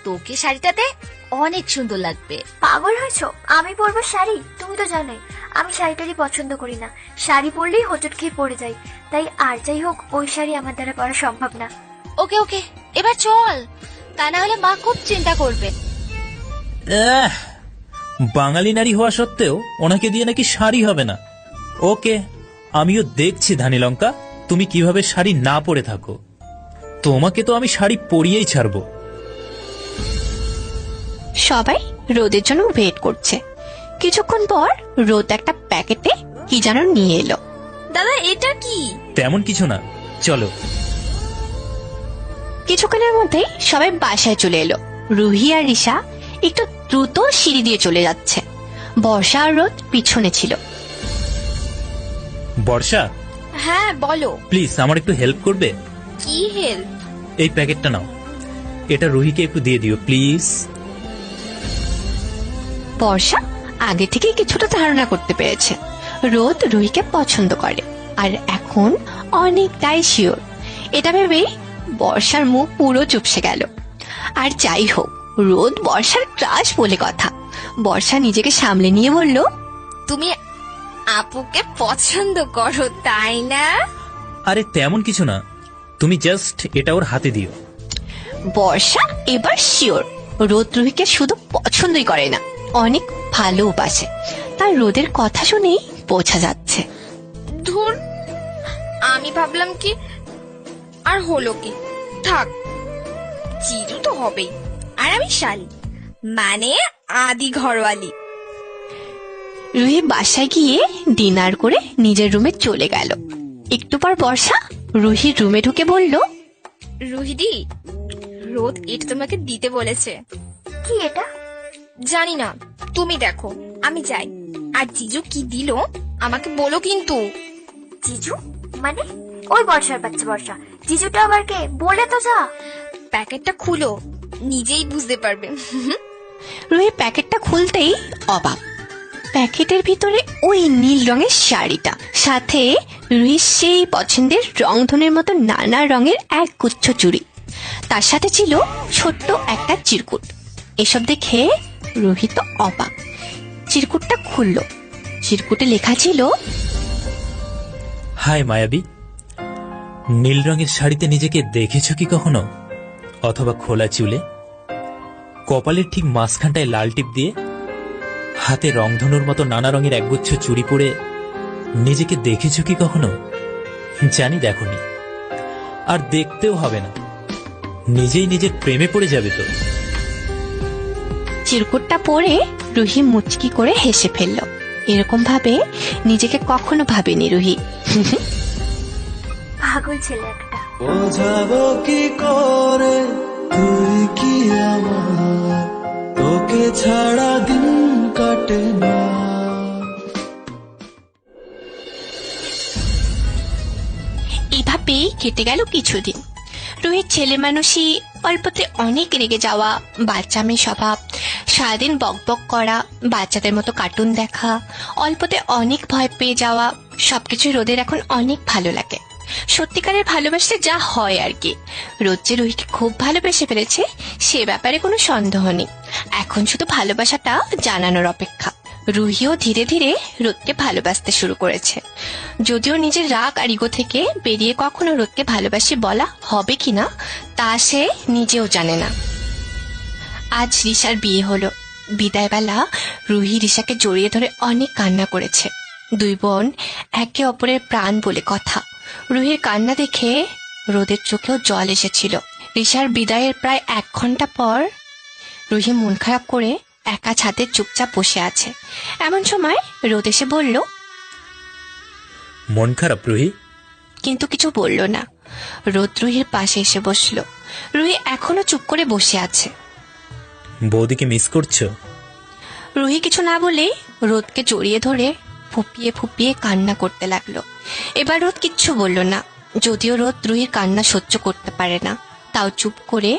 তোকে শাড়িটাতে অনেক সুন্দর লাগবে। পাগল হয়েছো? আমি পরবো শাড়ি? তুমি তো জানোই আমি শাড়িটারই পছন্দ করি না, শাড়ি পরলেই হোঁচট খেয়ে পড়ে যাই, তাই আর যাই হোক ওই শাড়ি আমার দ্বারা পরা সম্ভব না। ওকে ওকে এবার চল, তা না হলে মা খুব চিন্তা করবে। বাঙালি নারী হওয়া সত্ত্বেও ওনাকে দিয়ে নাকি শাড়ি হবে না। ওকে, আমিও দেখছি ধানীলঙ্কা তুমি কিভাবে শাড়ি না পরে থাকো। তোমাকে তো আমি শাড়ি পরিয়েই ছাড়বো। সবাই রোদের জন্য ওয়েট করছে। কিছুক্ষণ পর রোদ একটা প্যাকেটে কি যেন নিয়ে এলো। দাদা এটা কি? তেমন কিছু না, চলো। কিছুক্ষণের মধ্যে সবাই বাসায় চলে এলো। রুহি আর ঋষা একটু দ্রুত সিঁড়ি দিয়ে চলে যাচ্ছে। বর্ষা আর রোদ পিছনে ছিল। বর্ষা, হ্যাঁ বলো। প্লিজ আমার একটু হেল্প করবে? কি হেল্প? এই প্যাকেটটা নাও, এটা রুহিকে একটু দিয়ে দিও প্লিজ। বর্ষা আগে থেকে কিছুটা ধারণা করতে পেরেছে রোদ রুহিকে পছন্দ করে, আর এখন অনেকটাই শিওর। এটা ভেবেই বর্ষার মুখ পুরো চুপসে গেল। আর যাই হোক, রোদ বর্ষার ক্রাশ বলে কথা। বর্ষা নিজেকে সামলে নিয়ে বলল, তুমি আপুকে পছন্দ করো তাই না? আরে তেমন কিছু না, তুমি জাস্ট এটা ওর হাতে দিও। বর্ষা এবার শিওর রোদ রুহিকে শুধু পছন্দই করে না, অনেক ভালোবাসে। তার রোদের কথা শুনেই বোঝা যাচ্ছে। ধুর, আমি ভাবলাম কি, আর হলো কি, থাক, চিরু তো হবেই, আর আমি শালি, মানে আদি ঘরওয়ালি। রুহি বাসায় গিয়ে ডিনার করে নিজের রুমে চলে গেল। একটু পর বর্ষা রুহির রুমে ঢুকে বলল, রুহিদি, রোদ এটা তোমাকে দিতে বলেছে। কি এটা? জানি না, তুমি দেখো, আমি যাই। আর জিজু কি দিল আমাকে বলো কিন্তু। জিজু মানে? ওই বর্ষার বাচ্চা বর্ষা, জিজুটা আবার কে? বলে তো যা। প্যাকেটটা খুলো, নিজেই বুঝতে পারবে। রুহি প্যাকেটটা খুলতেই অবাক। প্যাকেটের ভিতরে ওই নীল রঙের শাড়িটা, সাথে রুহির সেই পছন্দের রংধনুর মতো নানা রঙের এক গুচ্ছ চুড়ি, তার সাথে ছিল ছোট্ট একটা চিরকুট। এসব দেখে রুহি তো অবাক। চিরকুটটা খুলল, চিরকুটে লেখা ছিল, হাই মায়াবী, নীল রঙের শাড়িতে নিজেকে দেখেছ কি কখনো? অথবা খোলা চুলে, কপালের ঠিক মাঝখানটায় লাল টিপ দিয়ে, হাতে রংধনুর মতো নানা রঙের একগুচ্ছ চুড়ি পরে নিজেকে দেখেছ কি কখনো? জানি দেখনি, আর দেখতেও হবে না, নিজেই নিজের প্রেমে পড়ে যাবে তো। চিরকুটটা পরে রুহি মুচকি করে হেসে ফেলল। এরকম ভাবে নিজেকে কখনো ভাবেনি রুহি। পাগল ছেলে একটা। বোঝাবো কি করে তুই কি আমার, তোকে ছাড়া দিন কাটে না। এভাবেই কেটে গেল কিছুদিন। রুহির ছেলে মানুষই, অল্পতে অনেক রেগে যাওয়া, বাচ্চামি স্বভাব, সারাদিন বকবক করা, বাচ্চাদের মতো কার্টুন দেখা, অল্পতে অনেক ভয় পেয়ে যাওয়া, সবকিছু রোদের এখন অনেক ভালো লাগে। সত্যিকারের ভালোবাসতে যা হয় আর কি। রোদ যে রুহিকে খুব ভালোবেসে ফেলেছে সে ব্যাপারে কোনো সন্দেহ নেই। এখন শুধু ভালোবাসাটা জানানোর অপেক্ষা। রুহিও ধীরে ধীরে রোদকে ভালোবাসতে শুরু করেছে, যদিও নিজের রাগ আর ইগো থেকে বেরিয়ে কখনো রোদকে ভালোবাসি বলা হবে কিনা তা সে নিজেও জানে না। আজ রিশার বিয়ে হলো। বিদায়বেলা রুহি রিশাকে জড়িয়ে ধরে অনেক কান্না করেছে। দুই বোন একে অপরের প্রাণ বলে কথা। রুহির কান্না দেখে রোদের চোখেও জল এসেছিল। রিশার বিদায়ের প্রায় 1 ঘন্টা পর রুহি মন খারাপ করে একা ছাদে চুপচাপ বসে আছে। এমন সময় রোদ এসে বলল, মন খারাপ রুহি? কিন্তু কিছু বলল না। রোদ রুহির পাশে এসে বসল। রুহি এখনো চুপ করে বসে আছে। বৌদিকে মিস করছো? রুহি কিছু না বলেই রোদকে জড়িয়ে ধরে ফুপিয়ে ফুপিয়ে কান্না করতে লাগলো। এবার রোদ কিচ্ছু বলল না, যদিও রোদ রুহির কান্না সহ্য করতে পারে না। তাও চুপ করে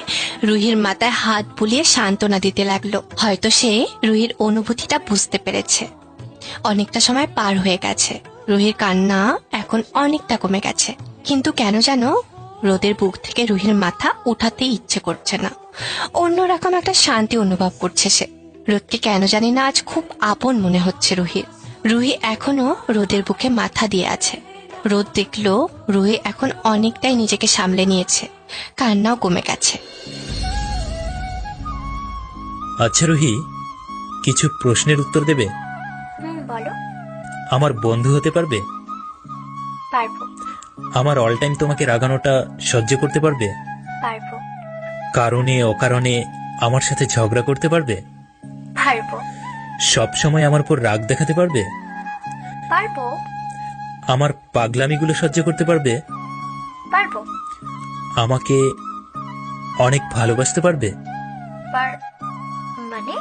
রুহির মাথায় হাত বুলিয়ে সান্ত্বনা দিতে লাগলো। হয়তো সে রুহির অনুভূতিটা বুঝতে পেরেছে। অনেকটা সময় পার হয়ে গেছে। রুহির কান্না এখন অনেকটা কমে গেছে, কিন্তু কেন যেন রোদের বুক থেকে রুহির মাথা উঠাতে ইচ্ছে করছে না। অন্যরকম একটা শান্তি অনুভব করছে সে। রোদকে কেন জানি না আজ খুব আপন মনে হচ্ছে রুহির। রুহি এখনো রোদের বুকে মাথা দিয়ে আছে। রোদ দেখলো রুহি এখন অনেকটাই নিজেকে সামলে নিয়েছে, কান্নাও কমে গেছে। আচ্ছা রুহি, কিছু প্রশ্নের উত্তর দেবে? বলো। আমার বন্ধু হতে পারবে? পারবো। আমার অল টাইম তোমাকে রাগানোটা সহ্য করতে পারবে? পারবো। কারণে অকারণে আমার সাথে ঝগড়া করতে পারবে? পারবো। সব সময় আমার উপর রাগ দেখাতে পারবে? পারবো। আমার পাগলামিগুলো সহ্য করতে পারবে? পারবো। আমাকে অনেক ভালোবাসতে পারবে? মানে?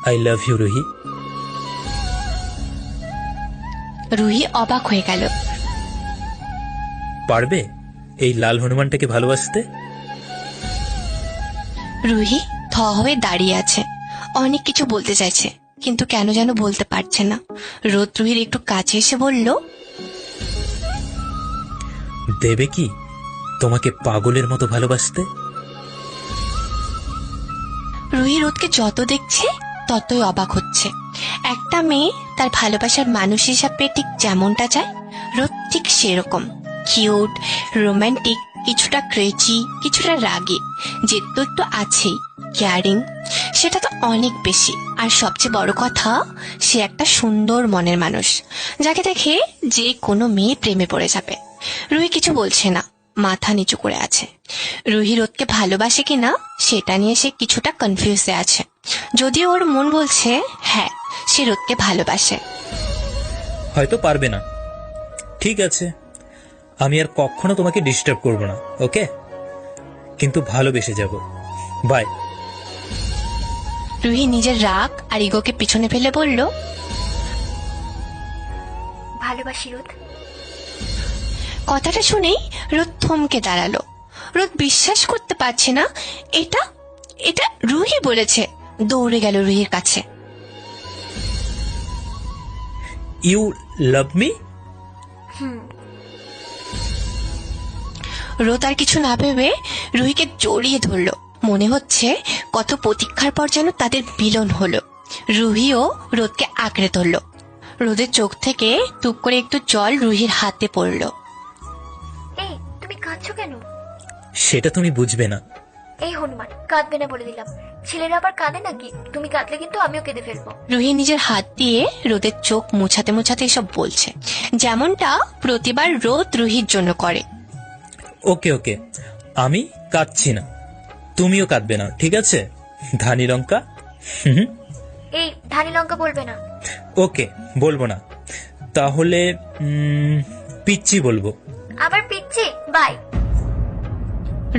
I love you Ruhi. Ruhi অবাক হয়ে গেল। পারবে এই লাল হনুমানটাকে ভালোবাসতে? রুহি থ হয়ে দাঁড়িয়ে আছে। অনেক কিছু বলতে চাইছে, কিন্তু কেন যেন বলতে পারছে না। রোদ রুহির একটু কাছে এসে বলল, দেবে কি তোমাকে পাগলের মতো ভালোবাসতে? রুহি রোদকে যত দেখছে ততই অবাক হচ্ছে। একটা মেয়ে তার ভালোবাসার মানুষ হিসাবে ঠিক যেমনটা চায়, রোদ ঠিক সেরকম। কিউট, রোমান্টিক, কিছুটা ক্রেজি, কিছুটা রাগী, জেদ তো একটু আছেই, কেয়ারিং সেটা তো অনেক বেশি। আর সবচেয়ে বড় কথা, সে একটা সুন্দর মনের মানুষ, যাকে দেখে যে কোনো মেয়ে প্রেমে পড়ে যাবে। রুহি কিছু বলছে না, মাথা নিচু করে আছে। রুহি রোদকে ভালোবাসে কিনা সেটা নিয়ে সে কিছুটা কনফিউজে আছে, যদিও ওর মন বলছে হ্যাঁ সে রোদকে ভালোবাসে। হয়তো পারবে না, ঠিক আছে, আমি আর কখনো তোমাকে ডিস্টার্ব করব না, ওকে? কিন্তু ভালোবেসে যাব। বাই। রুহি নিজের রাগ আর ইগোকে পিছনে ফেলে বলল, ভালোবাসি রোদ। কথাটা শুনেই রোদ থমকে দাঁড়ালো। রোদ বিশ্বাস করতে পারছে না এটা এটা রুহি বলেছে। দৌড়ে গেল রুহির কাছে। You love me? রোদ আর কিছু না ভেবে রুহিকে জড়িয়ে ধরলো। মনে হচ্ছে কত প্রতীক্ষার পর যেন তাদের মিলন হলো। রুহিও রোদকে আঁকড়ে ধরলো। রোদের চোখ থেকে টুক করে একটু জল রুহির হাতে পড়লো। এই কাঁদছো কেন? সেটা তুমি বুঝবে না। এই হনুমান, কাঁদবে না বলে দিলাম। ছেলেরা আবার কাঁদে নাকি? তুমি কাঁদলে কিন্তু আমিও কেঁদে ফেলবো। রুহি নিজের হাত দিয়ে রোদের চোখ মোছাতে মোছাতে এসব বলছে, যেমনটা প্রতিবার রোদ রুহির জন্য করে। ওকে ওকে, আমি কাঁদছি না, তুমিও কাঁদবে না, ঠিক আছে ধানি লঙ্কা? এই ধানি লঙ্কা বলবে না। ওকে, বলবো না। তাহলে পিচ্চি বলবো। আবার পিচ্ছি? বাই।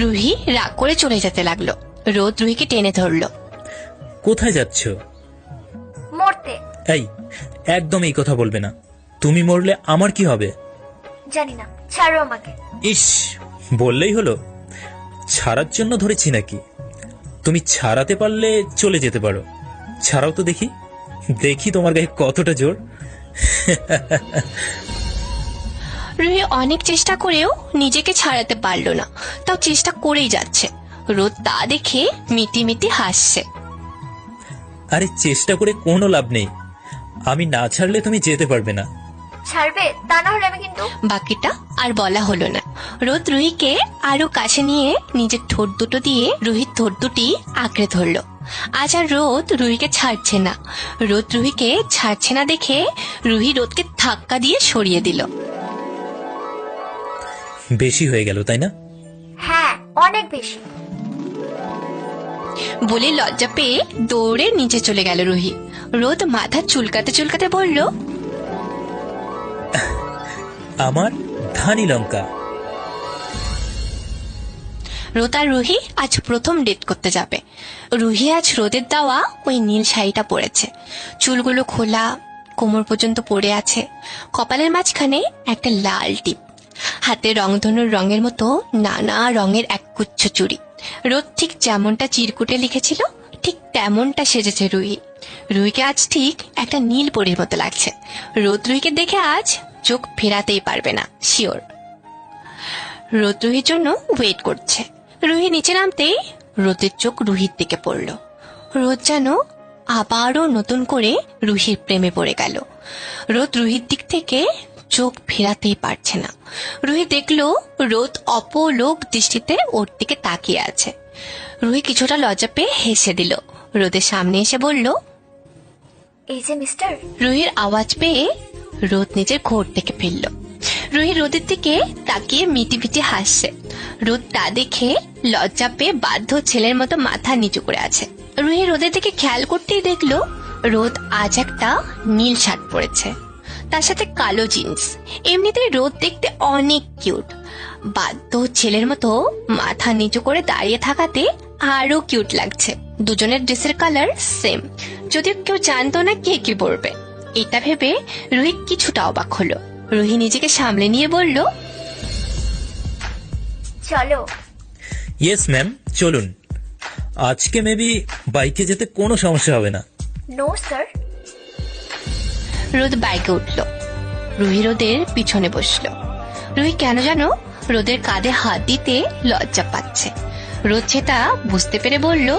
রুহি রাগ করে চলে যেতে লাগলো। রোদ রুহিকে টেনে ধরলো। কোথায় যাচ্ছ? মরতে। এই, একদম এই কথা বলবে না। তুমি মরলে আমার কি হবে? জানি না, ছাড়ো আমাকে। ইস, বললেই হলো। ছাড়ার জন্য ধরেছি নাকি? তুমি ছাড়াতে পারলে চলে যেতে পারো। ছাড়াও তো দেখি, দেখি তোমার গায়ে কতটা জোর। রুহি অনেক চেষ্টা করেও নিজেকে ছাড়াতে পারলো না, তাও চেষ্টা করেই যাচ্ছে। রোদ তা দেখে মিটি মিটি হাসছে। আরে চেষ্টা করে কোনো লাভ নেই, আমি না ছাড়লে তুমি যেতে পারবে না। ছাড়বে? তা না হলে আমি কিন্তু। বাকিটা আর বলা হলো না। রোদ রুহিকে আরো কাছে নিয়ে নিজের ঠোঁট দুটো দিয়ে রুহির ঠোঁট দুটি আঁকড়ে ধরলো। আজ আর রোদ রুহিকে ছাড়ছে না। রোদ রুহিকে ছাড়ছে না দেখে রুহি রোদকে ধাক্কা দিয়ে সরিয়ে দিল। বেশি হয়ে গেল, তাই না? হ্যাঁ, অনেক বেশি। বলে লজ্জা পেয়ে দৌড়ে নিচে চলে গেল রুহি। রোদ মাথা চুলকাতে চুলকাতে বলল, আমার ধানি লঙ্কা। রোদ আর রুহি আজ প্রথম ডেট করতে যাবে। রুহি আজ রোদের দেওয়া ওই নীল শাড়িটা পরেছে, চুলগুলো খোলা, কোমর পর্যন্ত পড়ে আছে, কপালের মাঝখানে একটা লাল টিপ, হাতে রংধনুর রঙের মতো নানা রঙের এক গুচ্ছ চুড়ি। রোদ ঠিক যেমনটা চিরকুটে লিখেছিল ঠিক তেমনটা সেজেছে রুহি। রুহিকে আজ ঠিক একটা নীল পরীর মতো লাগছে। রোদ রুহিকে দেখে আজ চোখ ফেরাতেই পারবে না, শিওর। রোদ রুহির জন্য ওয়েট করছে। রুহি নিচে নামতেই রোদের চোখ রুহির দিকে পড়ল। রোদ যেন আবারও নতুন করে রুহির প্রেমে পড়ে গেল। রোদ রুহির দিক থেকে চোখ ফেরাতেই পারছে না। রুহি দেখলো রোদ অপলোক দৃষ্টিতে ওর দিকে তাকিয়ে আছে। রুহি কিছুটা লজ্জা পেয়ে হেসে দিল। রোদের সামনে এসে বলল, এই যে মিস্টার। রুহির আওয়াজ পেয়ে রোদ নিজের ঘোর থেকে ফিরল। রুহি রোদের দিকে তাকিয়ে মিটি মিটি হাসছে। রোদ তা দেখে লজ্জা পেয়ে বাধ্য ছেলের মতো মাথা নিচু করে আছে। রুহি রোদের দিকে খেয়াল করতেই দেখলো রোদ আজ একটা নীল শার্ট পরেছে, তার সাথে কালো জিন্স। এমনিতেই রোদ দেখতে অনেক কিউট। বাধ্য ছেলের মতো মাথা নিচু করে দাঁড়িয়ে থাকাতে আরো কিউট লাগছে। দুজনের ড্রেসের কালার সেম, যদিও কেউ জানতো না কে কি পরবে। এটা ভেবে রুহি কিছুটা অবাক হলো। রুহি নিজেকে সামলে নিয়ে বলল, চলো। ইয়েস ম্যাম, চলুন। আজকে মেবি বাইকে যেতে কোনো সমস্যা হবে না। No sir. রোদ বাইকে উঠল। রুহি রোদের পিছনে বসলো। রুহি কেন জানো রোদের কাঁধে হাত দিতে লজ্জা পাচ্ছে। রোদ সেটা বুঝতে পেরে বলল,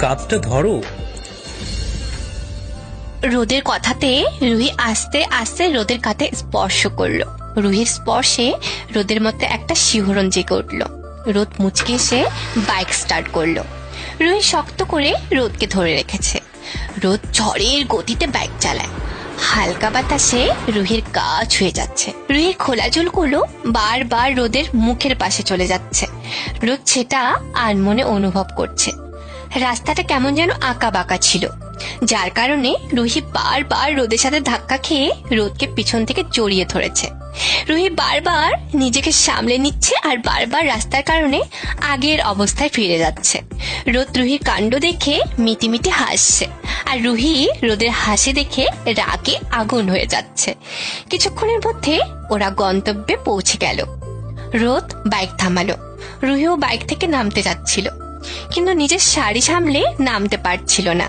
কাঁধটা ধরো। রোদের কথাতে রুহি আস্তে আস্তে রোদের কাঁধে স্পর্শ করলো। রুহির স্পর্শে রোদের মধ্যে একটা শিহরণ জেগে উঠল। রোদ মুচকে এসে বাইক স্টার্ট করলো। রুহি শক্ত করে রোদকে ধরে রেখেছে। রোদ ঝড়ের গতিতে বাইক চালায়। হালকা বাতাসে রুহির গা ছুঁয়ে যাচ্ছে। রুহির খোলা চুলগুলো বারবার রোদের মুখের পাশে চলে যাচ্ছে। রোদ সেটা আনমনে অনুভব করছে। রাস্তাটা কেমন যেন আঁকা বাঁকা ছিল, যার কারণে রুহি বারবার রোদের সাথে ধাক্কা খেয়ে রোদকে পিছন থেকে জড়িয়ে ধরেছে। রুহি বারবার নিজেকে সামলে নিচ্ছে আর বারবার রাস্তার কারণে আগের অবস্থায় ফিরে যাচ্ছে। রোদ রুহির কাণ্ড দেখে মিটিমিটি হাসছে, আর রুহি রোদের হাসি দেখে রাগে আগুন হয়ে যাচ্ছে। কিছুক্ষণের মধ্যে ওরা গন্তব্যে পৌঁছে গেল। রোদ বাইক থামালো। রুহিও বাইক থেকে নামতে যাচ্ছিল, কিন্তু নিজের শাড়ি সামলে নামতে পারছিল না।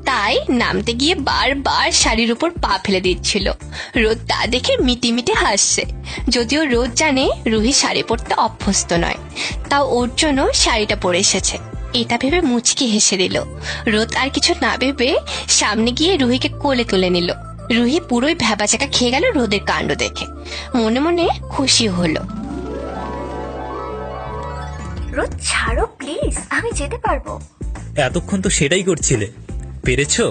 তাই নামতে গিয়ে বারবার শাড়ির উপর পা ফেলে দিচ্ছিল। রোদ তা দেখে মিটিমিটি হাসছে। যদিও রোদ জানে রুহি শাড়ি পরতে অভ্যস্ত নয়, তাও ওর জন্য শাড়িটা পরে এসেছে। এটা ভেবে মুচকি হেসে দিল। রোদ আর কিছু না ভেবে সামনে গিয়ে রুহিকে কোলে তুলে নিল। রুহি পুরোই ভ্যাবাচাকা খেয়ে গেল রোদের কাণ্ড দেখে। মনে মনে খুশি হলো। রোদ ছাড়ো প্লিজ, আমি যেতে পারবো। এতক্ষণ তো সেটাই করছিলে, পেরেছো?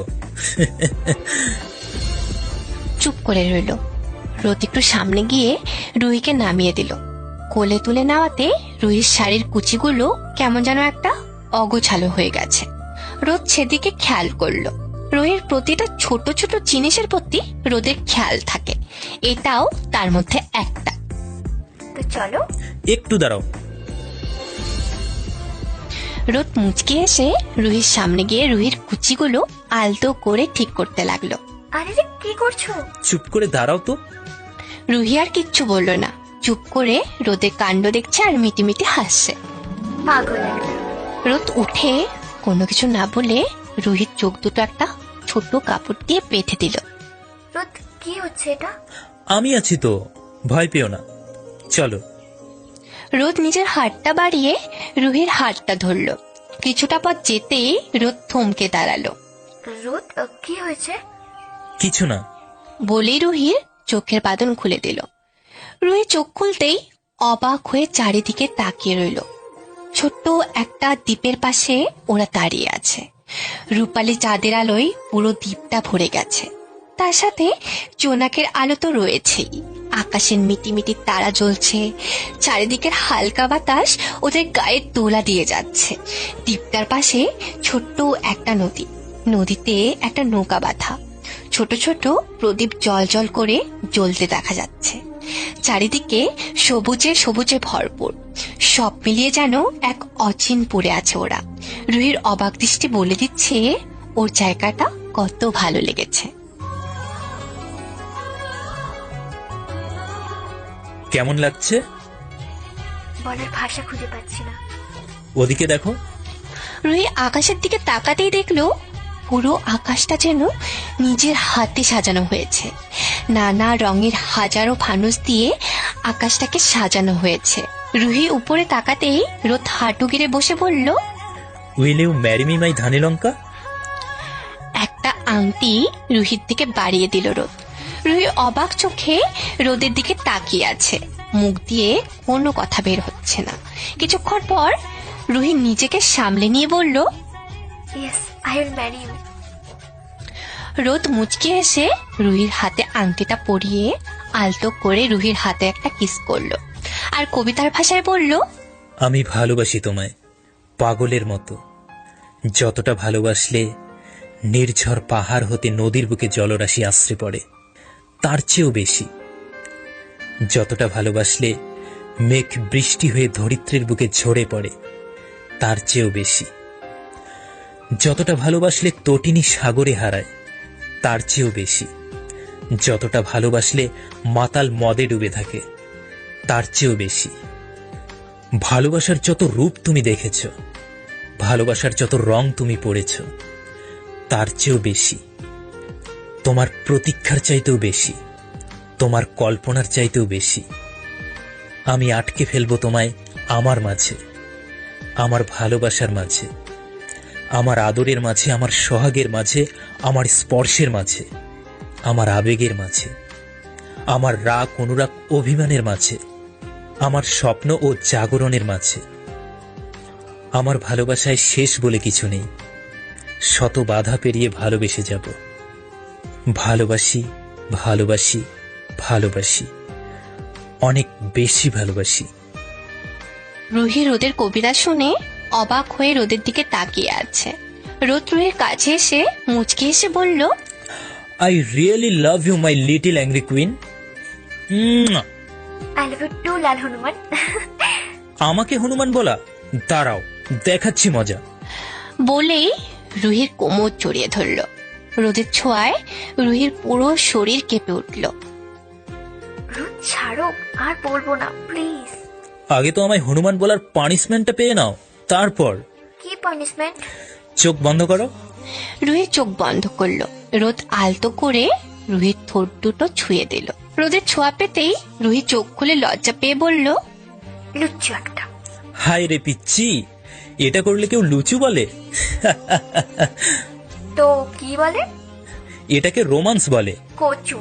চুপ করে রইল। রোদ একটু সামনে গিয়ে রুহিকে নামিয়ে দিল। কোলে তুলে নেওয়াতে রুহির শাড়ির কুচিগুলো কেমন যেন একটা অগোছালো হয়ে গেছে। রোদ সেদিকে খেয়াল করলো। রুহির প্রতিটা ছোট ছোট জিনিসের প্রতি রোদের খেয়াল থাকে, এটাও তার মধ্যে একটা। তো চলো। একটু দাঁড়াও। রোদ মুচকি এসে রুহির সামনে গিয়ে রুহির কুচিগুলো আলতো করে ঠিক করতে লাগলো। আরে রে, কি করছো? চুপ করে দাঁড়াও তো। রুহি আর কিচ্ছু বললো না, চুপ করে রোদের কাণ্ড দেখছে আর মিটিমিটি হাসছে। পাগল একটা। রোদ উঠে কোনো কিছু না বলে রুহির চোখ দুটো একটা ছোট কাপড় দিয়ে বেঁধে দিল। রোদ, কি হচ্ছে এটা? আমি আছি তো, ভয় পেও না, চলো। রোদ নিজের হাতটা বাড়িয়ে রুহির হাতটা ধরলো। কিছুটা পথ যেতেই রোদ থমকে দাঁড়ালো। রোদ, কি হয়েছে? কিছু না বলেই রুহির চোখের বাঁধন খুলে দিল। রুহি চোখ খুলতেই অবাক হয়ে চারিদিকে তাকিয়ে রইল। ছোট্ট একটা দ্বীপের পাশে ওরা দাঁড়িয়ে আছে। রূপালী চাঁদের আলোয় পুরো দ্বীপটা ভরে গেছে। তার সাথে জোনাকের আলো তো রয়েছেই। আকাশের মিটিমিটি তারা জ্বলছে, চারিদিকের হালকা বাতাস ওদের গায়ে দোলা দিয়ে যাচ্ছে। দ্বীপটার পাশে ছোট্ট একটা নদী, নদীতে একটা নৌকা বাঁধা। ছোট ছোট প্রদীপ জল জল করে জ্বলতে দেখা যাচ্ছে। চারিদিকে সবুজে সবুজে ভরপুর। সব মিলিয়ে যেন এক অচিন পড়ে আছে ওরা। রুহির অবাক দৃষ্টি বলে দিচ্ছে ওর জায়গাটা কত ভালো লেগেছে। কেমন লাগছে? বলার ভাষা খুঁজে পাচ্ছি না। ওদিকে দেখো। রুহি আকাশের দিকে তাকাতেই দেখলো পুরো আকাশটা যেন নিজের হাতে সাজানো হয়েছে। নানা রঙের হাজারো ফানুস দিয়ে আকাশটাকে সাজানো হয়েছে। রুহি উপরে তাকাতেই রোদ হাঁটু গেড়ে বসে বলল, will you marry me my ধানি লঙ্কা? একটা আংটি রুহির দিকে বাড়িয়ে দিল রোদ। রুহি অবাক চোখে রোদের দিকে তাকিয়ে আছে, মুখ দিয়ে কোনো কথা বের হচ্ছে না। কিছুক্ষণ পর রুহি নিজেকে সামলে নিয়ে বলল, yes, I will marry you. Rod মুচকি এসে রুহির হাতে আংটিটা পরিয়ে আলতো করে রুহির হাতে একটা কিস করলো আর কবিতার ভাষায় বলল, আমি ভালোবাসি তোমায় পাগলের মতো। যতটা ভালোবাসলে নির্ঝর পাহাড় হতে নদীর বুকে জলরাশি আশ্রে পড়ে, তার চেয়েও বেশি। যতটা ভালোবাসলে মেঘ বৃষ্টি হয়ে ধরিত্রীর বুকে ঝরে পড়ে, তার চেয়েও বেশি। যতটা ভালোবাসলে তটিনী সাগরে হারায়, তার চেয়েও বেশি। যতটা ভালোবাসলে মাতাল মদে ডুবে থাকে, তার চেয়েও বেশি। ভালোবাসার যত রূপ তুমি দেখেছ, ভালোবাসার যত রং তুমি পড়েছ, তার চেয়েও বেশি। তোমার প্রতীক্ষার চাইতেও বেশি, তোমার কল্পনার চাইতেও বেশি। আমি আটকে ফেলবো তোমায় আমার মাঝে, আমার ভালোবাসার মাঝে, আমার আদরের মাঝে, আমার সোহাগের মাঝে, আমার স্পর্শের মাঝে, আমার আবেগের মাঝে, আমার রাগ অনুরাগ অভিমানের মাঝে, আমার স্বপ্ন ও জাগরণের মাঝে। আমার ভালোবাসায় শেষ বলে কিছু নেই। শত বাধা পেরিয়ে ভালোবেসে যাব। ভালোবাসি, ভালোবাসি, ভালোবাসি, অনেক বেশি ভালোবাসি। রুহি রোদের কবিতা শুনে অবাক হয়ে রোদের দিকে তাকিয়ে আছে। রোদ রুহির কাছে এসে মুচকি এসে বলল, I really love you my little angry queen. I love you too লাল হনুমান। আমাকে হনুমান বলা? দাঁড়াও, দেখাচ্ছি মজা। বলেই রুহির কোমর জড়িয়ে ধরল। রোদের ছোঁয়ায় রুহির পুরো শরীর কেঁপে উঠল। রোদ ছাড়ো, আর বলবো না প্লিজ। আগে তো আমায় হনুমান বলার পানিশমেন্টটা পেয়ে নাও, তারপর। কি পানিশমেন্ট? চোখ বন্ধ করো। রুহি চোখ বন্ধ করলো। রোদ আলতো করে রুহির ঠোঁট দুটো ছুঁয়ে দিল। রোদের ছোঁয়া পেতেই রুহি চোখ খুলে লজ্জা পেয়ে বলল, লুচ্চু একটা। হাই রে পিচ্ছি, এটা করলে কেউ লুচু বলে? তো কি বলে? এটাকে রোমান্স বলে। কচু।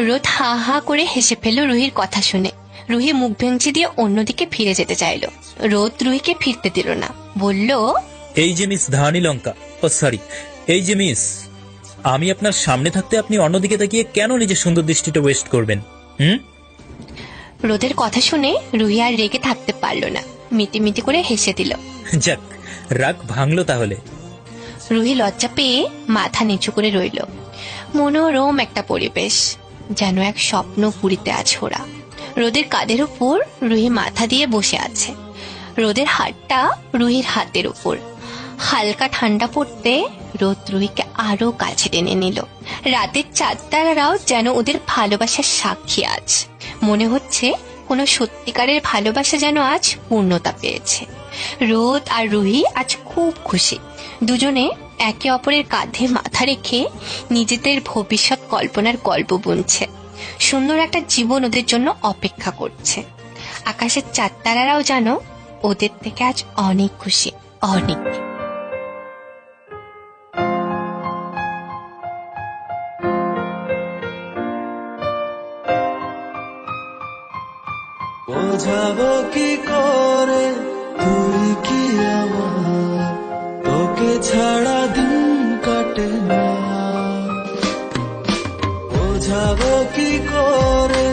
রোদ হা হা করে হেসে ফেল রুহির কথা শুনে। রুহি মুখ ভেঙচি দিয়ে অন্যদিকে ফিরে যেতে চাইলো। রোদ রুহিকে ফিরতে দিল না, বলল, এই যে মিস ধানি লঙ্কা, ও সরি, এই যে মিস, আমি আপনার সামনে থাকতে আপনি অন্যদিকে তাকিয়ে কেন নিজের সুন্দর দৃষ্টিটা ওয়েস্ট করবেন? রোদের কথা শুনে রুহি আর রেগে থাকতে পারল না, মিটিমিটি করে হেসে দিল। যাক, রাগ ভাঙলো তাহলে। রুহি লজ্জা পেয়ে মাথা নিচু করে রইল। মনোরম একটা পরিবেশ, যেন এক স্বপ্ন পুরীতে আছে ওরা। রোদের কাঁধের উপর রুহি মাথা দিয়ে বসে আছে, রোদের হাতটা রুহির হাতের উপর। হালকা ঠান্ডা পড়তে রোদ রুহিকে আরো কাছে টেনে নিল। রাতের চাঁদ তারারাও যেন ওদের ভালোবাসার সাক্ষী আজ। মনে হচ্ছে কোনো সত্যিকারের ভালোবাসা যেন আজ পূর্ণতা পেয়েছে। রোদ আর রুহি আজ খুব খুশি। দুজনে একে অপরের কাঁধে মাথা রেখে নিজেদের ভবিষ্যৎ কল্পনার গল্প বুনছে। সুন্দর একটা জীবন ওদের জন্য অপেক্ষা করছে। আকাশের চাঁদ তারারাও যেন ওদের থেকে আজ অনেক খুশি, অনেক। বোঝাবো কি করে তুই কি আমার, তোকে ছাড়া দিন কাটে না। বোঝাবো কি করে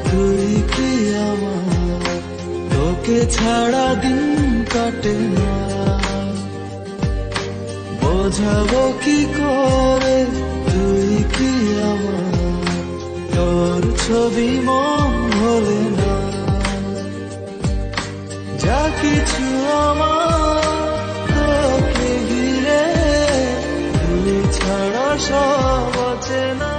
তুই কি আমার, তোকে ছাড়া দিন কাটে না। বোঝাবো কি করে তুই কি আমার, তোর ছবি মন ভোলে না। যা কিছু আমার তোকে ঘিরে, তুই ছাড়া সব অচেনা।